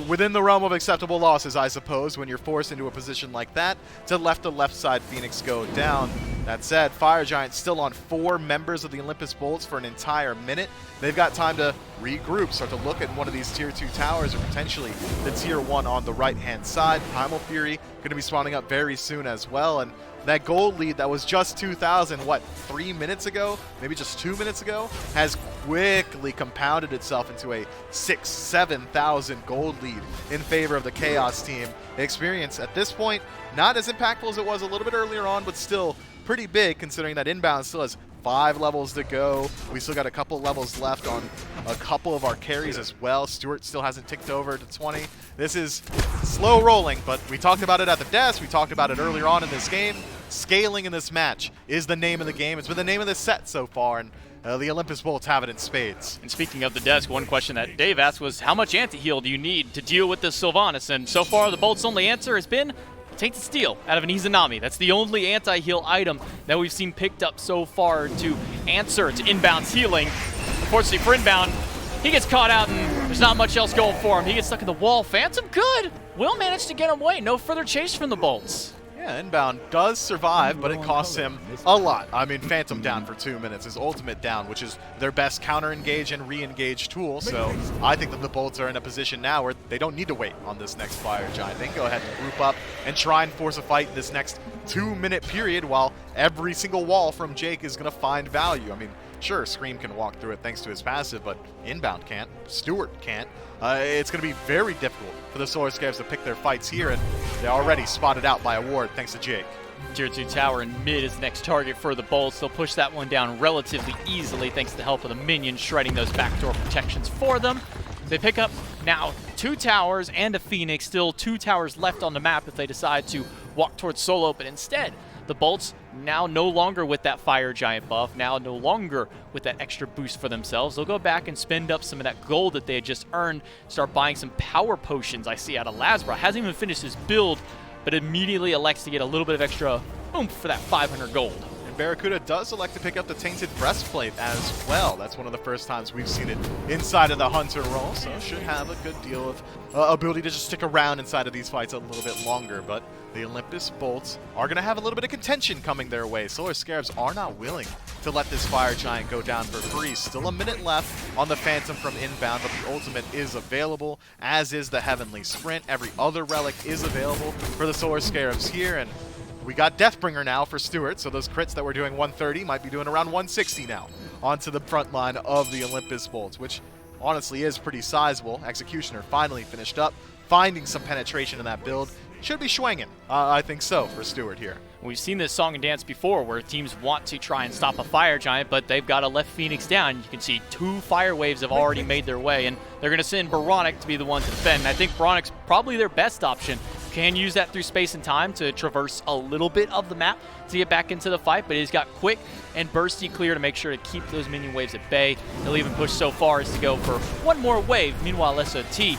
within the realm of acceptable losses, I suppose, when you're forced into a position like that, to let the left side Phoenix go down. That said, Fire Giant still on 4 members of the Olympus Bolts for an entire minute. They've got time to regroup, start to look at one of these Tier 2 towers, or potentially the Tier 1 on the right-hand side. Primal Fury going to be spawning up very soon as well, and that gold lead that was just 2,000, 3 minutes ago, maybe just 2 minutes ago, has quickly compounded itself into a 6,000-7,000 gold lead in favor of the Chaos team. Experience at this point, not as impactful as it was a little bit earlier on, but still pretty big considering that Inbound still has 5 levels to go. We still got a couple levels left on a couple of our carries as well. Stuart still hasn't ticked over to 20. This is slow rolling, but we talked about it at the desk. We talked about it earlier on in this game. Scaling in this match is the name of the game. It's been the name of this set so far, and the Olympus Bolts have it in spades. And speaking of the desk, one question that Dave asked was, how much anti-heal do you need to deal with this Sylvanas? And so far, the Bolts' only answer has been Tainted Steel out of an Izanami. That's the only anti-heal item that we've seen picked up so far to answer to Inbound's healing. Unfortunately for Inbound, he gets caught out and there's not much else going for him. He gets stuck in the wall. Phantom good. Will manage to get him away. No further chase from the Bolts. Yeah, Inbound does survive, but it costs him a lot. I mean, Phantom down for 2 minutes, his ultimate down, which is their best counter-engage and re-engage tool. So I think that the Bolts are in a position now where they don't need to wait on this next Fire Giant. They can go ahead and group up and try and force a fight in this next 2-minute period while every single wall from Jake is going to find value. I mean, sure, Scream can walk through it thanks to his passive, but Inbound can't. Stuart can't. It's going to be very difficult for the Solar Scarabs to pick their fights here, and they're already spotted out by a ward thanks to Jake. Tier 2 tower in mid is the next target for the Bolts. They'll push that one down relatively easily thanks to the help of the minions shredding those backdoor protections for them. They pick up now 2 towers and a Phoenix, still 2 towers left on the map if they decide to walk towards solo, but instead the Bolts now no longer with that Fire Giant buff, now no longer with that extra boost for themselves. They'll go back and spend up some of that gold that they had just earned, start buying some power potions I see out of Lasbra. Hasn't even finished his build, but immediately elects to get a little bit of extra oomph for that 500 gold. And Barracuda does elect to pick up the Tainted Breastplate as well. That's one of the first times we've seen it inside of the Hunter role, so should have a good deal of ability to just stick around inside of these fights a little bit longer. But the Olympus Bolts are going to have a little bit of contention coming their way. Solar Scarabs are not willing to let this Fire Giant go down for free. Still a minute left on the Phantom from Inbound, but the ultimate is available, as is the Heavenly Sprint. Every other relic is available for the Solar Scarabs here, and we got Deathbringer now for Stuart, so those crits that were doing 130 might be doing around 160 now onto the front line of the Olympus Bolts, which honestly is pretty sizable. Executioner finally finished up, finding some penetration in that build. Should be swinging, I think so, for Stuart here. We've seen this song and dance before where teams want to try and stop a Fire Giant, but they've got a left Phoenix down. You can see 2 fire waves have already made their way, and they're going to send Baronic to be the one to defend. And I think Baronic's probably their best option. Can use that through space and time to traverse a little bit of the map to get back into the fight, but he's got quick and bursty clear to make sure to keep those minion waves at bay. He'll even push so far as to go for one more wave. Meanwhile, SOT, he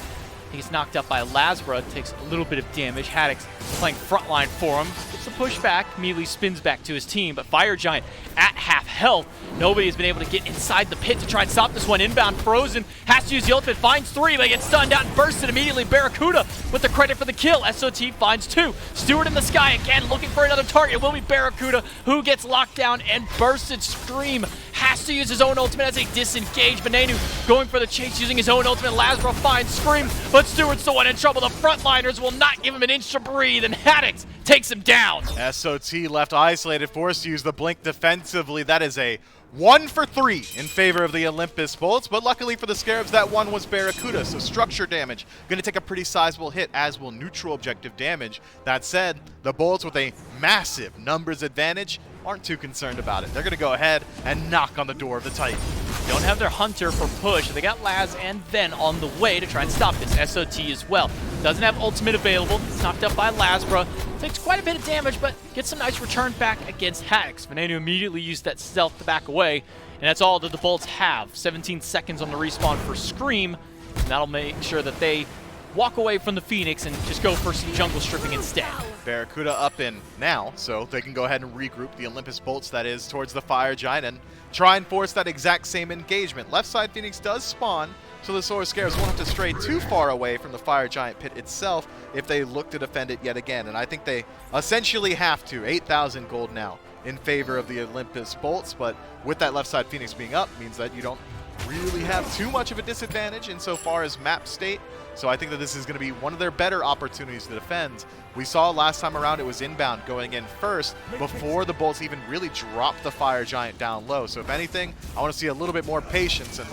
gets knocked up by Lasbra, takes a little bit of damage. Haddock's playing frontline for him. Gets a push back, immediately spins back to his team, but Fire Giant at half health. Nobody has been able to get inside the pit to try and stop this one. Inbound frozen, has to use the ultimate, finds 3, but gets stunned out and bursted immediately. Barracuda with the credit for the kill. SOT finds 2. Stewart in the sky again, looking for another target. It will be Barracuda who gets locked down and bursted. Scream has to use his own ultimate as a disengage. Venenu going for the chase using his own ultimate. Lasbra finds Scream, but Stewart's the one in trouble. The frontliners will not give him an inch to breathe, and Haddock takes him down. SOT left isolated, forced to use the blink defensively. That is a 1 for 3 in favor of the Olympus Bolts, but luckily for the Scarabs, that one was Barracuda, so structure damage going to take a pretty sizable hit, as will neutral objective damage. That said, the Bolts with a massive numbers advantage aren't too concerned about it. They're going to go ahead and knock on the door of the Titan. Don't have their Hunter for push. They got Laz and Ven on the way to try and stop this. SOT as well. Doesn't have ultimate available. It's knocked up by Lasbra. Takes quite a bit of damage, but gets some nice return back against Haddock. Venenu immediately used that stealth to back away, and that's all that the Bolts have. 17 seconds on the respawn for Scream, and that'll make sure that they walk away from the Phoenix and just go for some jungle stripping instead. Barracuda up in now, so they can go ahead and regroup the Olympus Bolts, that is, towards the Fire Giant and try and force that exact same engagement. Left side Phoenix does spawn, so the Solar Scarabs won't have to stray too far away from the Fire Giant pit itself if they look to defend it yet again. And I think they essentially have to. 8,000 gold now in favor of the Olympus Bolts, but with that left side Phoenix being up means that you don't really have too much of a disadvantage insofar as map state. So I think that this is going to be one of their better opportunities to defend. We saw last time around it was Inbound going in first before the Bolts even really dropped the Fire Giant down low. So if anything, I want to see a little bit more patience, and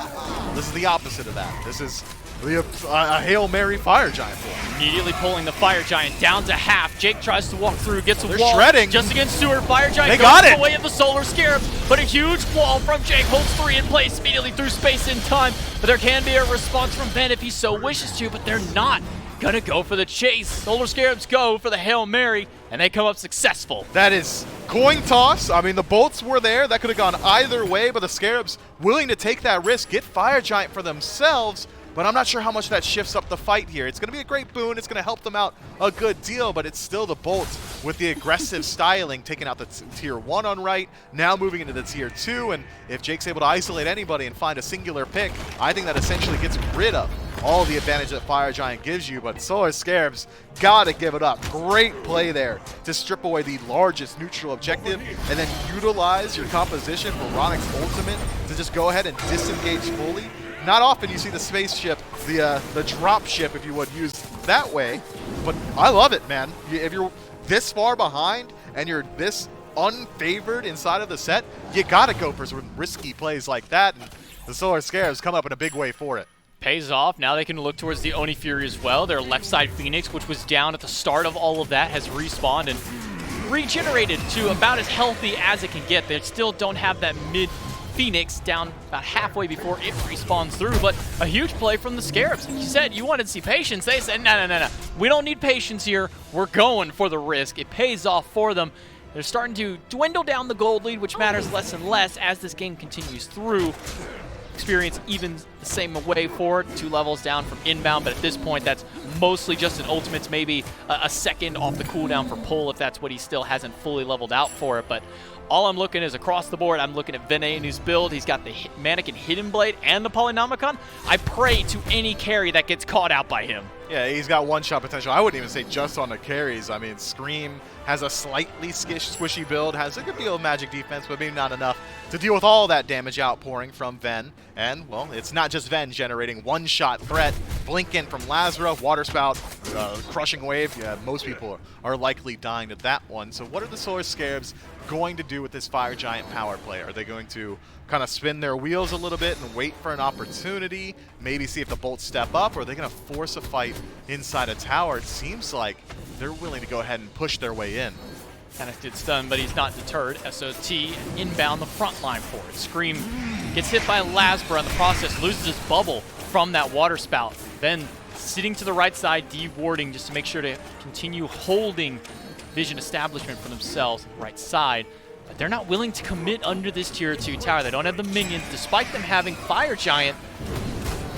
this is the opposite of that. This is a Hail Mary Fire Giant for him. Immediately pulling the Fire Giant down to half. Jake tries to walk through, gets a They're wall. shredding. Just against Stewart. Fire Giant They goes got it. the way of the Solar Scarabs, but a huge wall from Jake holds 3 in place immediately through space and time. But there can be a response from Ben if he so wishes to, but they're not gonna go for the chase. Solar Scarabs go for the Hail Mary, and they come up successful. That is coin toss. I mean, the bolts were there. That could have gone either way, but the Scarabs willing to take that risk, get Fire Giant for themselves. But I'm not sure how much that shifts up the fight here. It's going to be a great boon. It's going to help them out a good deal, but it's still the bolts with the aggressive styling, taking out the tier 1 on right, now moving into the tier 2, and if Jake's able to isolate anybody and find a singular pick, I think that essentially gets rid of all the advantage that Fire Giant gives you, but Solar Scarabs gotta give it up. Great play there to strip away the largest neutral objective and then utilize your composition for Ronix's ultimate to just go ahead and disengage fully. Not often you see the spaceship, the drop ship, if you would, used that way, but I love it, man. If you're this far behind and you're this unfavored inside of the set, you gotta go for some risky plays like that, and the Solar Scarabs come up in a big way for it. Pays off. Now they can look towards the Oni Fury as well. Their left side Phoenix, which was down at the start of all of that, has respawned and regenerated to about as healthy as it can get. They still don't have that mid Phoenix down about halfway before it respawns through, but a huge play from the Scarabs. You said you wanted to see patience. They said, no. We don't need patience here. We're going for the risk. It pays off for them. They're starting to dwindle down the gold lead, which matters less and less as this game continues through. Experience even the same way forward, 2 levels down from inbound, but at this point that's mostly just an ultimates, maybe a second off the cooldown for pull if that's what he still hasn't fully leveled out for it. But all I'm looking is across the board. I'm looking at Venenu's build. He's got the Mannequin Hidden Blade and the Polynomicon. I pray to any carry that gets caught out by him. Yeah, he's got one-shot potential. I wouldn't even say just on the carries. I mean, Scream has a slightly squishy build, has a good deal of magic defense, but maybe not enough to deal with all that damage outpouring from Ven. And, well, it's not just Ven generating one-shot threat. Blink in from Lazarus, Water Spout, Crushing Wave. Yeah, most people are likely dying to that one. So what are the Solar Scarabs going to do with this Fire Giant power play? Are they going to kind of spin their wheels a little bit and wait for an opportunity, maybe see if the bolts step up, or are they going to force a fight inside a tower? It seems like they're willing to go ahead and push their way in. Kenneth did stun, but he's not deterred. SOT inbound the front line for it. Scream gets hit by Lasbra in the process, loses his bubble from that Water Spout. Then sitting to the right side, de-warding just to make sure to continue holding vision establishment for themselves on the right side. But they're not willing to commit under this tier 2 tower. They don't have the minions, despite them having Fire Giant.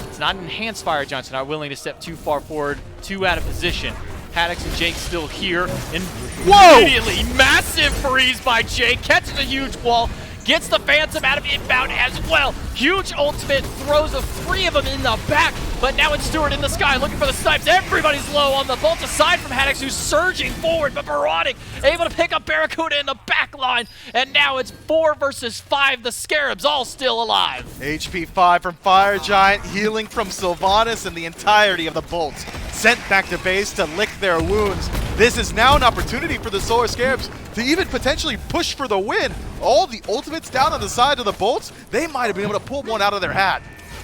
It's not an enhanced Fire Giant, so not willing to step too far forward, too out of position. Haddix and Jake still here, and immediately massive freeze by Jake, catches a huge wall, gets the Phantom out of inbound as well. Huge ultimate, throws 3 of them in the back, but now it's Stewart in the sky looking for the snipes. Everybody's low on the bolt aside from Haddix, who's surging forward, but Baronic able to pick up Barracuda in the back line, and now it's 4 versus 5. The Scarabs all still alive. HP 5 from Fire Giant, healing from Sylvanas, and the entirety of the bolts sent back to base to lick their wounds. This is now an opportunity for the Solar Scarabs to even potentially push for the win. All the ultimates down on the side of the bolts, they might have been able to pull one out of their hat.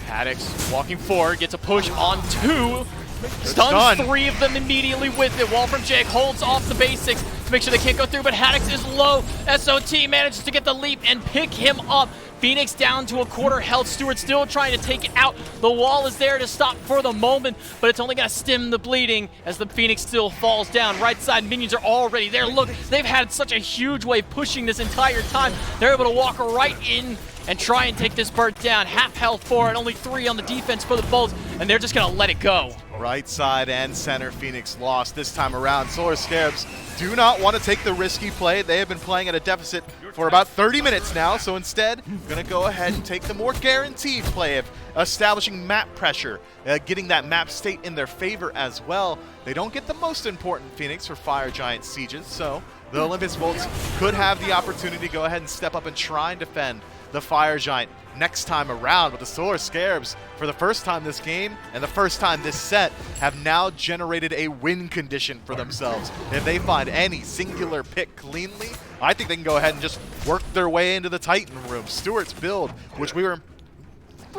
Haddix walking forward, gets a push on 2. Stuns 3 of them immediately with it. Wall from Jake holds off the basics to make sure they can't go through, but Haddix is low. SOT manages to get the leap and pick him up. Phoenix down to a quarter health. Stewart still trying to take it out. The wall is there to stop for the moment, but it's only going to stem the bleeding as the Phoenix still falls down. Right side minions are already there. Look, they've had such a huge wave pushing this entire time. They're able to walk right in and try and take this bird down. Half health for it, only 3 on the defense for the Bolts, and they're just going to let it go. Right side and center, Phoenix lost this time around. Solar Scarabs do not want to take the risky play. They have been playing at a deficit for about 30 minutes now, so instead, going to go ahead and take the more guaranteed play of establishing map pressure, getting that map state in their favor as well. They don't get the most important Phoenix for Fire Giant sieges, so the Olympus Bolts could have the opportunity to go ahead and step up and try and defend the Fire Giant next time around. But the Solar Scarabs, for the first time this game and the first time this set, have now generated a win condition for themselves. If they find any singular pick cleanly, I think they can go ahead and just work their way into the Titan room. Stewart's build, which we were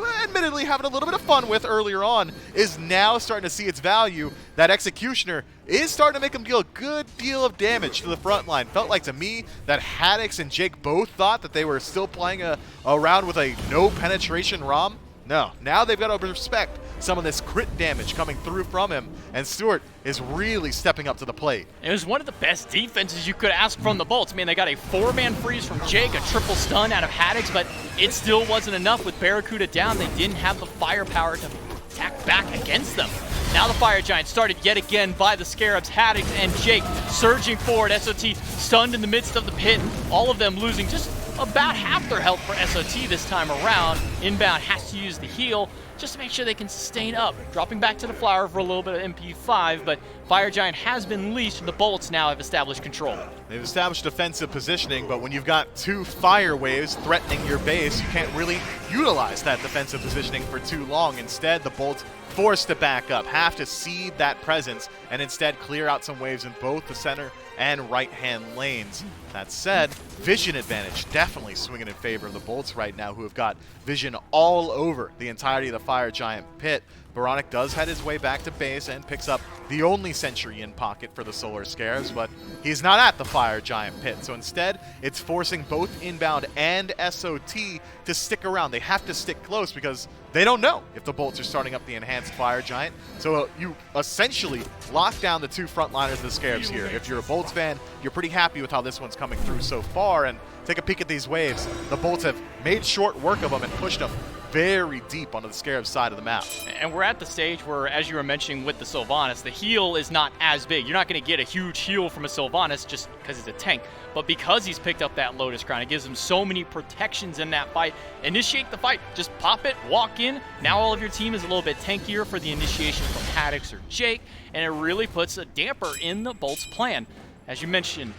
admittedly having a little bit of fun with earlier on, is now starting to see its value. That Executioner is starting to make him deal a good deal of damage to the front line. Felt like to me that hi-rez and Jake both thought that they were still playing a round with a no penetration ROM. No, now they've got to respect some of this crit damage coming through from him, and Stewart is really stepping up to the plate. It was one of the best defenses you could ask from the Bolts. I mean, they got a 4-man freeze from Jake, a triple stun out of hi-rez, but it still wasn't enough. With Barracuda down, they didn't have the firepower to attack back against them. Now the Fire Giant started yet again by the Scarabs, hi-rez and Jake surging forward. SOT stunned in the midst of the pit, all of them losing just about half their health for SOT this time around. Inbound has to use the heal just to make sure they can sustain up. Dropping back to the flower for a little bit of MP5, but Fire Giant has been leashed and the Bolts now have established control. They've established defensive positioning, but when you've got 2 fire waves threatening your base, you can't really utilize that defensive positioning for too long. Instead, the Bolts forced to back up, have to cede that presence, and instead clear out some waves in both the center and right-hand lanes. That said, vision advantage definitely swinging in favor of the Bolts right now, who have got vision all over the entirety of the Fire Giant pit. Baronic does head his way back to base and picks up the only sentry in pocket for the Solar Scarabs, but he's not at the Fire Giant pit. So instead, it's forcing both Inbound and SOT to stick around. They have to stick close because they don't know if the Bolts are starting up the enhanced Fire Giant. So you essentially lock down the 2 frontliners of the Scarabs here. If you're a Bolts fan, you're pretty happy with how this one's coming through so far. And take a peek at these waves. The Bolts have made short work of them and pushed them very deep onto the Scarabs side of the map. And we're at the stage where, as you were mentioning with the Sylvanas, the heal is not as big. You're not going to get a huge heal from a Sylvanas just because he's a tank. But because he's picked up that Lotus Crown, it gives him so many protections in that fight. Initiate the fight. Just pop it, walk in. Now all of your team is a little bit tankier for the initiation from hi-rez or Jake, and it really puts a damper in the Bolts' plan. As you mentioned,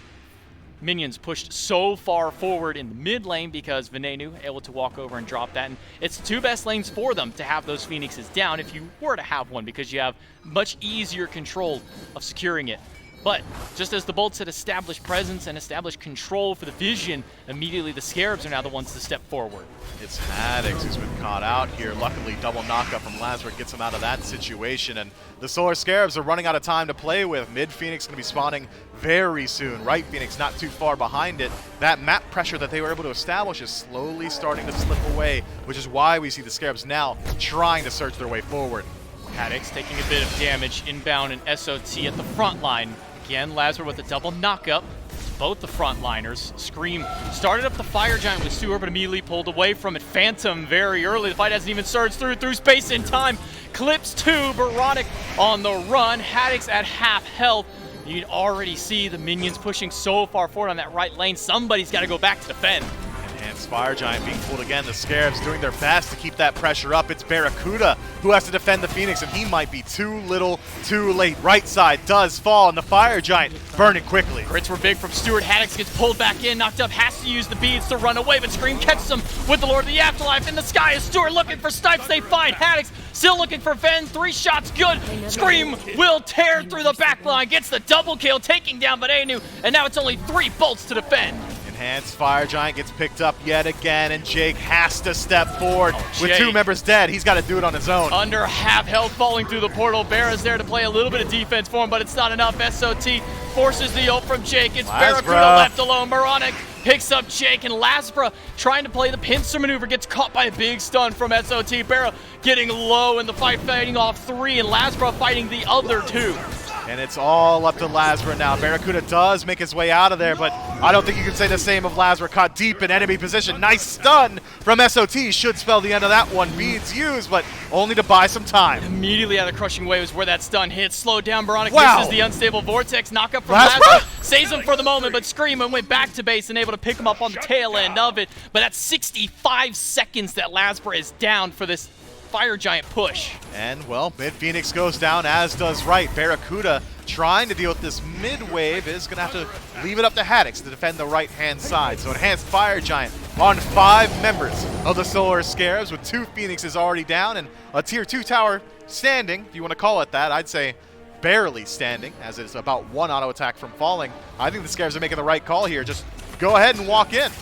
minions pushed so far forward in the mid lane because Venenu able to walk over and drop that. And it's the 2 best lanes for them to have those Phoenixes down if you were to have one, because you have much easier control of securing it. But just as the Bolts had established presence and established control for the vision, immediately the Scarabs are now the ones to step forward. It's hi-rez who's been caught out here. Luckily, double knockup from Lazarus gets him out of that situation. And the Solar Scarabs are running out of time to play with. Mid Phoenix going to be spawning very soon. Right Phoenix not too far behind it. That map pressure that they were able to establish is slowly starting to slip away, which is why we see the Scarabs now trying to search their way forward. hi-rez taking a bit of damage inbound and SOT at the front line. Again, Lazarus with a double knockup. Both the frontliners. Scream started up the Fire Giant with Stewart, but immediately pulled away from it. Phantom very early. The fight hasn't even surged through space in time. Clips 2. Baronic on the run. hi-rez at half health. You'd already see the minions pushing so far forward on that right lane. Somebody's got to go back to defend. Enhanced Fire Giant being pulled again. The Scarabs doing their best to keep that pressure up. It's Barracuda who has to defend the Phoenix, and he might be too little, too late. Right side does fall, and the Fire Giant burning quickly. Crits were big from Stewart. hi-rez gets pulled back in, knocked up, has to use the beads to run away, but Scream catches him with the Lord of the Afterlife in the sky. Is Stewart looking for snipes? They find hi-rez. Still looking for Ven. 3 shots good. Scream will tear through the back line, gets the double kill, taking down Venenu, and now it's only 3 Bolts to defend. Enhanced Fire Giant gets picked up yet again, and Jake has to step forward. With 2 members dead, he's got to do it on his own. Under half health, falling through the portal. Barra's there to play a little bit of defense for him, but it's not enough. SOT forces the ult from Jake. It's Barracuda left alone. Baronic picks up Jake, and Lazarus trying to play the pincer maneuver, gets caught by a big stun from SOT. Barra getting low in the fight, fighting off 3, and Lazarus fighting the other 2. And it's all up to Lazarus now. Barracuda does make his way out of there, but I don't think you can say the same of Lazarus. Caught deep in enemy position. Nice stun from SOT. Should spell the end of that one. Beads used, but only to buy some time. Immediately out of the crushing wave is where that stun hits. Slowed down. Baronic misses the unstable vortex. Knockup from Lazarus. Saves him for the moment, but Scream went back to base and able to pick him up on the tail end of it. But that's 65 seconds that Lazarus is down for this Fire Giant push. And, well, mid Phoenix goes down, as does right. Barracuda trying to deal with this mid wave is going to have to leave it up to hi-rez to defend the right-hand side. So Enhanced Fire Giant on 5 members of the Solar Scarabs, with 2 Phoenixes already down and a Tier 2 tower standing, if you want to call it that. I'd say barely standing, as it's about 1 auto attack from falling. I think the Scarabs are making the right call here. Just go ahead and walk in.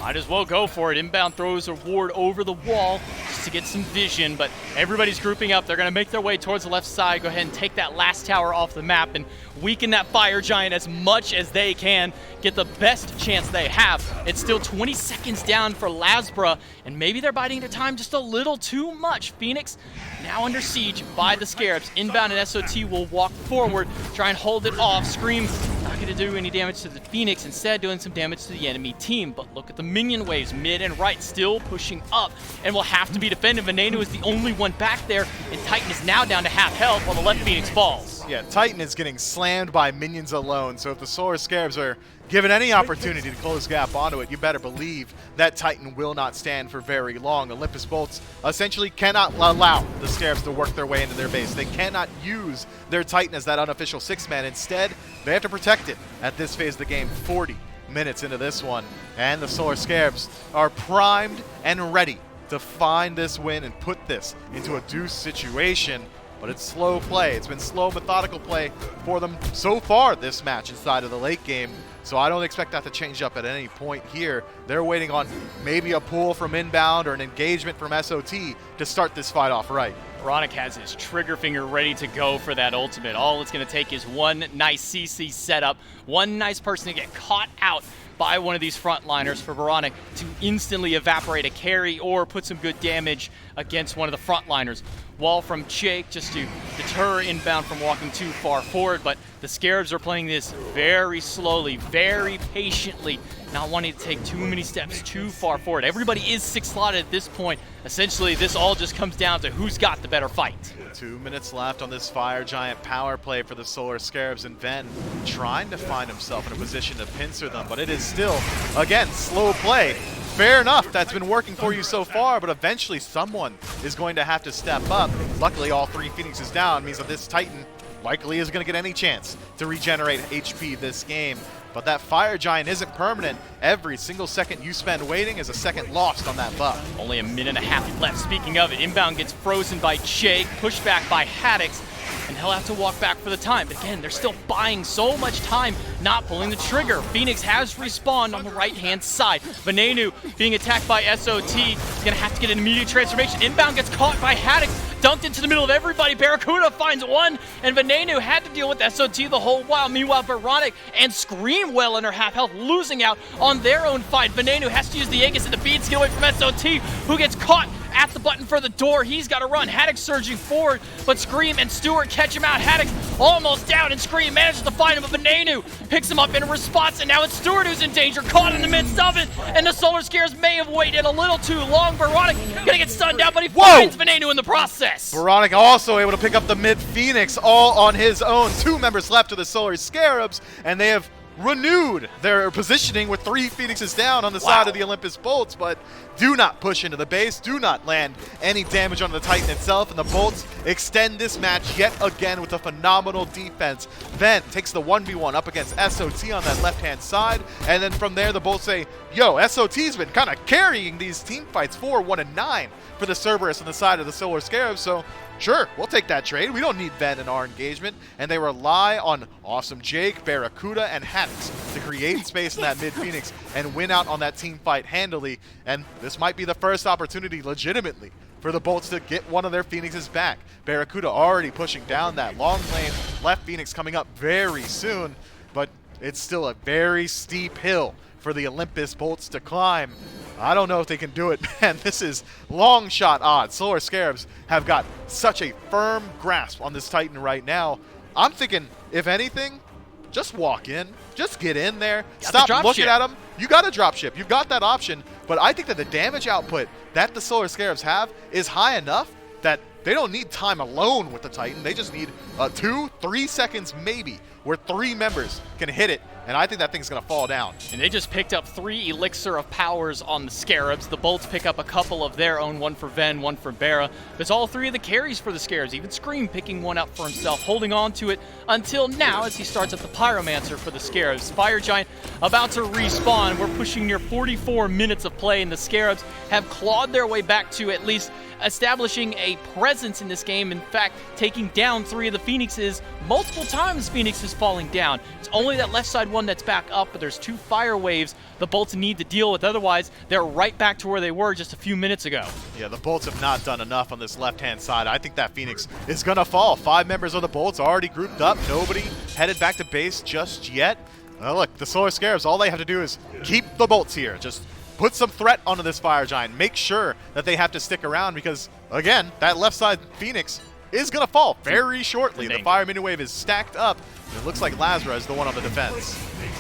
Might as well go for it. Inbound throws a ward over the wall just to get some vision, but everybody's grouping up. They're going to make their way towards the left side. Go ahead and take that last tower off the map and weaken that Fire Giant as much as they can. Get the best chance they have. It's still 20 seconds down for Lasbra, and maybe they're biding their time just a little too much. Phoenix now under siege by the Scarabs. Inbound and SOT will walk forward, try and hold it off. Scream not going to do any damage to the Phoenix, instead doing some damage to the enemy team. But look at the minion waves, mid and right, still pushing up, and will have to be defended. Veneno is the only one back there, and Titan is now down to half health while the left Phoenix falls. Yeah, Titan is getting slammed by minions alone, so if the Solar Scarabs are given any opportunity to close gap onto it, you better believe that Titan will not stand for very long. Olympus Bolts essentially cannot allow the Scarabs to work their way into their base. They cannot use their Titan as that unofficial 6-man. Instead, they have to protect it at this phase of the game. 40 minutes into this one, and the Solar Scarabs are primed and ready to find this win and put this into a deuce situation. But it's slow play. It's been slow, methodical play for them so far this match inside of the late game. So I don't expect that to change up at any point here. They're waiting on maybe a pull from inbound or an engagement from SOT to start this fight off right. Veronic has his trigger finger ready to go for that ultimate. All it's going to take is one nice CC setup, one nice person to get caught out by one of these frontliners for Veronic to instantly evaporate a carry or put some good damage against one of the frontliners. Wall from Jake just to deter inbound from walking too far forward, but the Scarabs are playing this very slowly, very patiently, not wanting to take too many steps too far forward. Everybody is 6 slotted at this point. Essentially, this all just comes down to who's got the better fight. 2 minutes left on this Fire Giant power play for the Solar Scarabs, and Ven trying to find himself in a position to pincer them, but it is still, again, slow play. Fair enough, that's been working for you so far, but eventually someone is going to have to step up. Luckily, all 3 Phoenixes down means that this Titan likely is going to get any chance to regenerate HP this game. But that Fire Giant isn't permanent. Every single second you spend waiting is a second lost on that buff. Only a minute and a half left. Speaking of it, inbound gets frozen by Jake, pushed back by Haddix, and he'll have to walk back for the time. But again, they're still buying so much time, not pulling the trigger. Phoenix has respawned on the right-hand side. Venenu being attacked by SOT. He's going to have to get an immediate transformation. Inbound gets caught by Haddix, dunked into the middle of everybody. Barracuda finds one, and Venenu had to deal with SOT the whole while. Meanwhile, Veronic and Scream well under half health, losing out on their own fight. Venenu has to use the Aegis and the beads to get away from SOT, who gets caught at the button for the door. He's got to run. Haddix surging forward, but Scream and Stewart catch him out. Haddix almost down, and Scream manages to find him, but Venenu picks him up in response, and now it's Stewart who's in danger, caught in the midst of it, and the Solar Scares may have waited a little too long. Veronic gonna get stunned out, but he finds Venenu in the process. Veronic also able to pick up the mid Phoenix all on his own. 2 members left of the Solar Scarabs, and they have renewed their positioning with 3 Phoenixes down on the side of the Olympus Bolts, but do not push into the base, do not land any damage on the Titan itself, and the Bolts extend this match yet again with a phenomenal defense. Then takes the 1v1 up against SOT on that left-hand side, and then from there the Bolts say, yo, SOT's been kind of carrying these team fights 4-1-9 for the Cerberus on the side of the Solar Scarabs, so sure, we'll take that trade. We don't need Ven in our engagement. And they rely on Awesome Jake, Barracuda, and Haddix to create space in that mid-Phoenix and win out on that team fight handily. And this might be the first opportunity legitimately for the Bolts to get one of their Phoenixes back. Barracuda already pushing down that long lane. Left Phoenix coming up very soon, but it's still a very steep hill for the Olympus Bolts to climb. I don't know if they can do it, man. This is long shot odds. Solar Scarabs have got such a firm grasp on this Titan right now. I'm thinking, if anything, just walk in. Just get in there. Stop looking at them. You got to drop ship. You've got that option. But I think that the damage output that the Solar Scarabs have is high enough that they don't need time alone with the Titan. They just need 2-3 seconds maybe where 3 members can hit it, and I think that thing's going to fall down. And they just picked up 3 Elixir of Powers on the Scarabs. The Bolts pick up a couple of their own, one for Ven, one for Barra. There's all 3 of the carries for the Scarabs, even Scream picking one up for himself, holding on to it until now as he starts at the Pyromancer for the Scarabs. Fire Giant about to respawn. We're pushing near 44 minutes of play, and the Scarabs have clawed their way back to at least establishing a presence presence in this game. In fact, taking down 3 of the Phoenixes. Multiple times Phoenix is falling down. It's only that left side one that's back up, but there's 2 fire waves the Bolts need to deal with. Otherwise, they're right back to where they were just a few minutes ago. Yeah, the Bolts have not done enough on this left-hand side. I think that Phoenix is going to fall. 5 members of the Bolts already grouped up. Nobody headed back to base just yet. Look, the Solar Scarabs, all they have to do is keep the Bolts here. Just put some threat onto this Fire Giant. Make sure that they have to stick around because, again, that left side Phoenix is going to fall very shortly. The Fire Mini-Wave is stacked up. And it looks like Lazra is the one on the defense.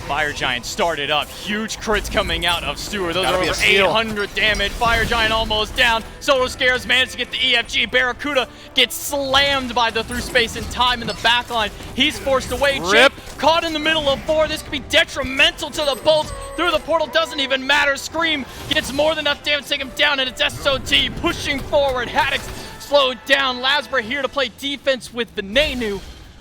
Fire Giant started up. Huge crits coming out of Stewart. Those Gotta are be a over steal. 800 damage. Fire Giant almost down. Solar Scarabs managed to get the EFG. Barracuda gets slammed by the through space in time in the back line. He's forced away. Rip. Jake caught in the middle of 4. This could be detrimental to the Bolts. Through the portal, doesn't even matter. Scream gets more than enough damage to take him down, and it's SOT pushing forward. Haddock's slowed down. Lasber here to play defense with Venenu,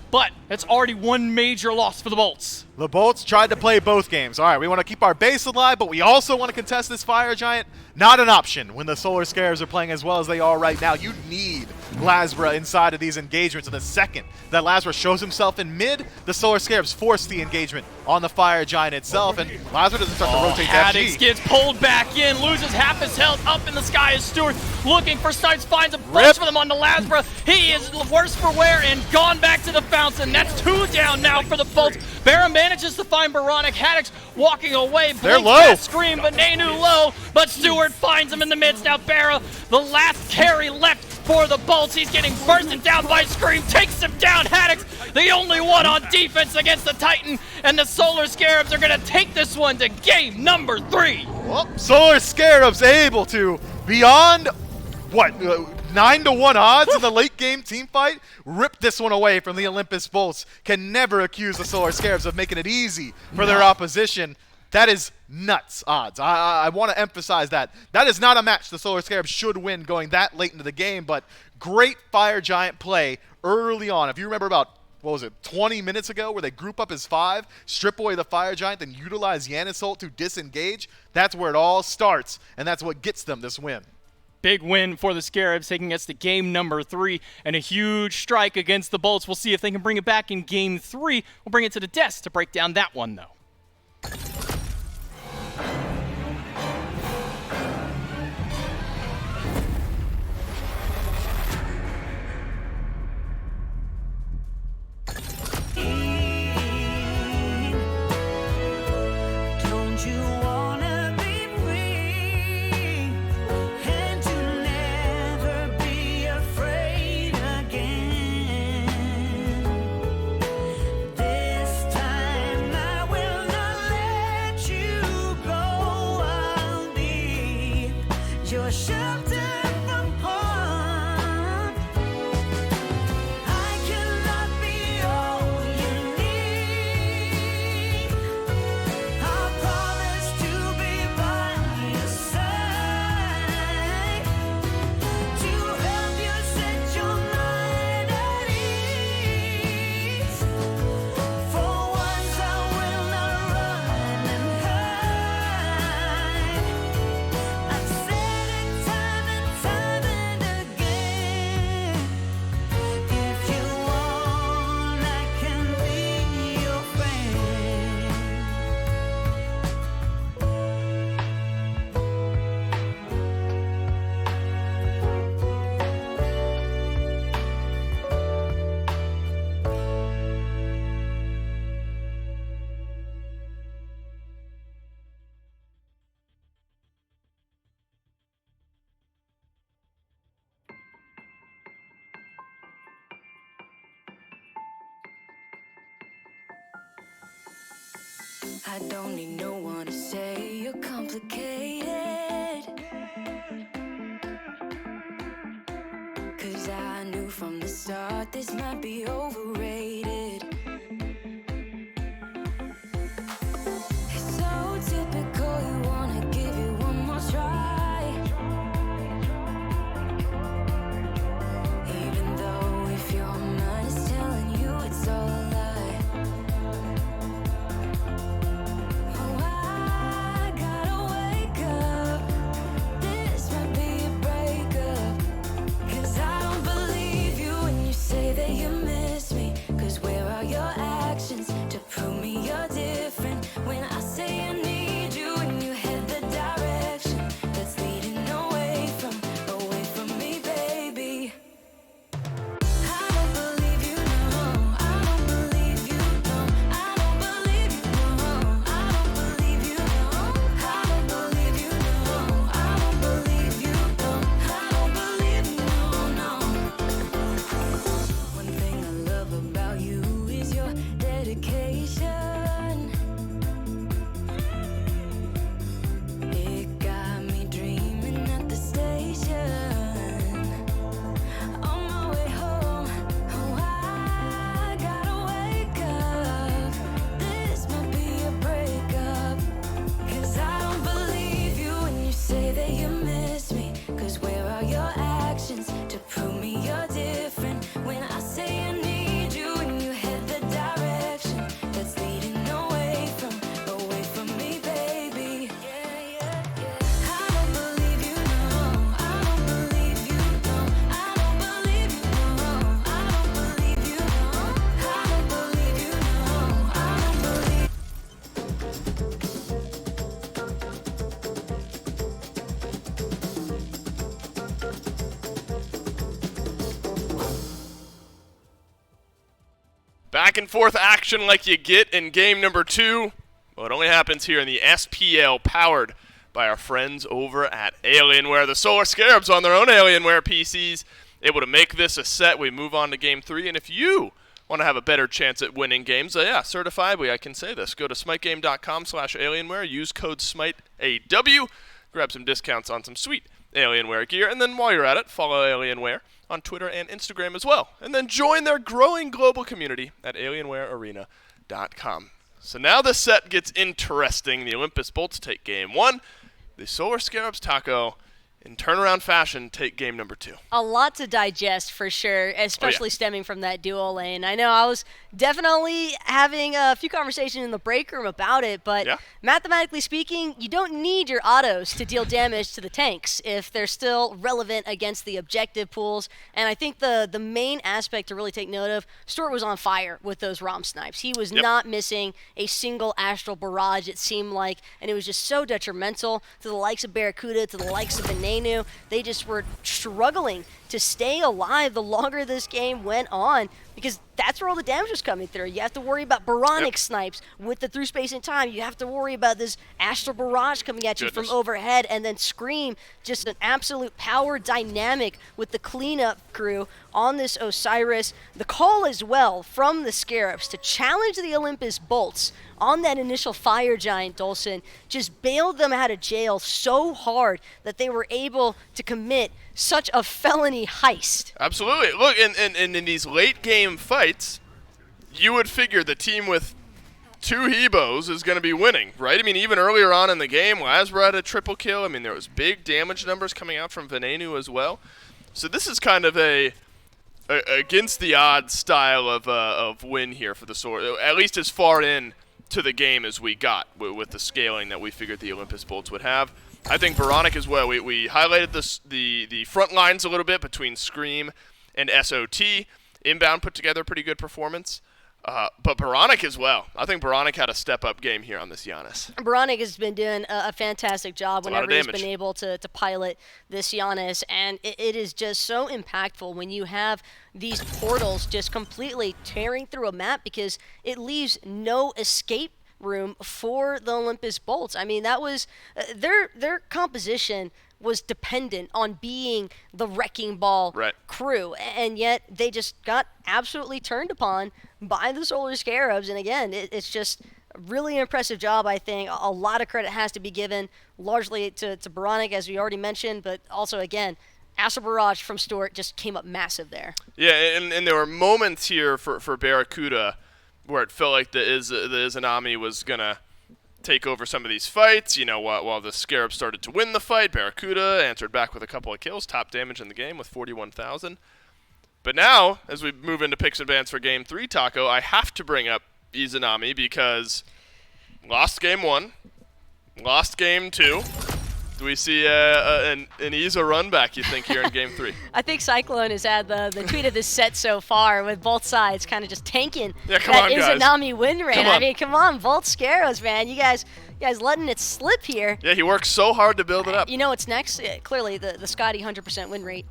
but that's already one major loss for the Bolts. The Bolts tried to play both games. All right, we want to keep our base alive, but we also want to contest this Fire Giant. Not an option when the Solar Scarabs are playing as well as they are right now. You need Lasbra inside of these engagements. And the second that Lasbra shows himself in mid, the Solar Scarabs force the engagement on the Fire Giant itself, and Lasbra doesn't start to rotate that Haddox FG. gets pulled back in, loses half his health. Up in the sky is Stewart looking for snipes, finds a bunch for them on the Lasbra. He is worse for wear and gone back to the fountain. That's 2 down now for the Bolts. Barra manages to find Baronic. Haddox walking away. They're Blink low. fast Scream, but Nanu low. But Stewart finds him in the midst. Now Barra, the last carry left for the Bolts. He's getting bursted down by Scream. Takes him down. Haddox, the only one on defense against the Titan. And the Solar Scarabs are going to take this one to game number 3. Well, Solar Scarabs able to, beyond, what, 9-1 odds in the late game team fight, rip this one away from the Olympus Bolts. Can never accuse the Solar Scarabs of making it easy for their opposition. That is nuts odds. I want to emphasize that. That is not a match the Solar Scarabs should win going that late into the game, but great Fire Giant play early on. If you remember about, what was it, 20 minutes ago where they group up as 5, strip away the Fire Giant, then utilize Yanis ult to disengage, that's where it all starts, and that's what gets them this win. Big win for the Scarabs, taking us to game number 3, and a huge strike against the Bolts. We'll see if they can bring it back in game 3. We'll bring it to the desk to break down that one, though. Don't you wanna be free and to never be afraid again? This time I will not let you go. I'll be your shelter from harm. I cannot be all you need. I promise to be by your side, to help you set your mind at ease. For once I will not run and hide. I've said it time and again. If you want, I can be your friend. I don't need no one to say you're complicated, 'cause I knew from the start this might be overrated. It's so typical, you wanna give it one more try, even though if your mind is telling you it's all a lie. Oh, I gotta wake up. This might be a breakup, 'cause I don't believe Back and forth action like you get in game number 2. Well, it only happens here in the SPL, powered by our friends over at Alienware. The Solar Scarabs on their own Alienware PCs, able to make this a set. We move on to game 3, and if you want to have a better chance at winning games, certifiably I can say this. Go to smitegame.com/Alienware, use code SMITEAW, grab some discounts on some sweet Alienware gear, and then while you're at it, follow Alienware on Twitter and Instagram as well. And then join their growing global community at alienwarearena.com. So now the set gets interesting. The Olympus Bolts take game 1. The Solar Scarabs, Taco, in turnaround fashion, take game number 2. A lot to digest for sure, especially stemming from that duo lane. I know I was definitely having a few conversations in the break room about it, but mathematically speaking, you don't need your autos to deal damage to the tanks if they're still relevant against the objective pools. And I think the main aspect to really take note of, Stuart was on fire with those ROM snipes. He was not missing a single Astral Barrage, it seemed like, and it was just so detrimental to the likes of Barracuda, to the likes of Venenu. They just were struggling to stay alive the longer this game went on, because that's where all the damage was coming through. You have to worry about Baronic snipes with the through space and time. You have to worry about this Astral Barrage coming at you from overhead, and then Scream, just an absolute power dynamic with the cleanup crew on this Osiris. The call as well from the Scarabs to challenge the Olympus Bolts on that initial Fire Giant, Dolson, just bailed them out of jail so hard that they were able to commit such a felony heist. Absolutely. Look, and in these late game fights, you would figure the team with 2 Hebos is going to be winning, right? I mean, even earlier on in the game, Lasbra had a triple kill. I mean, there was big damage numbers coming out from Venenu as well. So this is kind of a against the odds style of win here for the Solar, at least as far in to the game as we got with the scaling that we figured the Olympus Bolts would have. I think Baronic as well. We highlighted the front lines a little bit between Scream and SOT. Inbound put together a pretty good performance. But Baronic as well. I think Baronic had a step-up game here on this Giannis. Baronic has been doing a fantastic job whenever he's been able to pilot this Giannis, and it is just so impactful when you have these portals just completely tearing through a map, because it leaves no escape room for the Olympus Bolts. I mean, that was their composition was dependent on being the wrecking ball crew, and yet they just got absolutely turned upon by the Solar Scarabs. And again, it's just a really impressive job. I think a lot of credit has to be given largely to Baronic, as we already mentioned, but also, again, Astral Barrage from Stuart just came up massive there. Yeah, and there were moments here for Barracuda where it felt like the Izanami was going to take over some of these fights. You know, while the Scarab started to win the fight, Barracuda answered back with a couple of kills, top damage in the game with 41,000. But now, as we move into picks and bans for Game 3, Taco, I have to bring up Izanami because lost Game 1, lost Game 2. Do we see an Iza run back, you think, here in Game 3? I think Cyclone has had the tweet of this set so far, with both sides kind of just tanking that Izanami win rate. I mean, come on, both Scarabs, man. You guys letting it slip here. Yeah, he works so hard to build it up. You know what's next? Clearly, the Scotty 100% win rate.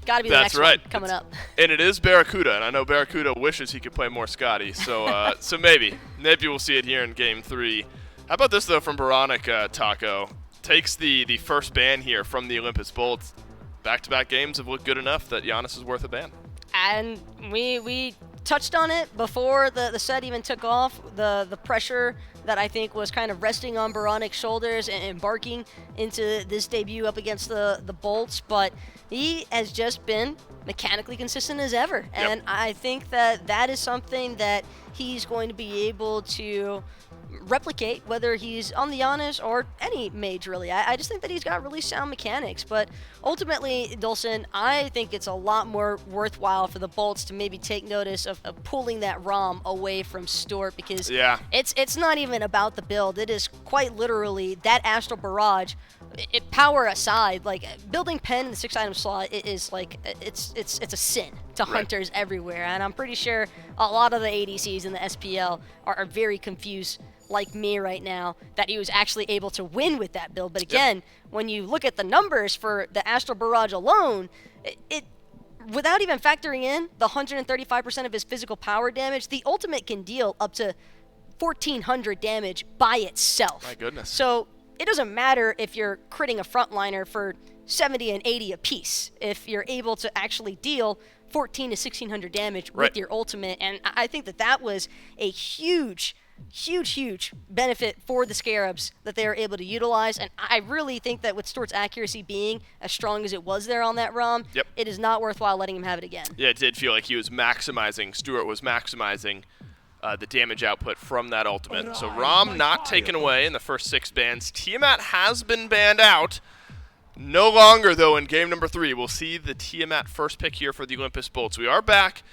Got to be the next one coming up. And it is Barracuda, and I know Barracuda wishes he could play more Scotty. So so maybe we'll see it here in Game 3. How about this, though, from Baronic, Taco? Takes the first ban here from the Olympus Bolts. Back-to-back games have looked good enough that Giannis is worth a ban. And we touched on it before the set even took off, the pressure that I think was kind of resting on Baronic's shoulders and embarking into this debut up against the Bolts, but he has just been mechanically consistent as ever. And I think that is something that he's going to be able to replicate, whether he's on the Giannis or any mage, really. I just think that he's got really sound mechanics. But ultimately, Dolson, I think it's a lot more worthwhile for the Bolts to maybe take notice of pulling that ROM away from Stuart, because it's not even about the build. It is quite literally that Astral Barrage. Power aside, like building pen in the 6-item slot is like it's a sin to hunters everywhere, and I'm pretty sure a lot of the ADCs in the SPL are very confused, like me right now, that he was actually able to win with that build. But again, when you look at the numbers for the Astral Barrage alone, it without even factoring in the 135% of his physical power damage, the ultimate can deal up to 1,400 damage by itself. My goodness. So it doesn't matter if you're critting a frontliner for 70 and 80 apiece. If you're able to actually deal 1,400 to 1,600 damage with your ultimate, and I think that was a huge benefit for the Scarabs that they were able to utilize. And I really think that with Stuart's accuracy being as strong as it was there on that ROM, it is not worthwhile letting him have it again. Yeah, it did feel like he was Stuart was maximizing the damage output from that ultimate. So ROM not taken away in the first 6 bans. Tiamat has been banned out. No longer, though, in game number 3. We'll see the Tiamat first pick here for the Olympus Bolts. We are back.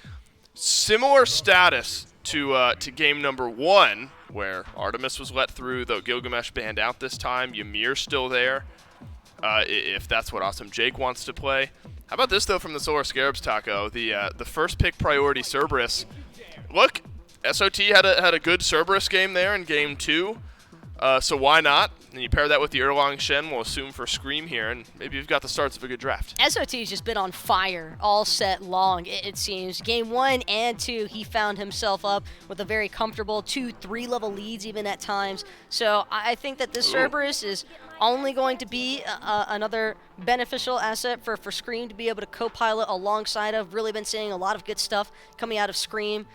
Similar status to game number 1, where Artemis was let through, though Gilgamesh banned out this time. Ymir's still there, if that's what Awesome Jake wants to play. How about this, though, from the Solar Scarabs, Taco? The first pick priority Cerberus. Look, SOT had a good Cerberus game there in game 2, so why not? And you pair that with the Erlang Shen, we'll assume for Scream here, and maybe you've got the starts of a good draft. SOT's just been on fire all set long, it seems. Game 1 and 2, he found himself up with a very comfortable 2-3 level leads even at times. So I think that this Cerberus is only going to be another beneficial asset for Scream to be able to co-pilot alongside of. Really been seeing a lot of good stuff coming out of Scream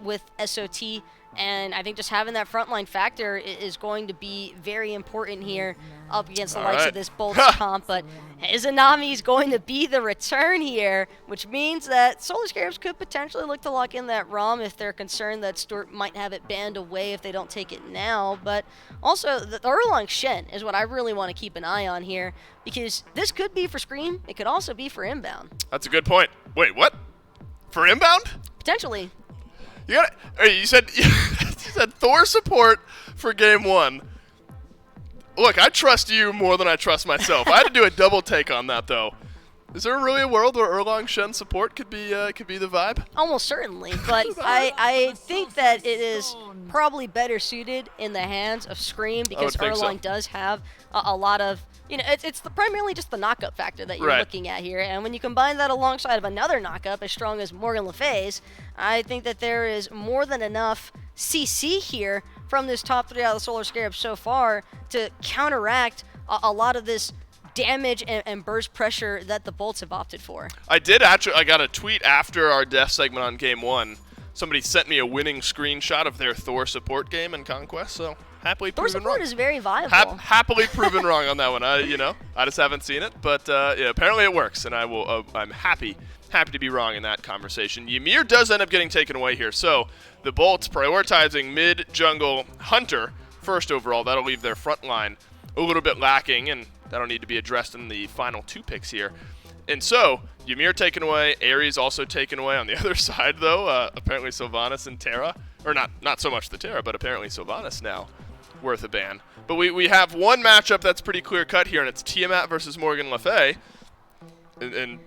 with SOT. And I think just having that frontline factor is going to be very important here up against the likes of this Bolts comp. But Izanami is going to be the return here, which means that Solar Scarabs could potentially look to lock in that ROM if they're concerned that Stuart might have it banned away if they don't take it now. But also, the Erlang Shen is what I really want to keep an eye on here, because this could be for Scream. It could also be for Inbound. That's a good point. Wait, what? For Inbound? Potentially. You said Thor support for game 1. Look, I trust you more than I trust myself. I had to do a double take on that, though. Is there really a world where Erlang Shen support could be the vibe? Almost certainly, but I think that it is probably better suited in the hands of Scream, because Erlang does have a lot of, it's primarily just the knockup factor that you're looking at here. And when you combine that alongside of another knockup as strong as Morgan Le Fay's, I think that there is more than enough CC here from this top 3 out of the Solar Scarabs so far to counteract a lot of this damage and burst pressure that the Bolts have opted for. I got a tweet after our death segment on game 1. Somebody sent me a winning screenshot of their Thor support game in Conquest, so happily proven wrong. Thor support is very viable. Happily proven wrong on that one. I just haven't seen it, but apparently it works, and I'm happy to be wrong in that conversation. Ymir does end up getting taken away here, so the Bolts prioritizing mid-jungle Hunter first overall. That'll leave their front line a little bit lacking, and that'll need to be addressed in the final 2 picks here. And so, Ymir taken away, Ares also taken away on the other side, though. Apparently Sylvanas and Terra, or not so much the Terra, but apparently Sylvanas now worth a ban. But we have one matchup that's pretty clear-cut here, and it's Tiamat versus Morgan Le Fay. And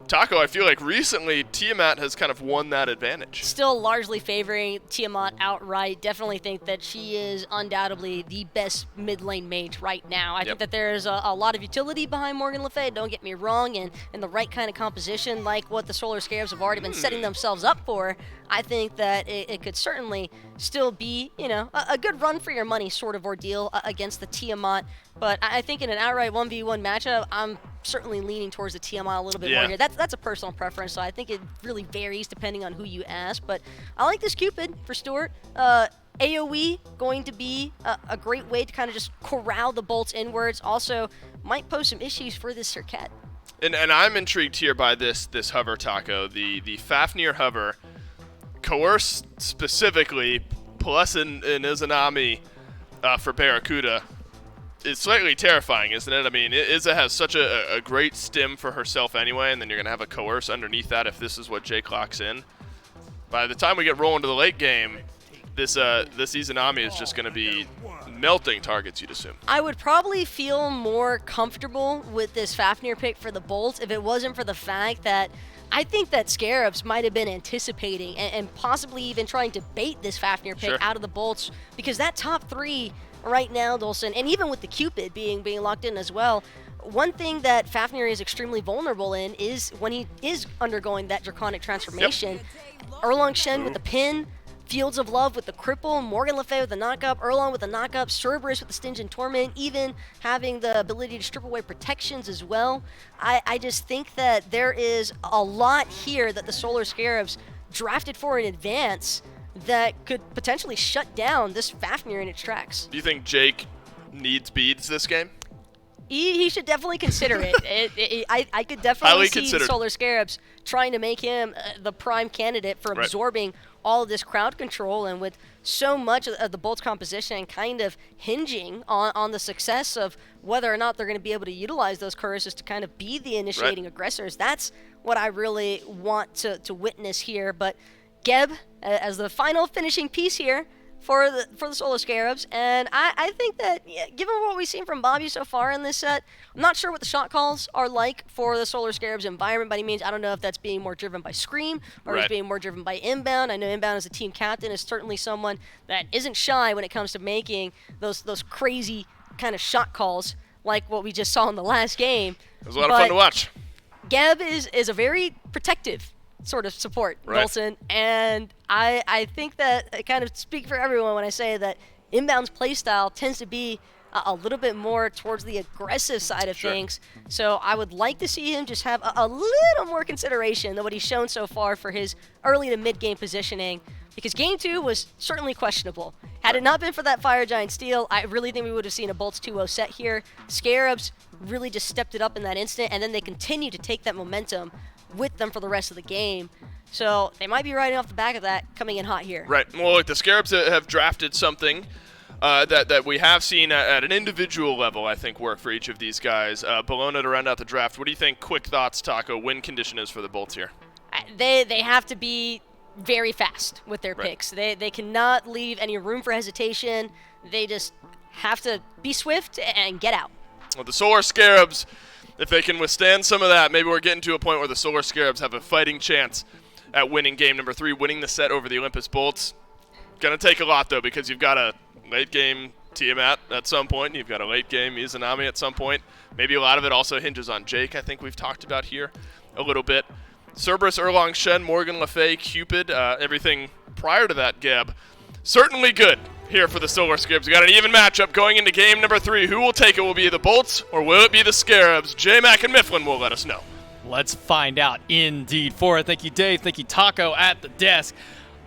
Taco, I feel like recently Tiamat has kind of won that advantage. Still largely favoring Tiamat outright. Definitely think that she is undoubtedly the best mid lane mage right now. I think that there's a lot of utility behind Morgan Le Fay, don't get me wrong, and in the right kind of composition like what the Solar Scarabs have already been setting themselves up for. I think that it could certainly still be, a good run for your money sort of ordeal against the Tiamat. But I think in an outright 1v1 matchup, I'm certainly leaning towards the Tiamat a little bit more here. That's a personal preference, so I think it really varies depending on who you ask. But I like this Cupid for Stuart. AoE going to be a great way to kind of just corral the Bolts inwards. Also, might pose some issues for this Serket. And I'm intrigued here by this hover, Taco. The Fafnir hover, coerce specifically, plus an Izanami for Barracuda, is slightly terrifying, isn't it? I mean, Izza has such a great stim for herself anyway, and then you're going to have a coerce underneath that if this is what Jake locks in. By the time we get rolling to the late game, this Izanami is just going to be melting targets, you'd assume. I would probably feel more comfortable with this Fafnir pick for the Bolts if it wasn't for the fact that I think that Scarabs might have been anticipating and possibly even trying to bait this Fafnir pick out of the Bolts, because that top 3 right now, Dolson, and even with the Cupid being locked in as well, one thing that Fafnir is extremely vulnerable in is when he is undergoing that draconic transformation. Erlang Shen with the pin, Fields of Love with the cripple, Morgan Le Fay with the knockup, Erlang with the knockup, Cerberus with the Stinge and Torment, even having the ability to strip away protections as well. I just think that there is a lot here that the Solar Scarabs drafted for in advance that could potentially shut down this Fafnir in its tracks. Do you think Jake needs beads this game? He should definitely consider it. I could definitely see the Solar Scarabs trying to make him the prime candidate for absorbing all of this crowd control, and with so much of the Bolt's composition kind of hinging on the success of whether or not they're going to be able to utilize those choruses to kind of be the initiating aggressors. That's what I really want to witness here. But Geb, as the final finishing piece here for the Solar Scarabs, and I think that given what we've seen from Bobby so far in this set, I'm not sure what the shot calls are like for the Solar Scarabs environment by any means. I don't know if that's being more driven by Scream or is being more driven by Inbound. I know Inbound as a team captain is certainly someone that isn't shy when it comes to making those crazy kind of shot calls like what we just saw in the last game. It was a lot of fun to watch. Geb is a very protective sort of support, Dolson, and I think that I kind of speak for everyone when I say that Inbound's playstyle tends to be a little bit more towards the aggressive side of things. So I would like to see him just have a little more consideration than what he's shown so far for his early to mid-game positioning, because Game 2 was certainly questionable. Had it not been for that Fire Giant steal, I really think we would have seen a Bolts 2-0 set here. Scarabs really just stepped it up in that instant, and then they continue to take that momentum with them for the rest of the game. So they might be riding off the back of that, coming in hot here. Right. Well, look, the Scarabs have drafted something that we have seen at an individual level, I think, work for each of these guys. Bologna to round out the draft. What do you think, quick thoughts, Taco, win condition is for the Bolts here? They have to be very fast with their picks. They cannot leave any room for hesitation. They just have to be swift and get out. Well, the Solar Scarabs, if they can withstand some of that, maybe we're getting to a point where the Solar Scarabs have a fighting chance at winning game number 3, winning the set over the Olympus Bolts. Going to take a lot, though, because you've got a late-game Tiamat at some point, and you've got a late-game Izanami at some point. Maybe a lot of it also hinges on Jake, I think we've talked about here a little bit. Cerberus, Erlang Shen, Morgan Le Fay, Cupid, everything prior to that, Geb. Certainly good here for the Solar Scarabs. We got an even matchup going into game number 3. Who will take it? Will it be the Bolts or will it be the Scarabs? J-Mac and Mifflin will let us know. Let's find out indeed. For it, thank you, Dave. Thank you, Taco at the desk.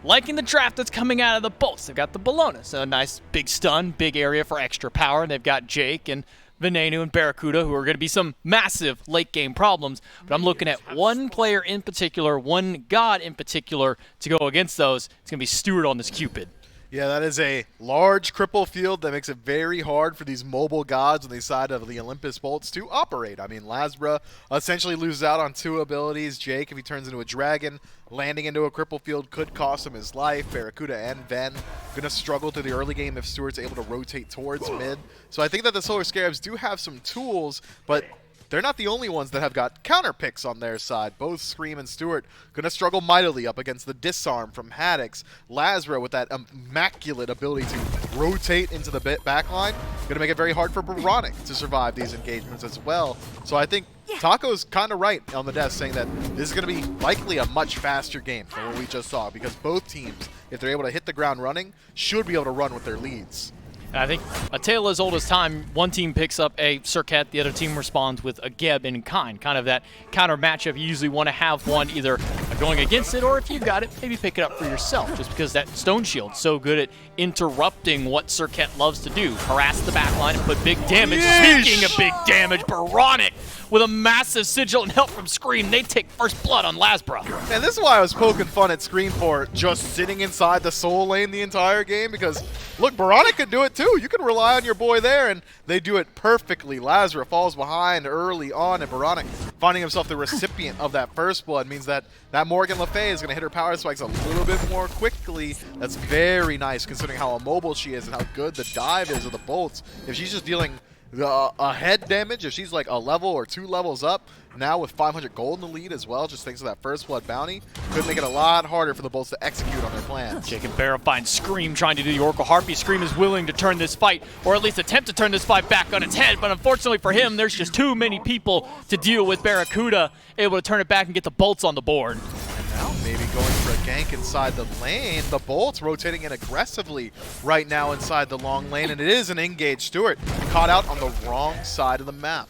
Liking the draft that's coming out of the Bolts. They've got the Bologna, so a nice big stun, big area for extra power. They've got Jake and Venenu and Barracuda, who are going to be some massive late-game problems. But I'm looking at one player in particular, one god in particular, to go against those. It's going to be Stewart on this Cupid. Yeah, that is a large cripple field that makes it very hard for these mobile gods on the side of the Olympus Bolts to operate. I mean, Lasbra essentially loses out on 2 abilities. Jake, if he turns into a dragon, landing into a cripple field could cost him his life. Barracuda and Ven going to struggle through the early game if Stewart's able to rotate towards mid. So I think that the Solar Scarabs do have some tools, but they're not the only ones that have got counter picks on their side. Both Scream and Stewart going to struggle mightily up against the Disarm from Haddix. Lasra with that immaculate ability to rotate into the back line. Going to make it very hard for Baronic to survive these engagements as well. So I think Taco's kind of right on the desk saying that this is going to be likely a much faster game than what we just saw, because both teams, if they're able to hit the ground running, should be able to run with their leads. And I think a tale as old as time, one team picks up a Circuit, the other team responds with a Geb in kind. Kind of that counter matchup. You usually want to have one either going against it, or if you've got it, maybe pick it up for yourself, just because that Stone Shield's so good at interrupting what Circuit loves to do. Harass the backline and put big damage. Speaking of big damage, Baronic with a massive sigil and help from Scream. They take first blood on Lasbra. And this is why I was poking fun at Scream for just sitting inside the soul lane the entire game, because look, Baronic could do it too. You can rely on your boy there, and they do it perfectly. Lazarus falls behind early on, and Baronic, finding himself the recipient of that first blood, means that Morgan Le Fay is going to hit her power spikes a little bit more quickly. That's very nice considering how immobile she is and how good the dive is of the bolts. If she's just dealing a head damage, if she's like a level or 2 levels up, now with 500 gold in the lead as well, just thanks to that first blood bounty. Could make it a lot harder for the Bolts to execute on their plans. Jake and Barra find Scream trying to do the Oracle Harpy. Scream is willing to turn this fight, or at least attempt to turn this fight back on its head, but unfortunately for him, there's just too many people to deal with. Barracuda able to turn it back and get the Bolts on the board. And now maybe going for a gank inside the lane. The Bolts rotating in aggressively right now inside the long lane, and it is an engaged Stewart caught out on the wrong side of the map.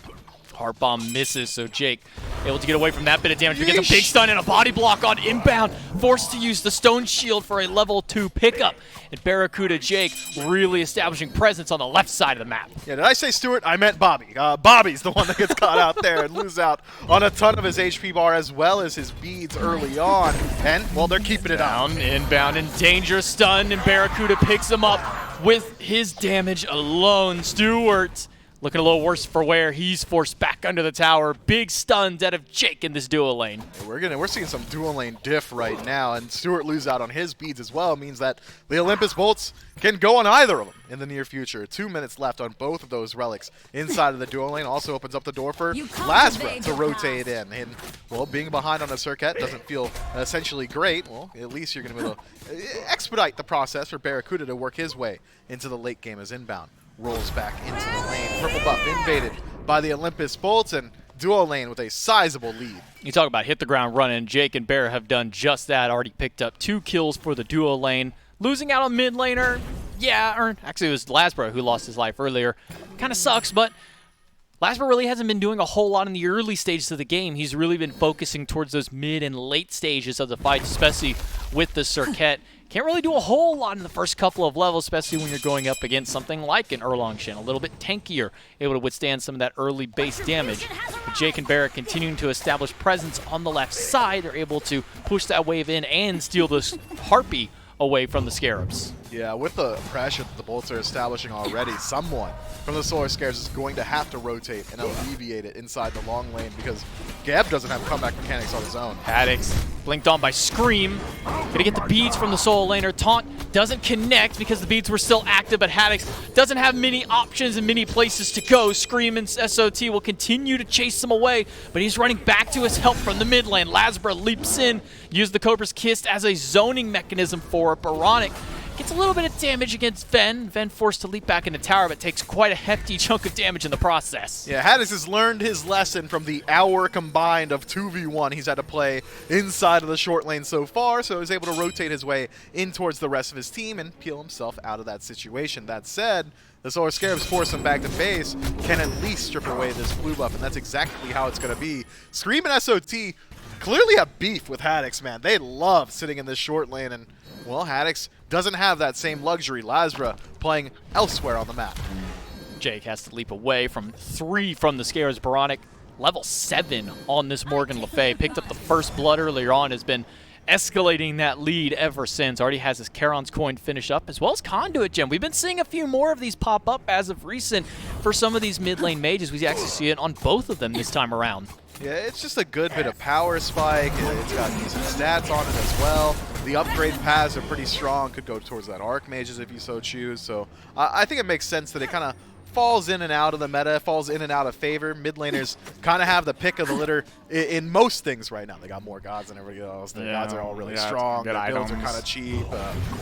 Heart Bomb misses, so Jake able to get away from that bit of damage. We get the big stun and a body block on inbound. Forced to use the Stone Shield for a level 2 pickup. And Barracuda Jake really establishing presence on the left side of the map. Yeah, did I say Stewart? I meant Bobby. Bobby's the one that gets caught out there and lose out on a ton of his HP bar as well as his beads early on. And, well, they're keeping it down. Inbound and dangerous stun, and Barracuda picks him up with his damage alone. Stewart looking a little worse for wear. He's forced back under the tower. Big stuns out of Jake in this duo lane. We're seeing some dual lane diff right now, and Stewart lose out on his beads as well. It means that the Olympus Bolts can go on either of them in the near future. 2 minutes left on both of those relics inside of the dual lane. Also opens up the door for Lazra to rotate in. And, well, being behind on a circuit doesn't feel essentially great. Well, at least you're going to be able to expedite the process for Barracuda to work his way into the late game as inbound rolls back into the lane. Purple buff invaded by the Olympus Bolts, and duo lane with a sizable lead. You talk about hit the ground running. Jake and Bear have done just that. Already picked up 2 kills for the duo lane. Losing out on mid laner, yeah, or actually it was Lasbro who lost his life earlier. Kind of sucks, but Lasbro really hasn't been doing a whole lot in the early stages of the game. He's really been focusing towards those mid and late stages of the fight, especially with the Circuit. Can't really do a whole lot in the first couple of levels, especially when you're going up against something like an Erlang Shin, a little bit tankier, able to withstand some of that early base damage. But Jake and Barrett continuing to establish presence on the left side. They're able to push that wave in and steal this Harpy away from the Scarabs. Yeah, with the pressure that the Bolts are establishing already, someone from the Solar Scarabs is going to have to rotate and alleviate it inside the long lane because Gab doesn't have comeback mechanics on his own. Haddix blinked on by Scream. Gonna get the beads from the solo laner. Taunt doesn't connect because the beads were still active, but Haddix doesn't have many options and many places to go. Scream and SOT will continue to chase him away, but he's running back to his help from the mid lane. Lasbra leaps in, uses the Cobra's Kiss as a zoning mechanism for Baronic. Gets a little bit of damage against Ven. Ven forced to leap back into tower, but takes quite a hefty chunk of damage in the process. Yeah, Haddix has learned his lesson from the hour combined of 2v1 he's had to play inside of the short lane so far, so he's able to rotate his way in towards the rest of his team and peel himself out of that situation. That said, the Solar Scarabs force him back to base, can at least strip away this blue buff, and that's exactly how it's going to be. Scream and SOT clearly have beef with Haddix, man. They love sitting in this short lane, and, well, Haddix doesn't have that same luxury. Lasbra playing elsewhere on the map. Jake has to leap away from 3 from the Scarabs. Baronic, level 7 on this Morgan Le Fay. Picked up the first blood earlier on, has been escalating that lead ever since. Already has his Charon's coin finished up, as well as Conduit Gem. We've been seeing a few more of these pop up as of recent for some of these mid lane mages. We actually see it on both of them this time around. Yeah, it's just a good bit of power spike. It's got decent stats on it as well. The upgrade paths are pretty strong. Could go towards that Archmages if you so choose. So I think it makes sense that it kind of falls in and out of the meta, falls in and out of favor. Mid laners kind of have the pick of the litter in most things right now. They got more gods than everybody else. Their gods are all really strong. Their builds are kind of cheap.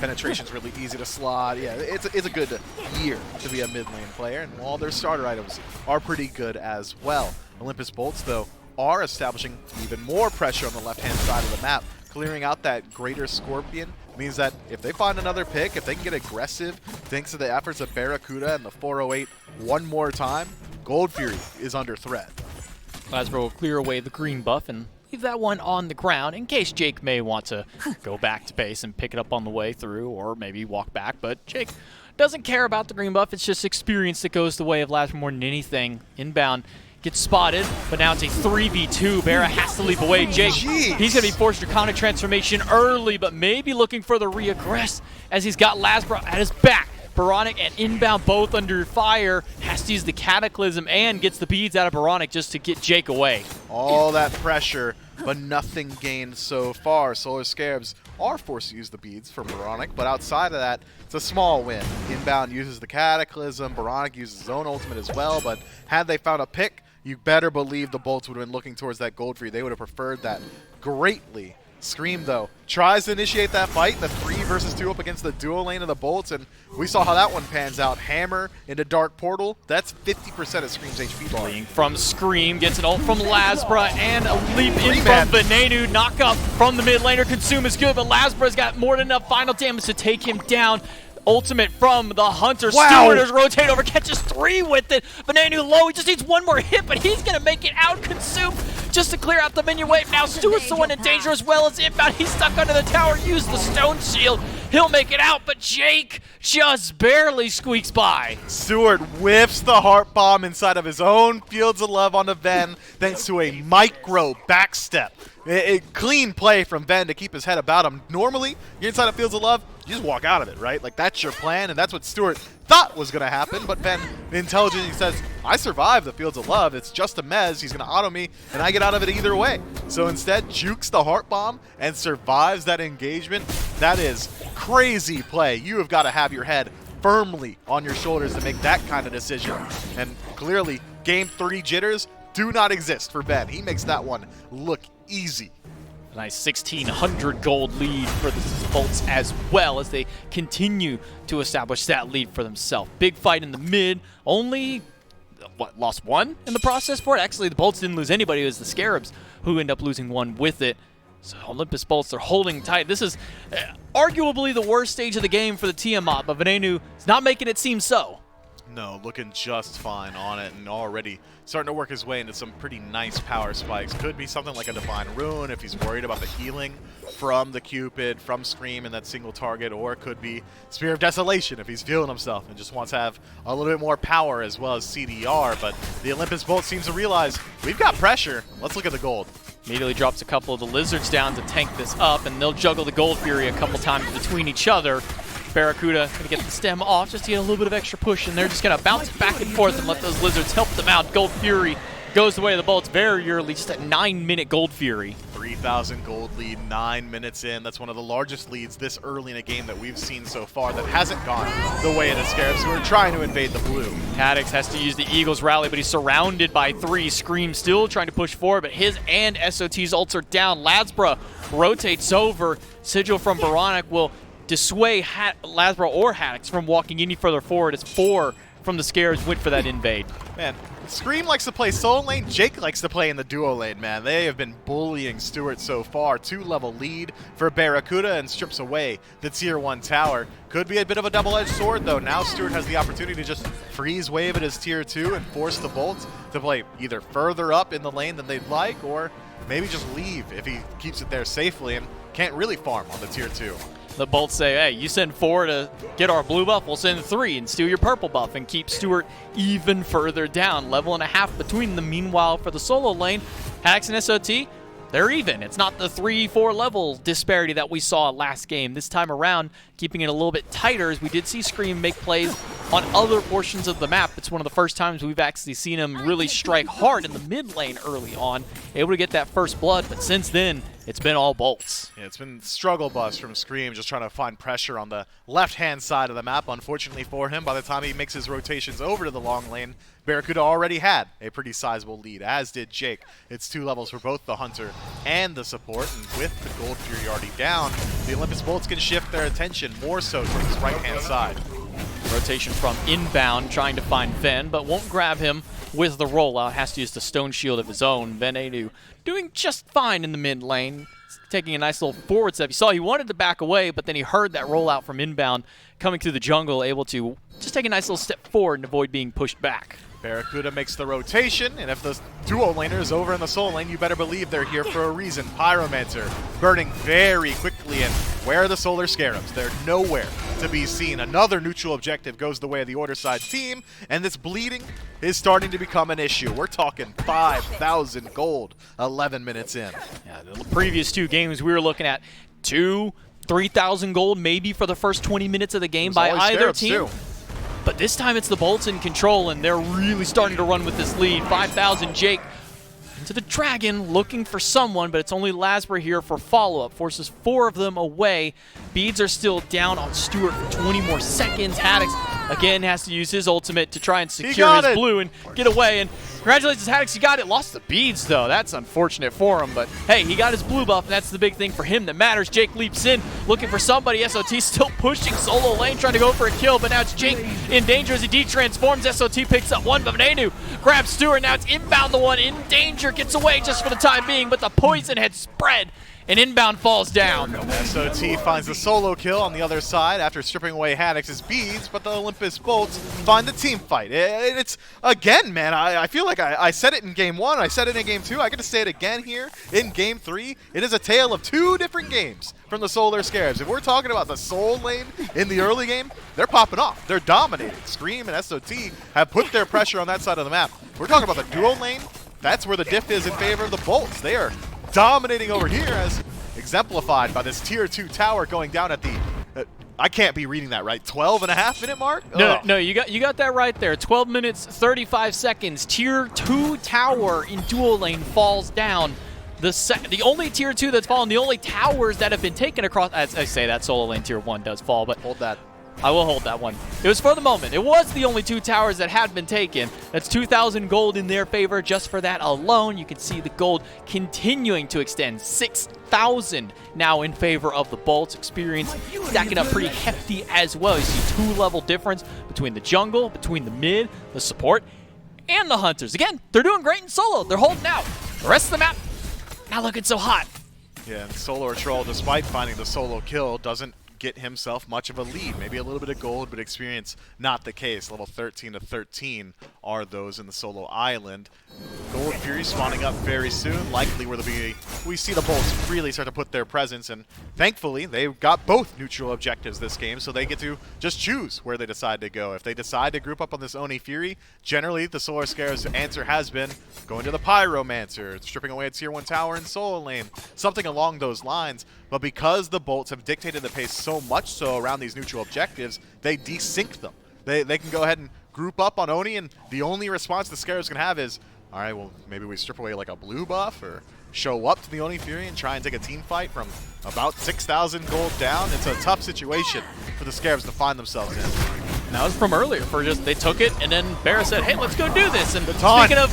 Penetration's really easy to slot. Yeah, it's a good year to be a mid lane player. And all their starter items are pretty good as well. Olympus Bolts, though, are establishing even more pressure on the left-hand side of the map. Clearing out that greater Scorpion means that if they find another pick, if they can get aggressive, thanks to the efforts of Barracuda and the 408 one more time, Gold Fury is under threat. Lasbro will clear away the green buff and leave that one on the ground in case Jake may want to go back to base and pick it up on the way through, or maybe walk back, but Jake doesn't care about the green buff. It's just experience that goes the way of Lasbro more than anything. Inbound gets spotted, but now it's a 3v2. Barra has to leap away. Jake, he's going to be forced to counter transformation early, but maybe looking for the reaggress as he's got Lasbro at his back. Baronic and Inbound both under fire. Has to use the Cataclysm and gets the beads out of Baronic just to get Jake away. All that pressure, but nothing gained so far. Solar Scarabs are forced to use the beads for Baronic, but outside of that, it's a small win. Inbound uses the Cataclysm. Baronic uses his own ultimate as well, but had they found a pick, you better believe the Bolts would have been looking towards that gold for you. They would have preferred that greatly. Scream, though, tries to initiate that fight, the 3 versus 2 up against the duo lane of the Bolts, and we saw how that one pans out. Hammer into Dark Portal, that's 50% of Scream's HP bar. From Scream, gets an ult from Lasbra, and a leap in from Venenu. Knock up from the mid laner. Consume is good, but Lasbra's got more than enough final damage to take him down. Ultimate from the Hunter. Wow. Stewart is rotate over, catches 3 with it. Venenu low, he just needs one more hit, but he's going to make it out. Consume just to clear out the minion wave. Now Stewart's the one in danger as well as inbound. He's stuck under the tower, use the stone shield. He'll make it out, but Jake just barely squeaks by. Stewart whiffs the heart bomb inside of his own Fields of Love onto Ven, thanks to a micro backstep. A clean play from Ven to keep his head about him. Normally, you're inside of Fields of Love, you just walk out of it, right? Like, that's your plan, and that's what Stewart thought was going to happen, but Ven intelligently says, I survived the Fields of Love, it's just a mez, he's going to auto me, and I get out of it either way. So instead, jukes the heart bomb and survives that engagement. That is crazy play. You have got to have your head firmly on your shoulders to make that kind of decision. And clearly, Game 3 jitters do not exist for Ben. He makes that one look easy. A nice 1,600 gold lead for the Bolts as well as they continue to establish that lead for themselves. Big fight in the mid. Only, lost 1 in the process for it? Actually, the Bolts didn't lose anybody. It was the Scarabs who end up losing 1 with it. So Olympus Bolts, they're holding tight. This is arguably the worst stage of the game for the Tiamat, but Venenu is not making it seem so. No, looking just fine on it and already starting to work his way into some pretty nice power spikes. Could be something like a Divine Ruin if he's worried about the healing from the Cupid, from Scream and that single target, or it could be Spear of Desolation if he's feeling himself and just wants to have a little bit more power as well as CDR. But the Olympus Bolt seems to realize we've got pressure. Let's look at the gold. Immediately drops a couple of the Lizards down to tank this up, and they'll juggle the Gold Fury a couple times between each other. Barracuda going to get the stem off just to get a little bit of extra push, and they're just going to bounce back and forth and let those Lizards help them out. Gold Fury goes the way of the Bolts very early, just a 9-minute Gold Fury. 3,000 gold lead, 9 minutes in. That's one of the largest leads this early in a game that we've seen so far that hasn't gone the way of the Scarabs, who are trying to invade the blue. Haddix has to use the Eagles rally, but he's surrounded by 3. Scream still trying to push forward, but his and SOT's ults are down. Lasbra rotates over. Sigil from Baronic will dissuade Lasbra or Haddix from walking any further forward as 4 from the Scarabs went for that invade. Man, Scream likes to play solo lane. Jake likes to play in the duo lane, man. They have been bullying Stewart so far. 2-level lead for Barracuda and strips away the tier 1 tower. Could be a bit of a double-edged sword, though. Now Stewart has the opportunity to just freeze wave at his tier 2 and force the Bolts to play either further up in the lane than they'd like, or maybe just leave if he keeps it there safely and can't really farm on the tier 2. The Bolts say, hey, you send 4 to get our blue buff, we'll send 3 and steal your purple buff and keep Stewart even further down. Level and a half between them. Meanwhile, for the solo lane, Haddix and SOT, they're even. It's not the 3-4 level disparity that we saw last game. This time around, keeping it a little bit tighter, as we did see Scream make plays on other portions of the map. It's one of the first times we've actually seen him really strike hard in the mid lane early on, able to get that first blood, but since then, it's been all Bolts. Yeah, it's been struggle bus from Scream, just trying to find pressure on the left-hand side of the map. Unfortunately for him, by the time he makes his rotations over to the long lane, Barracuda already had a pretty sizable lead, as did Jake. It's 2 levels for both the Hunter and the support, and with the Gold Fury already down, the Olympus Bolts can shift their attention more so towards his right-hand side. Rotation from inbound, trying to find Ven, but won't grab him with the rollout. Has to use the stone shield of his own. Venenu doing just fine in the mid lane, taking a nice little forward step. You saw he wanted to back away, but then he heard that rollout from inbound coming through the jungle, able to just take a nice little step forward and avoid being pushed back. Barracuda makes the rotation, and if the duo laner is over in the solo lane, you better believe they're here for a reason. Pyromancer burning very quickly, and where are the Solar Scarabs? They're nowhere to be seen. Another neutral objective goes the way of the Order side team, and this bleeding is starting to become an issue. We're talking 5,000 gold 11 minutes in. Yeah, the previous 2 games we were looking at 3,000 gold maybe for the first 20 minutes of the game by either team. But this time it's the Bolts in control, and they're really starting to run with this lead. 5,000 Jake into the Dragon, looking for someone, but it's only Lasbra here for follow-up. Forces 4 of them away. Beads are still down on Stewart for 20 more seconds. Haddix again has to use his ultimate to try and secure got his it. blue and get away. And congratulations, Haddix, you got it. Lost the beads, though. That's unfortunate for him. But, hey, he got his blue buff, and that's the big thing for him that matters. Jake leaps in, looking for somebody. SOT still pushing solo lane, trying to go for a kill, but now it's Jake in danger as he de-transforms. SOT picks up one, but Venenu grabs Stewart. Now it's inbound, the one in danger, gets away just for the time being, but the poison had spread, and inbound falls down. SOT finds the solo kill on the other side after stripping away Haddix's beads, but the Olympus Bolts find the team fight. It's, again, man, I feel like I said it in Game 1, I said it in Game 2, I get to say it again here in Game 3. It is a tale of two different games from the Solar Scarabs. If we're talking about the Soul lane in the early game, they're popping off. They're dominating. Scream and SOT have put their pressure on that side of the map. We're talking about the duo lane. That's where the diff is in favor of the Bolts. They are dominating over here, as exemplified by this tier 2 tower going down at the I can't be reading that right, 12.5-minute mark? No, you got that right there. 12 minutes, 35 seconds. Tier 2 tower in dual lane falls down. The only tier 2 that's fallen, the only towers that have been taken across, as I say, that solo lane tier 1 does fall, but hold that. I will hold that one. It was for the moment. It was the only 2 towers that had been taken. That's 2,000 gold in their favor just for that alone. You can see the gold continuing to extend. 6,000 now in favor of the Bolts. Experience stacking up pretty hefty as well. You see 2-level difference between the jungle, between the mid, the support, and the hunters. Again, they're doing great in solo. They're holding out. The rest of the map, not looking so hot. Yeah, and Solar Troll, despite finding the solo kill, doesn't get himself much of a lead. Maybe a little bit of gold, but experience not the case. Level 13 to 13 are those in the solo island. Gold Fury spawning up very soon, likely where we see the Bolts really start to put their presence, and thankfully they've got both neutral objectives this game, so they get to just choose where they decide to go. If they decide to group up on this Oni Fury, generally the Solar Scarabs' answer has been going to the Pyromancer, stripping away a tier 1 tower in solo lane, something along those lines. But because the Bolts have dictated the pace so much so around these neutral objectives, they desync them. They can go ahead and group up on Oni, and the only response the Scarabs can have is, all right, well, maybe we strip away like a blue buff or show up to the Oni Fury and try and take a team fight from about 6,000 gold down. It's a tough situation for the Scarabs to find themselves in. And that was from earlier, they took it, and then Barra said, hey, let's go do this. And taunt. Speaking of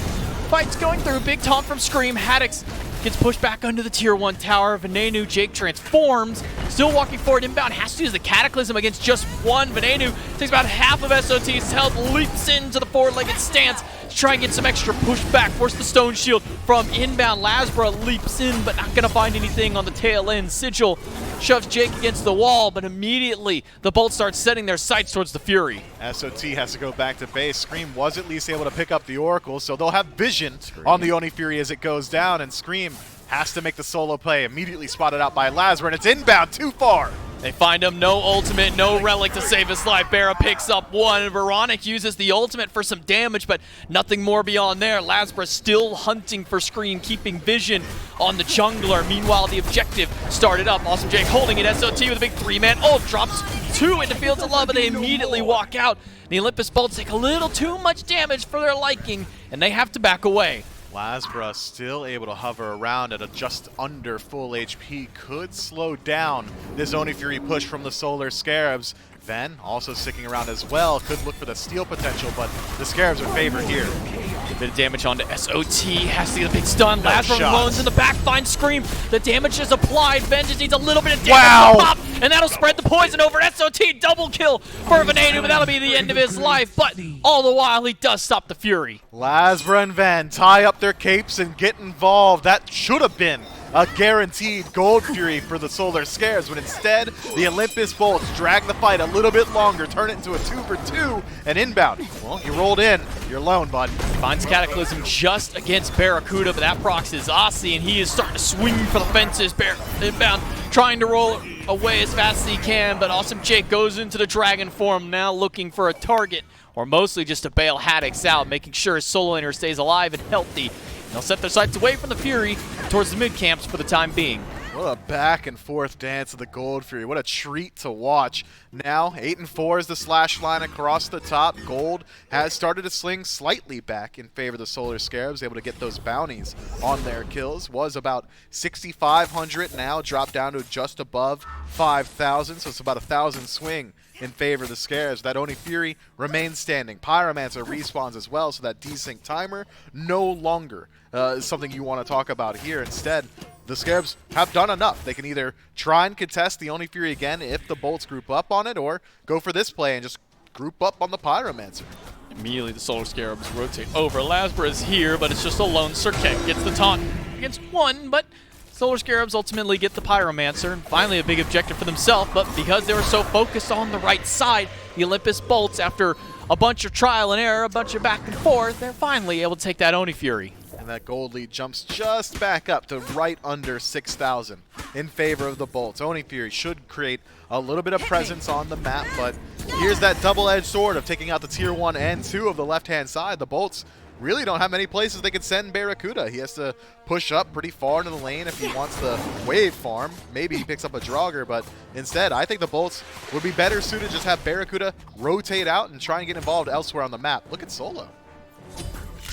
fights going through, big taunt from Scream. Haddix gets pushed back under the tier 1 tower. Venenu, Jake transforms, still walking forward inbound, has to use the Cataclysm against just one. Venenu takes about half of SOT's health, leaps into the forward-legged stance to try and get some extra pushback, force the stone shield from inbound. Lasbra leaps in, but not going to find anything on the tail end. Sigil shoves Jake against the wall, but immediately the Bolts start setting their sights towards the Fury. SOT has to go back to base. Scream was at least able to pick up the Oracle, so they'll have vision on the Oni Fury as it goes down, and Scream has to make the solo play, immediately spotted out by Lasbra, and it's inbound too far. They find him, no ultimate, no relic to save his life. Barra picks up one, and Veronic uses the ultimate for some damage, but nothing more beyond there. Lasbra still hunting for Scream, keeping vision on the jungler. Meanwhile, the objective started up. Awesome Jake holding it. SOT with a big 3-man ult, drops 2 into Fields of Love, and they immediately walk out. The Olympus Bolts take a little too much damage for their liking, and they have to back away. Lasbra still able to hover around at a just under full HP, could slow down this Oni Fury push from the Solar Scarabs. Ven also sticking around as well, could look for the steal potential, but the Scarabs are favored here. A bit of damage onto SOT, has to get a big stun. Lasbra loans in the back, finds Scream. The damage is applied. Ven just needs a little bit of damage to pop, and that'll spread the poison over. SOT double kill for Venenu, but that'll be the end of his life. But all the while, he does stop the Fury. Lasbra and Ven tie up their capes and get involved. That should have been a guaranteed gold Fury for the Solar Scarabs, but instead, the Olympus Bolts drag the fight a little bit longer, turn it into a 2-for-2, and inbound. Well, you rolled in, you're alone, bud. Finds Cataclysm just against Barracuda, but that procs is Aussie, and he is starting to swing for the fences. Inbound, trying to roll away as fast as he can, but Awesome Jake goes into the dragon form, now looking for a target, or mostly just to bail Haddix out, making sure his solo laner stays alive and healthy. They'll set their sights away from the Fury towards the mid camps for the time being. What a back and forth dance of the Gold Fury. What a treat to watch. Now, 8-4 is the slash line across the top. Gold has started to sling slightly back in favor of the Solar Scarabs, able to get those bounties on their kills. Was about 6,500 now, dropped down to just above 5,000, so it's about 1,000 swing in favor of the Scarabs. That Oni Fury remains standing. Pyromancer respawns as well, so that desync timer no longer is something you want to talk about here. Instead, the Scarabs have done enough. They can either try and contest the Oni Fury again if the Bolts group up on it, or go for this play and just group up on the Pyromancer. Immediately the Solar Scarabs rotate over. Lasbra is here, but it's just a lone Circuit. Gets the taunt against one, but Solar Scarabs ultimately get the Pyromancer, and finally a big objective for themselves, but because they were so focused on the right side, the Olympus Bolts, after a bunch of trial and error, a bunch of back and forth, they're finally able to take that Oni Fury. And that gold lead jumps just back up to right under 6,000 in favor of the Bolts. Oni Fury should create a little bit of presence on the map, but here's that double-edged sword of taking out the tier 1 and 2 of the left-hand side. The Bolts really don't have many places they could send Barracuda. He has to push up pretty far into the lane if he wants the wave farm. Maybe he picks up a Draugr, but instead, I think the Bolts would be better suited just have Barracuda rotate out and try and get involved elsewhere on the map. Look at Solo.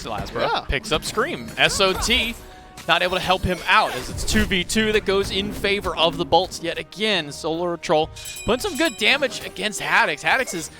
Lasbra picks up Scream. SOT not able to help him out as it's 2v2 that goes in favor of the Bolts yet again. Solar Troll putting some good damage against Haddix. Haddix has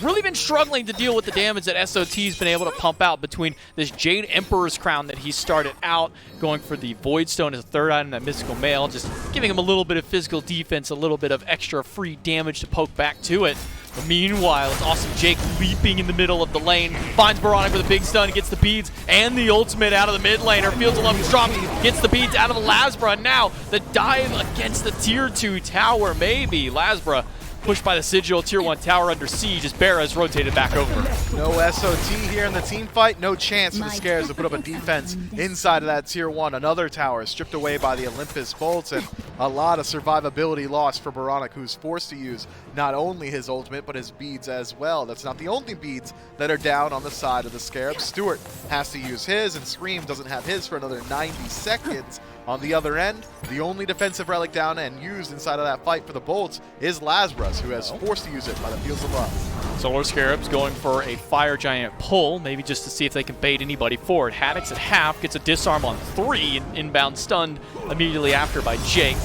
really been struggling to deal with the damage that SOT's been able to pump out between this Jade Emperor's Crown that he started out, going for the Void Stone as a third item, that Mystical Mail, just giving him a little bit of physical defense, a little bit of extra free damage to poke back to it. But meanwhile, it's Awesome Jake leaping in the middle of the lane, finds Baronic with a big stun, gets the beads and the ultimate out of the mid laner, feels a love drop, gets the beads out of the Lasbra, and now the dive against the tier 2 tower, maybe. Lasbra pushed by the Sigil tier 1 tower under siege as Barra is rotated back over. No SOT here in the team fight. No chance for the Scares to put up a defense inside of that tier 1. Another tower stripped away by the Olympus Bolts, and a lot of survivability lost for Baronic, who's forced to use not only his ultimate, but his beads as well. That's not the only beads that are down on the side of the Scarab. Stewart has to use his, and Scream doesn't have his for another 90 seconds. On the other end, the only defensive relic down and used inside of that fight for the Bolts is Lazarus, who has forced to use it by the Fields of Love. Solar Scarabs going for a Fire Giant pull, maybe just to see if they can bait anybody forward. Haddix at half gets a disarm on 3, and inbound stunned immediately after by Jake.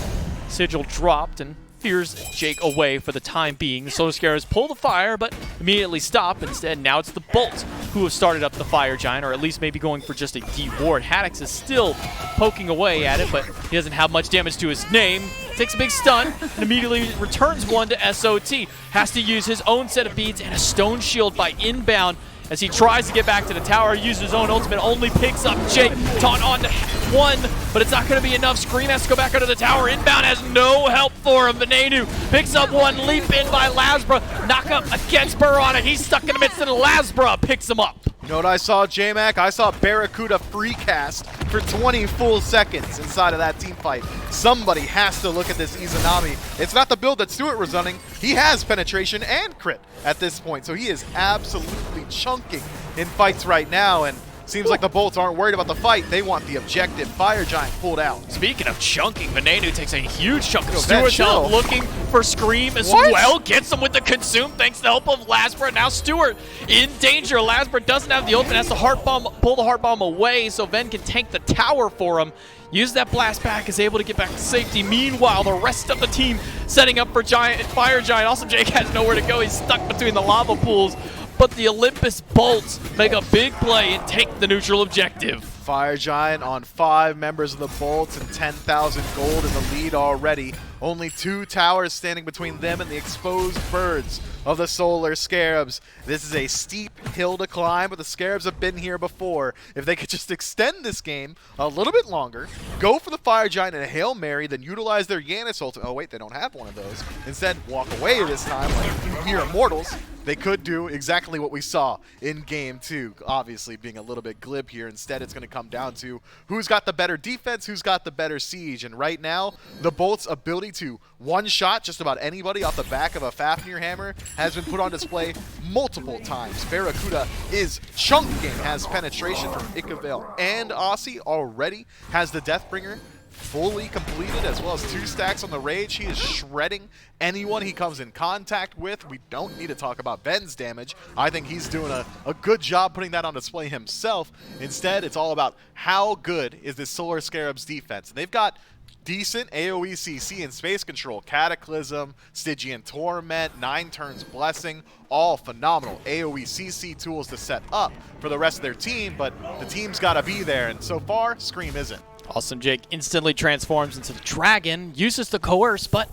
Sigil dropped and fears Jake away for the time being. The Solar Scarabs pull the fire, but immediately stop. Instead, now it's the Bolts who have started up the Fire Giant, or at least maybe going for just a D-ward. Haddix is still poking away at it, but he doesn't have much damage to his name. Takes a big stun and immediately returns one to SOT. Has to use his own set of beads and a stone shield by inbound as he tries to get back to the tower, uses his own ultimate, only picks up Jake. Taunt on to 1, but it's not going to be enough. Scream has to go back under the tower. Inbound has no help for him. Venenu picks up 1, leap in by Lasbra. Knock up against Baronic. He's stuck in the midst of the Lasbra. Picks him up. You know what I saw, J-Mac? I saw Barracuda free cast for 20 full seconds inside of that team fight. Somebody has to look at this Izanami. It's not the build that Stewart was running. He has penetration and crit at this point, so he is absolutely chunking in fights right now, and seems like the Bolts aren't worried about the fight. They want the objective. Fire Giant pulled out. Speaking of chunking, Venenu takes a huge chunk of Stewart's health, looking for Scream as well. Gets him with the Consume thanks to the help of Lasbra. Now Stewart in danger. Lasbra doesn't have the ultimate, has to heart bomb, pull the heart bomb away so Ven can tank the tower for him. Use that blast back, is able to get back to safety. Meanwhile, the rest of the team setting up for Fire Giant. Also, Jake has nowhere to go. He's stuck between the lava pools. But the Olympus Bolts make a big play and take the neutral objective. Fire Giant on 5 members of the Bolts and 10,000 gold in the lead already. Only 2 towers standing between them and the exposed birds of the Solar Scarabs. This is a steep hill to climb, but the Scarabs have been here before. If they could just extend this game a little bit longer, go for the Fire Giant and a Hail Mary, then utilize their Yanis ultimate. Oh wait, they don't have one of those. Instead, walk away this time like mere mortals. They could do exactly what we saw in Game 2, obviously being a little bit glib here. Instead, it's going to come down to who's got the better defense, who's got the better siege. And right now, the Bolts' ability to one-shot just about anybody off the back of a Fafnir hammer has been put on display multiple times. Barracuda is chunking, has penetration from Icavale and Aussie, already has the Deathbringer. fully completed, as well as 2 stacks on the Rage. He is shredding anyone he comes in contact with. We don't need to talk about Ben's damage. I think he's doing a good job putting that on display himself. Instead, it's all about how good is this Solar Scarabs defense. And they've got decent AoE CC and space control. Cataclysm, Stygian Torment, 9 turns Blessing, all phenomenal AoE CC tools to set up for the rest of their team, but the team's got to be there, and so far, Scream isn't. Awesome Jake instantly transforms into the dragon, uses the coerce, but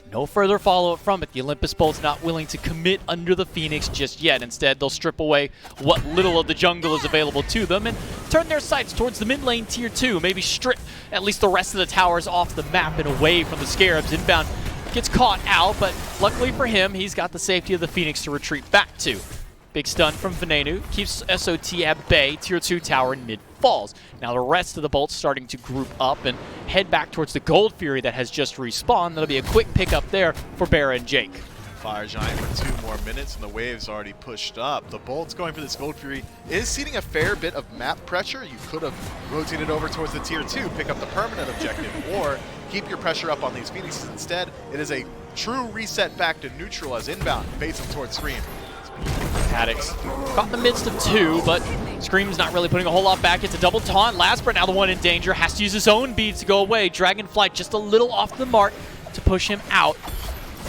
no further follow-up from it. The Olympus Bolt's not willing to commit under the Phoenix just yet. Instead, they'll strip away what little of the jungle is available to them and turn their sights towards the mid lane tier 2. Maybe strip at least the rest of the towers off the map and away from the Scarabs. Inbound gets caught out, but luckily for him, he's got the safety of the Phoenix to retreat back to. Big stun from Venenu keeps SOT at bay. Tier 2 tower in mid falls. Now the rest of the bolts starting to group up and head back towards the Gold Fury that has just respawned. That'll be a quick pickup there for Barra and Jake. Fire Giant for 2 more minutes, and the wave's already pushed up. The Bolts going for this Gold Fury is seating a fair bit of map pressure. You could have rotated over towards the tier 2, pick up the permanent objective, or keep your pressure up on these Phoenixes. Instead, it is a true reset back to neutral as inbound, facing towards Scream. Haddix caught in the midst of 2, but Scream's not really putting a whole lot back. It's a double taunt. Lasper now the one in danger, has to use his own beads to go away. Dragonflight just a little off the mark to push him out,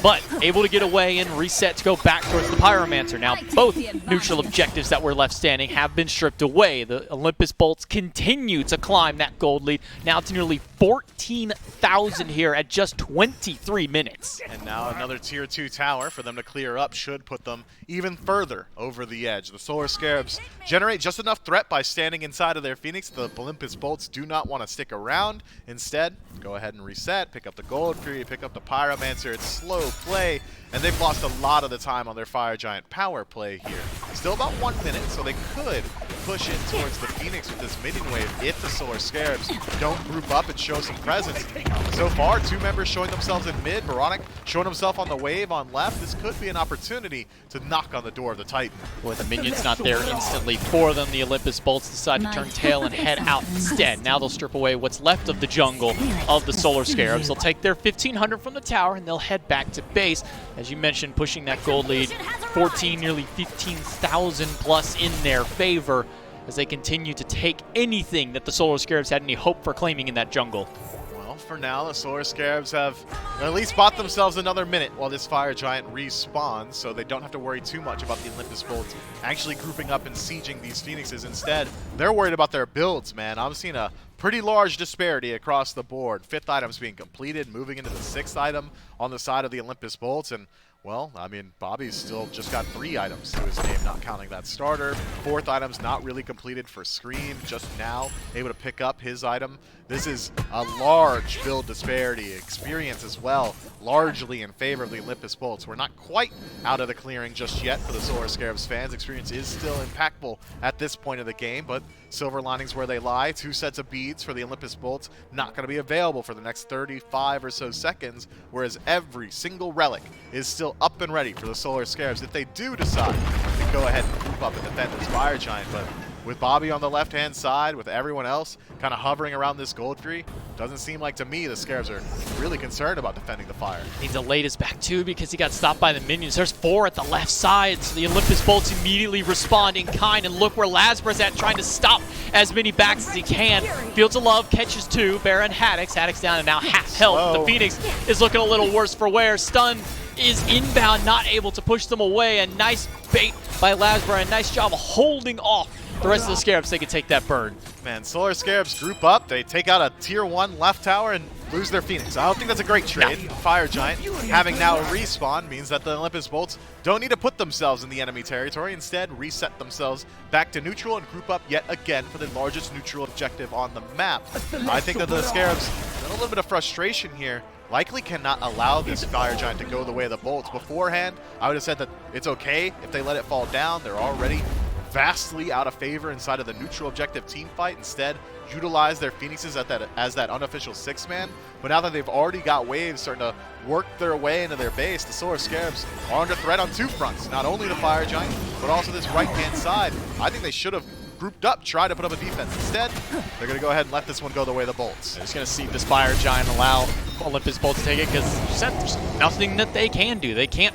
but able to get away and reset to go back towards the Pyromancer. Now both neutral objectives that were left standing have been stripped away. The Olympus Bolts continue to climb that gold lead, now to nearly 14,000 here at just 23 minutes. And now another tier 2 tower for them to clear up should put them even further over the edge. The Solar Scarabs generate just enough threat by standing inside of their Phoenix. The Olympus Bolts do not want to stick around. Instead, go ahead and reset, pick up the Gold Fury, pick up the Pyromancer. It's slow play, and they've lost a lot of the time on their Fire Giant power play here. Still about 1 minute, so they could push in towards the Phoenix with this minion wave if the Solar Scarabs don't group up and show some presence. So far, 2 members showing themselves in mid. Moronic showing himself on the wave on left. This could be an opportunity to knock on the door of the Titan. With the minions not there instantly for them, the Olympus Bolts decide to turn tail and head out instead. Now they'll strip away what's left of the jungle of the Solar Scarabs. They'll take their 1,500 from the tower and they'll head back to base. As you mentioned, pushing that gold lead, 14, nearly 15,000 plus in their favor as they continue to take anything that the Solar Scarabs had any hope for claiming in that jungle. Well, for now, the Solar Scarabs have at least bought themselves another minute while this Fire Giant respawns, so they don't have to worry too much about the Olympus Bolts actually grouping up and sieging these Phoenixes. Instead, they're worried about their builds, man. I'm seeing a pretty large disparity across the board. 5th item's being completed, moving into the 6th item on the side of the Olympus Bolts, and well, I mean, Bobby's still just got 3 items to his name, not counting that starter. 4th item's not really completed for Scream, just now able to pick up his item. This is a large build disparity. Experience as well, largely in favor of the Olympus Bolts. We're not quite out of the clearing just yet for the Solar Scarabs fans. Experience is still impactful at this point of the game, but silver linings where they lie. 2 sets of beads for the Olympus Bolts, not going to be available for the next 35 or so seconds, whereas every single relic is still up and ready for the Solar Scarabs if they do decide to go ahead and group up and defend this Fire Giant. But with Bobby on the left-hand side, with everyone else kind of hovering around this Gold Fury, doesn't seem like to me the Scarabs are really concerned about defending the fire. He delayed his back too because he got stopped by the minions. There's 4 at the left side, so the Olympus Bolts immediately respond in kind, and look where Lasper's at, trying to stop as many backs as he can. Fields of Love catches 2, Baron Haddix. Haddix down and now half health. The Phoenix is looking a little worse for wear. Stun is inbound, not able to push them away. A nice bait by Lasper, a nice job holding off the rest of the Scarabs. They can take that burn. Man, Solar Scarabs group up. They take out a tier 1 left tower and lose their Phoenix. I don't think that's a great trade. No. Fire Giant having now a respawn means that the Olympus Bolts don't need to put themselves in the enemy territory. Instead, reset themselves back to neutral and group up yet again for the largest neutral objective on the map. I think that the Scarabs, a little bit of frustration here, likely cannot allow this Fire Giant to go the way of the Bolts. Beforehand, I would have said that it's okay if they let it fall down. They're already vastly out of favor inside of the neutral objective team fight. Instead, utilize their Phoenixes as that unofficial 6-man. But now that they've already got waves starting to work their way into their base, the Solar Scarabs are under threat on 2 fronts. Not only the Fire Giant, but also this right-hand side. I think they should have grouped up, try to put up a defense. Instead, they're going to go ahead and let this one go the way of the Bolts. They're just going to see this Fire Giant allow Olympus Bolt to take it because there's nothing that they can do. They can't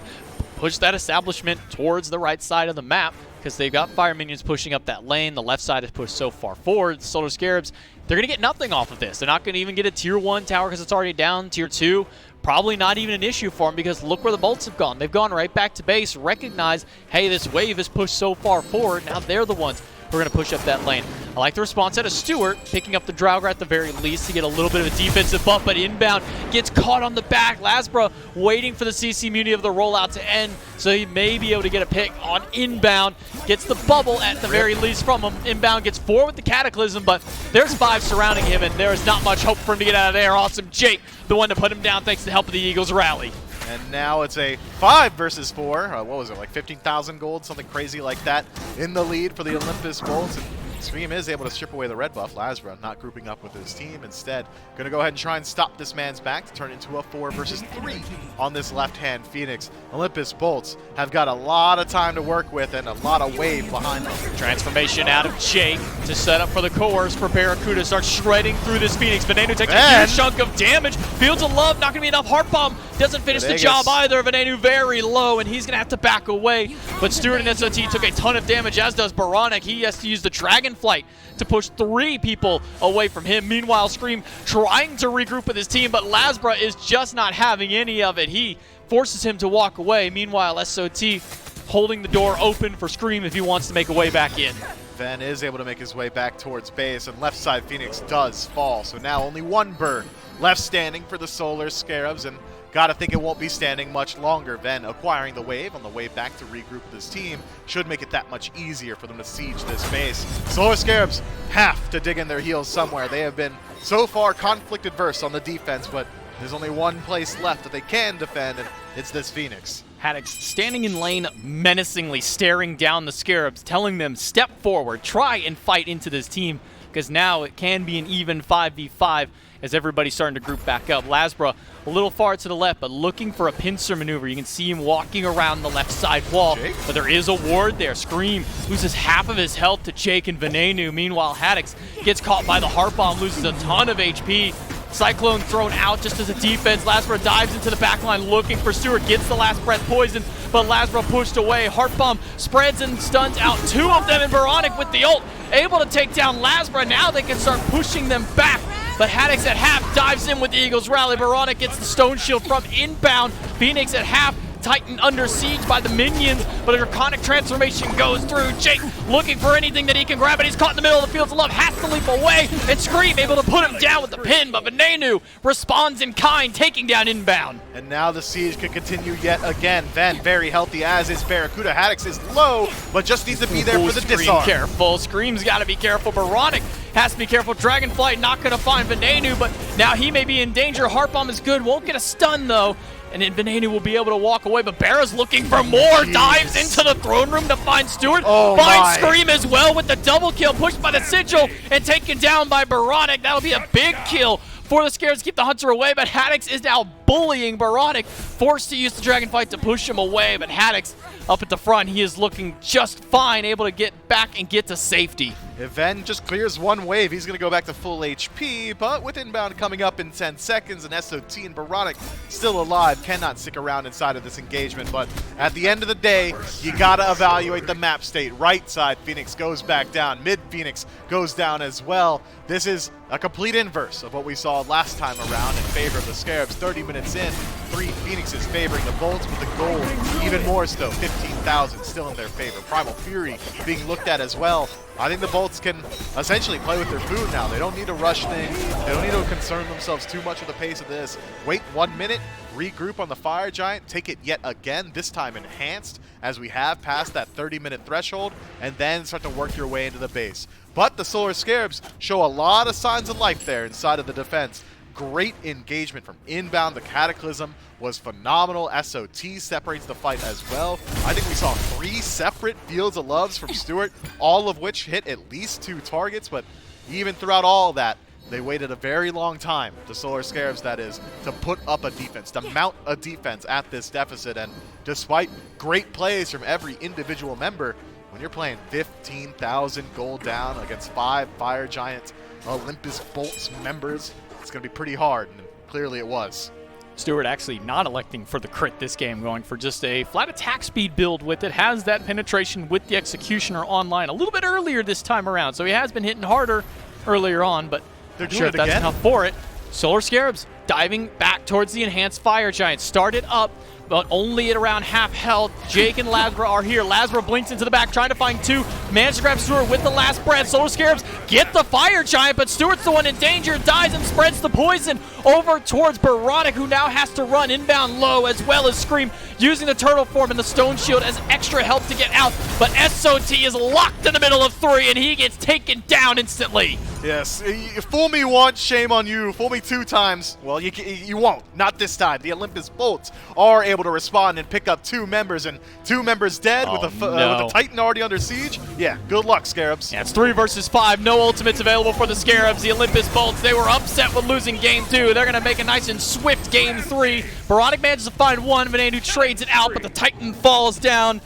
push that establishment towards the right side of the map because they've got fire minions pushing up that lane. The left side is pushed so far forward. The Solar Scarabs, they're going to get nothing off of this. They're not going to even get a tier 1 tower because it's already down. Tier 2, probably not even an issue for them because look where the Bolts have gone. They've gone right back to base, recognize, hey, this wave is pushed so far forward. Now they're the ones who are going to push up that lane. I like the response out of Stewart, picking up the Draugr at the very least to get a little bit of a defensive bump, but inbound gets caught on the back. Lasbra waiting for the CC immunity of the rollout to end, so he may be able to get a pick on inbound. Gets the bubble at the very least from him. Inbound gets 4 with the Cataclysm, but there's 5 surrounding him, and there is not much hope for him to get out of there. Awesome Jake, the one to put him down thanks to the help of the Eagles rally. And now it's a 5 versus 4. What was it, like 15,000 gold, something crazy like that, in the lead for the Olympus Bolts. And Scream is able to strip away the red buff. Lasbra not grouping up with his team. Instead, going to go ahead and try and stop this man's back to turn into a 4 versus 3 on this left-hand Phoenix. Olympus Bolts have got a lot of time to work with and a lot of wave behind them. Transformation out of Jake to set up for the coerce for Barracuda. Starts shredding through this Phoenix. Venenu takes a huge chunk of damage. Fields of Love, not going to be enough. Heart Bomb doesn't finish the job either. Venenu very low, and he's going to have to back away. But Stewart and SOT took a ton of damage, as does Baronic. He has to use the Dragonflight to push 3 people away from him. Meanwhile, Scream trying to regroup with his team, but Lasbra is just not having any of it. He forces him to walk away. Meanwhile, SOT holding the door open for Scream if he wants to make a way back in. Ven is able to make his way back towards base, and left side Phoenix does fall. So now only 1 bird left standing for the Solar Scarabs, and gotta think it won't be standing much longer. Ven acquiring the wave on the way back to regroup with his team should make it that much easier for them to siege this base. Solar Scarabs have to dig in their heels somewhere. They have been so far conflict adverse on the defense, but there's only one place left that they can defend, and it's this Phoenix. Haddix standing in lane menacingly, staring down the Scarabs, telling them step forward, try and fight into this team, because now it can be an even 5v5 as everybody's starting to group back up. Lasbra a little far to the left, but looking for a pincer maneuver. You can see him walking around the left side wall, but there is a ward there. Scream loses half of his health to Jake and Venenu. Meanwhile, Haddix gets caught by the Heart Bomb, loses a ton of HP. Cyclone thrown out just as a defense. Lasbra dives into the backline looking for Stewart, gets the last breath poison, but Lasbra pushed away. Heart Bomb spreads and stuns out 2 of them, and Baronic with the ult, able to take down Lasbra. Now they can start pushing them back. But Haddix at half dives in with the Eagles rally. Baronic gets the stone shield from inbound. Phoenix at half, Titan under siege by the minions, but a draconic transformation goes through. Jake looking for anything that he can grab, and he's caught in the middle of the Fields of Love, has to leap away, and Scream able to put him down with the pin, but Venenu responds in kind, taking down inbound. And now the siege can continue yet again. Ven very healthy, as is Barracuda. Haddix is low, but just needs to be there for the disarm. Careful, Scream's got to be careful. Baronic has to be careful. Dragonflight not going to find Venenu, but now he may be in danger. Heart Bomb is good, won't get a stun though. And then Venenu will be able to walk away, but Barra's looking for more. Dives into the throne room to find Stewart. Finds Scream as well with the double kill, pushed by the Sigil and taken down by Baronic. That'll be a big kill for the Scarabs to keep the Hunter away, but Haddix is now bullying Baronic, forced to use the Dragonflight to push him away, but Haddix up at the front, he is looking just fine, able to get back and get to safety. If Ven just clears 1 wave, he's going to go back to full HP, but with inbound coming up in 10 seconds, and SOT and Baronic still alive, cannot stick around inside of this engagement, but at the end of the day, you got to evaluate the map state. Right side, Phoenix goes back down. Mid, Phoenix goes down as well. This is a complete inverse of what we saw last time around in favor of the Scarabs. 30 minutes in, 3 Phoenixes favoring the Bolts, with the gold even more so, 15,000 still in their favor. Primal Fury being looked at as well. I think the Bolts can essentially play with their food now. They don't need to rush things. They don't need to concern themselves too much with the pace of this. Wait 1 minute, regroup on the Fire Giant, take it yet again, this time enhanced, as we have passed that 30-minute threshold, and then start to work your way into the base. But the Solar Scarabs show a lot of signs of life there inside of the defense. Great engagement from inbound. The Cataclysm was phenomenal. SOT separates the fight as well. I think we saw 3 separate Fields of Loves from Stewart, all of which hit at least 2 targets, but even throughout all of that, they waited a very long time, the Solar Scarabs that is, to put up a defense, to mount a defense at this deficit, and despite great plays from every individual member, when you're playing 15,000 gold down against 5 Fire Giant Olympus Bolts members, it's going to be pretty hard, and clearly it was. Stewart actually not electing for the crit this game, going for just a flat attack speed build with it. Has that penetration with the Executioner online a little bit earlier this time around, so he has been hitting harder earlier on, but They're not sure if doing it that's again? enough for it. Solar Scarabs diving back towards the Enhanced Fire Giant. Started up, but only at around half health. Jake and Lazara are here. Lazara blinks into the back, trying to find 2. Managed to grab Stewart with the last breath. Solar Scarabs get the Fire Giant, but Stewart's the one in danger. Dies and spreads the poison over towards Baronic, who now has to run inbound low, as well as Scream, using the Turtle Form and the Stone Shield as extra help to get out. But SOT is locked in the middle of 3, and he gets taken down instantly. Yes, you fool me once, shame on you. Fool me 2 times, well, you won't. Not this time. The Olympus Bolts are able to respond and pick up 2 members, and 2 members dead with a Titan already under siege. Yeah, good luck, Scarabs. Yeah, it's 3 versus 5. No ultimates available for the Scarabs. The Olympus Bolts, they were upset with losing game 2. They're going to make a nice and swift game 3. Baronic manages to find 1. Vanadu trades it out, but the Titan falls down.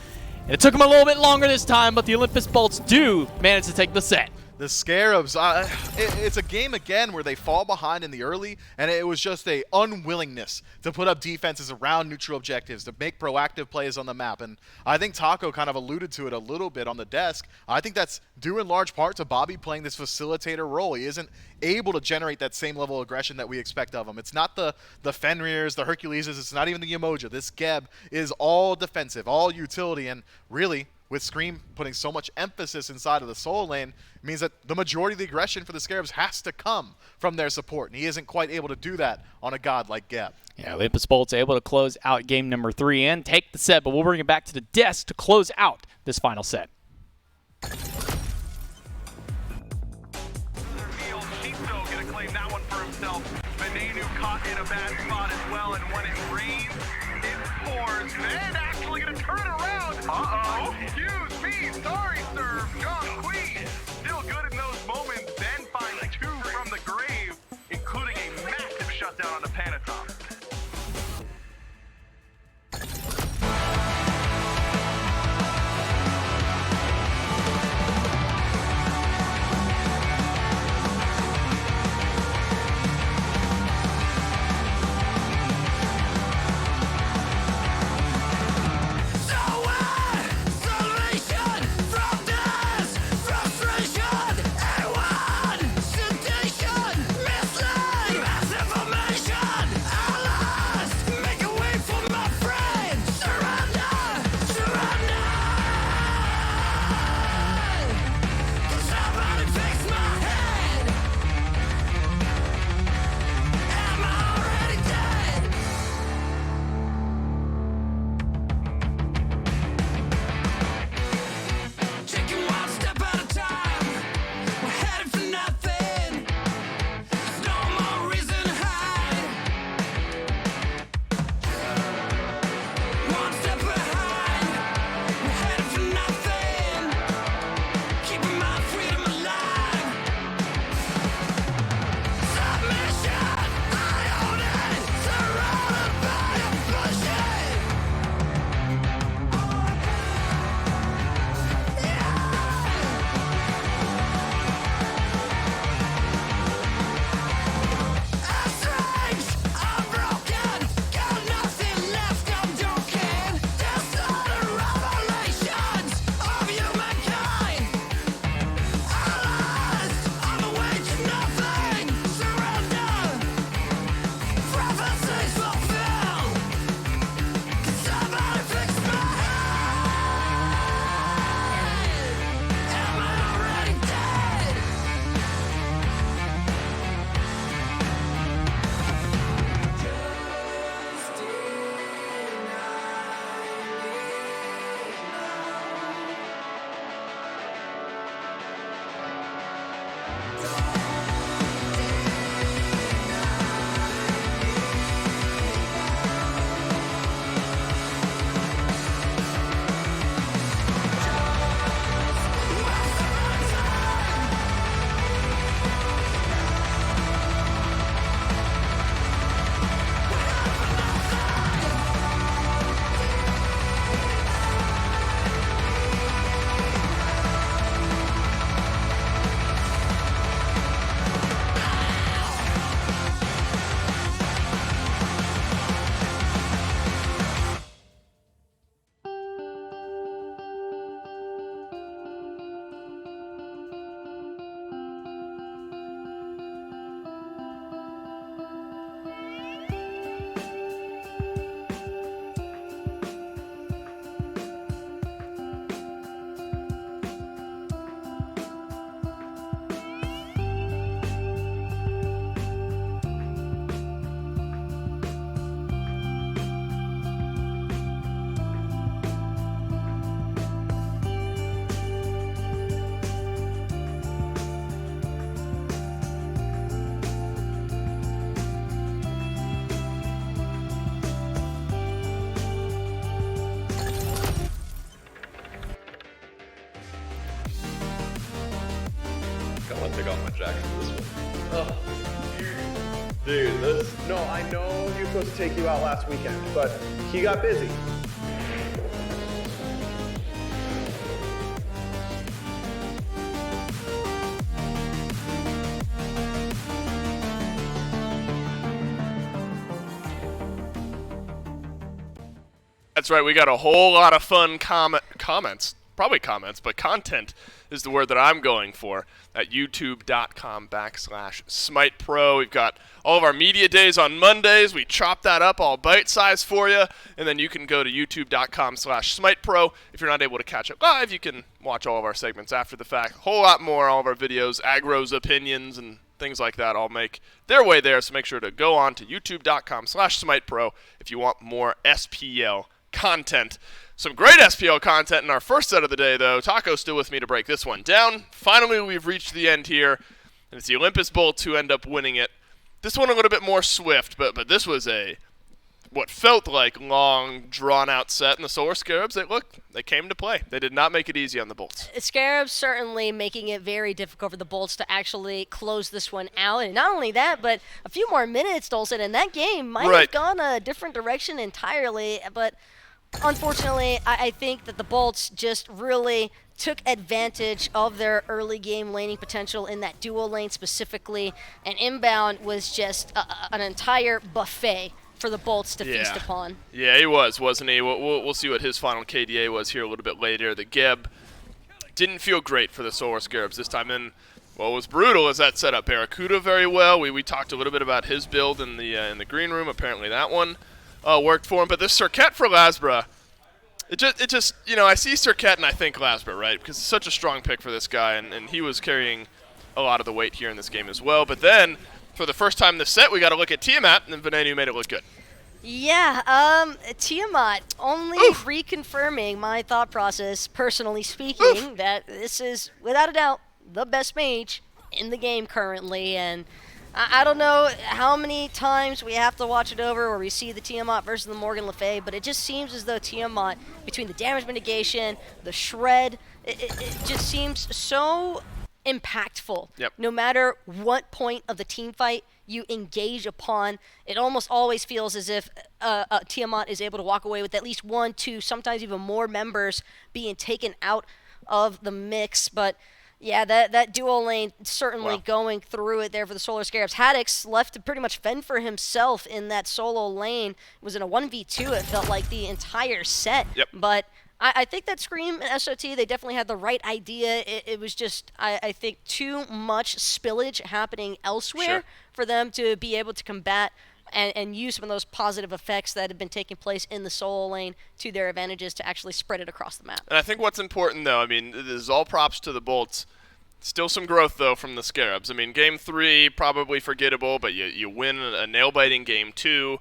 And it took him a little bit longer this time, but the Olympus Bolts do manage to take the set. The Scarabs, it's a game again where they fall behind in the early, and it was just a unwillingness to put up defenses around neutral objectives, to make proactive plays on the map. And I think Taco kind of alluded to it a little bit on the desk. I think that's due in large part to Bobby playing this facilitator role. He isn't able to generate that same level of aggression that we expect of him. It's not the Fenrirs, the Herculeses, it's not even the Emoja. This Geb is all defensive, all utility, and really, with Scream putting so much emphasis inside of the solo lane, it means that the majority of the aggression for the Scarabs has to come from their support, and he isn't quite able to do that on a god like Geb. Yeah, Olympus Bolts able to close out game number 3 and take the set, but we'll bring it back to the desk to close out this final set. Gonna claim that one for himself. Vanadu caught in a bad spot as well, and when it rains, it pours. Van actually gonna turn it around. Uh-oh. Excuse me. Sorry, sir. John Queen. Still good in those moments. Then finds 2 from the grave, including a massive shutdown on the Panatom. Misinformation! Jack this one. Oh, Dude, no, I know he was supposed to take you out last weekend, but he got busy. That's right, we got a whole lot of fun comments, probably comments, but content is the word that I'm going for at youtube.com/Smite Pro. We've got all of our media days on Mondays. We chop that up all bite-sized for you, and then you can go to youtube.com/Smite Pro. If you're not able to catch it live, you can watch all of our segments after the fact. A whole lot more, all of our videos, Agro's opinions, and things like that all make their way there, so make sure to go on to youtube.com/Smite Pro if you want more SPL content. Some great SPL content in our first set of the day, though. Taco's still with me to break this one down. Finally, we've reached the end here, and it's the Olympus Bolts who end up winning it. This one a little bit more swift, but this was what felt like long, drawn-out set, and the Solar Scarabs, they came to play. They did not make it easy on the Bolts. Scarabs certainly making it very difficult for the Bolts to actually close this one out. And not only that, but a few more minutes, Dolson, and that game might have gone a different direction entirely, but unfortunately, I think that the Bolts just really took advantage of their early game laning potential in that dual lane specifically, and inbound was just an entire buffet for the Bolts to feast upon. Yeah, he wasn't he? We'll see what his final KDA was here a little bit later. The Geb didn't feel great for the Solar Scarabs this time, and what was brutal is that set up Barracuda very well. We talked a little bit about his build in the green room. Apparently that one worked for him, but this Cirquette for Lasbra, it just I see Cirquette and I think Lasbra, right? Because it's such a strong pick for this guy, and he was carrying a lot of the weight here in this game as well. But then, for the first time this set, we got to look at Tiamat, and Venenu made it look good. Yeah, Tiamat only reconfirming my thought process, personally speaking, that this is, without a doubt, the best mage in the game currently, and I don't know how many times we have to watch it over where we see the Tiamat versus the Morgan Le Fay, but it just seems as though Tiamat, between the damage mitigation, the shred, it just seems so impactful. Yep. No matter what point of the team fight you engage upon, it almost always feels as if Tiamat is able to walk away with at least 1, 2, sometimes even more members being taken out of the mix. But yeah, that dual lane certainly going through it there for the Solar Scarabs. Haddix left to pretty much fend for himself in that solo lane. It was in a 1v2, it felt like, the entire set. Yep. But I think that Scream and SOT, they definitely had the right idea. It was just, I think, too much spillage happening elsewhere for them to be able to combat and use some of those positive effects that have been taking place in the solo lane to their advantages to actually spread it across the map. And I think what's important, though, I mean, this is all props to the Bolts. Still some growth, though, from the Scarabs. I mean, Game 3, probably forgettable, but you win a nail-biting Game 2.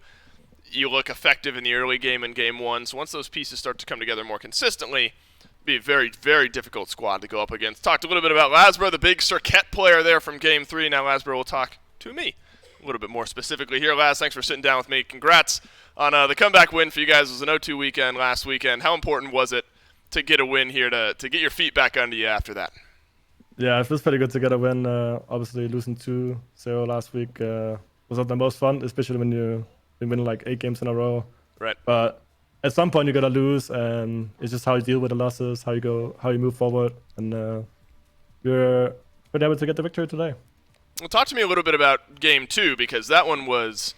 You look effective in the early game in Game 1. So once those pieces start to come together more consistently, it'll be a very, very difficult squad to go up against. Talked a little bit about Lasbra, the big Cirquette player there from Game 3. Now Lasbra will talk to me a little bit more specifically here. Laz, thanks for sitting down with me. Congrats on the comeback win for you guys. It was an 0-2 weekend last weekend. How important was it to get a win here, to get your feet back under you after that? Yeah, it feels pretty good to get a win. Obviously, losing 2-0 last week was not the most fun, especially when you win like 8 games in a row. Right. But at some point, you gotta lose, and it's just how you deal with the losses, how you move forward, and we're able to get the victory today. Well, talk to me a little bit about Game 2, because that one was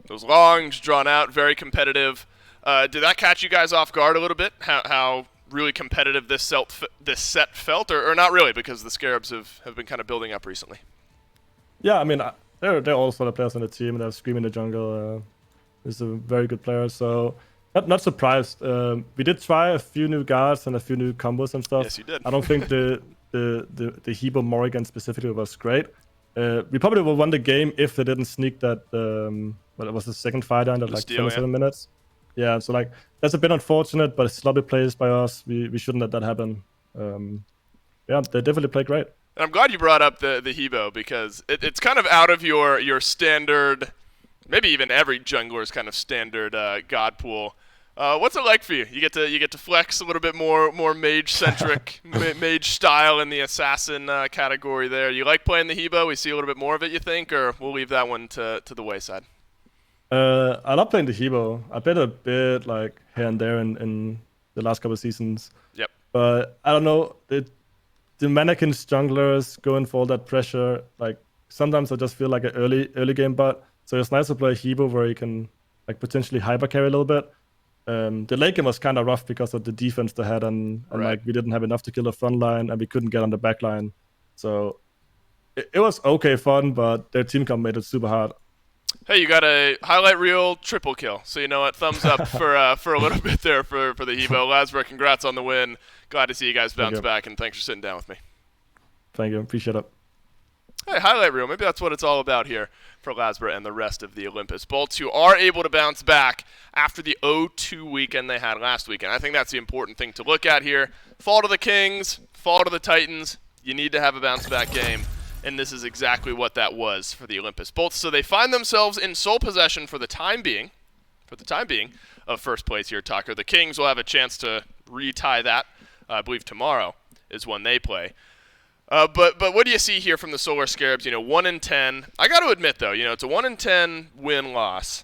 long, drawn out, very competitive. Did that catch you guys off guard a little bit? How really competitive this set felt, or not really, because the Scarabs have been kind of building up recently? Yeah, I mean, they're all sort of players on the team, and they have Scream in the jungle. He's a very good player, so not surprised. We did try a few new guards and a few new combos and stuff. Yes, you did. I don't think the Hebo Morrigan specifically was great. We probably would have won the game if they didn't sneak that. But it was the second fire down at like 27 minutes. Yeah, so like that's a bit unfortunate, but it's sloppy plays by us. We shouldn't let that happen. Yeah, they definitely played great. And I'm glad you brought up the Hebo, because it's kind of out of your standard, maybe even every jungler's kind of standard god pool. What's it like for you? You get to flex a little bit more mage centric, mage style in the assassin category there. You like playing the Hebo? We see a little bit more of it, you think, or we'll leave that one to the wayside? I love playing the Hebo. I played a bit like here and there in the last couple of seasons. Yep. But I don't know, the mannequins junglers going for all that pressure, like sometimes I just feel like an early game bot. So it's nice to play Hebo where you can like potentially hyper carry a little bit. The late game was kind of rough because of the defense they had, and like we didn't have enough to kill the front line, and we couldn't get on the back line. So it was okay fun, but their team comp made it super hard. Hey, you got a highlight reel triple kill, so you know what? Thumbs up for a little bit there for the Hebo. Lasbra, congrats on the win. Glad to see you guys bounce back, and thanks for sitting down with me. Thank you, appreciate it. Hey, highlight reel. Maybe that's what it's all about here for Lasbra and the rest of the Olympus Bolts, who are able to bounce back after the 0-2 weekend they had last weekend. I think that's the important thing to look at here. Fall to the Kings, fall to the Titans. You need to have a bounce-back game, and this is exactly what that was for the Olympus Bolts. So they find themselves in sole possession for the time being, of first place here, Tucker. The Kings will have a chance to retie that. I believe tomorrow is when they play. But what do you see here from the Solar Scarabs? 1-10. I got to admit, though, it's a 1-10 win-loss.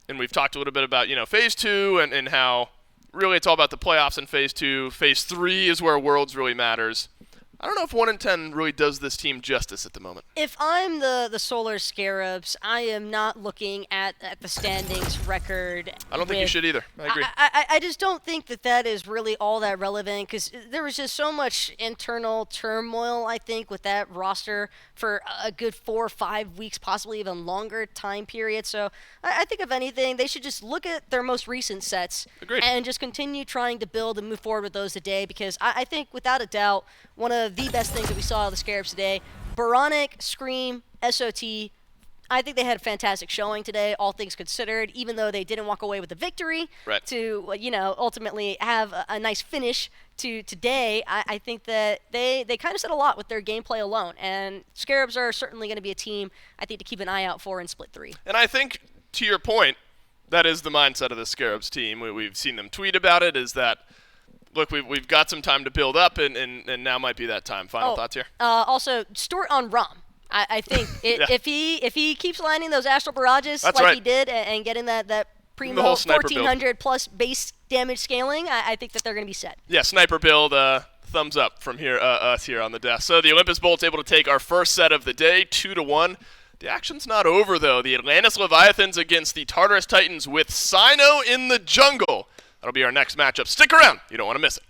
And we've talked a little bit about, Phase 2 and how really it's all about the playoffs in Phase 2. Phase 3 is where Worlds really matters. I don't know if 1-10 really does this team justice at the moment. If I'm the Solar Scarabs, I am not looking at the standings record. I don't think you should either. I agree. I just don't think that is really all that relevant, because there was just so much internal turmoil, I think, with that roster for a good 4 or 5 weeks, possibly even longer time period. So I think, if anything, they should just look at their most recent sets. Agreed. And just continue trying to build and move forward with those today, because I think, without a doubt, one of the best things that we saw of the Scarabs today, Baronic, Scream, SOT, I think they had a fantastic showing today, all things considered, even though they didn't walk away with the victory. Right. To, ultimately have a nice finish to today. I think that they kind of said a lot with their gameplay alone, and Scarabs are certainly going to be a team, I think, to keep an eye out for in Split 3. And I think, to your point, that is the mindset of the Scarabs team. We've seen them tweet about it, is that, look, we've got some time to build up, and now might be that time. Final thoughts here? Also, Stuart on Rom. I think if he keeps landing those Astral Barrages he did and getting that primo 1400 plus base damage scaling, I think that they're going to be set. Yeah, sniper build, thumbs up from here, us here on the desk. So the Olympus Bolt's able to take our first set of the day, 2-1. The action's not over, though. The Atlantis Leviathans against the Tartarus Titans with Sino in the jungle. That'll be our next matchup. Stick around. You don't want to miss it.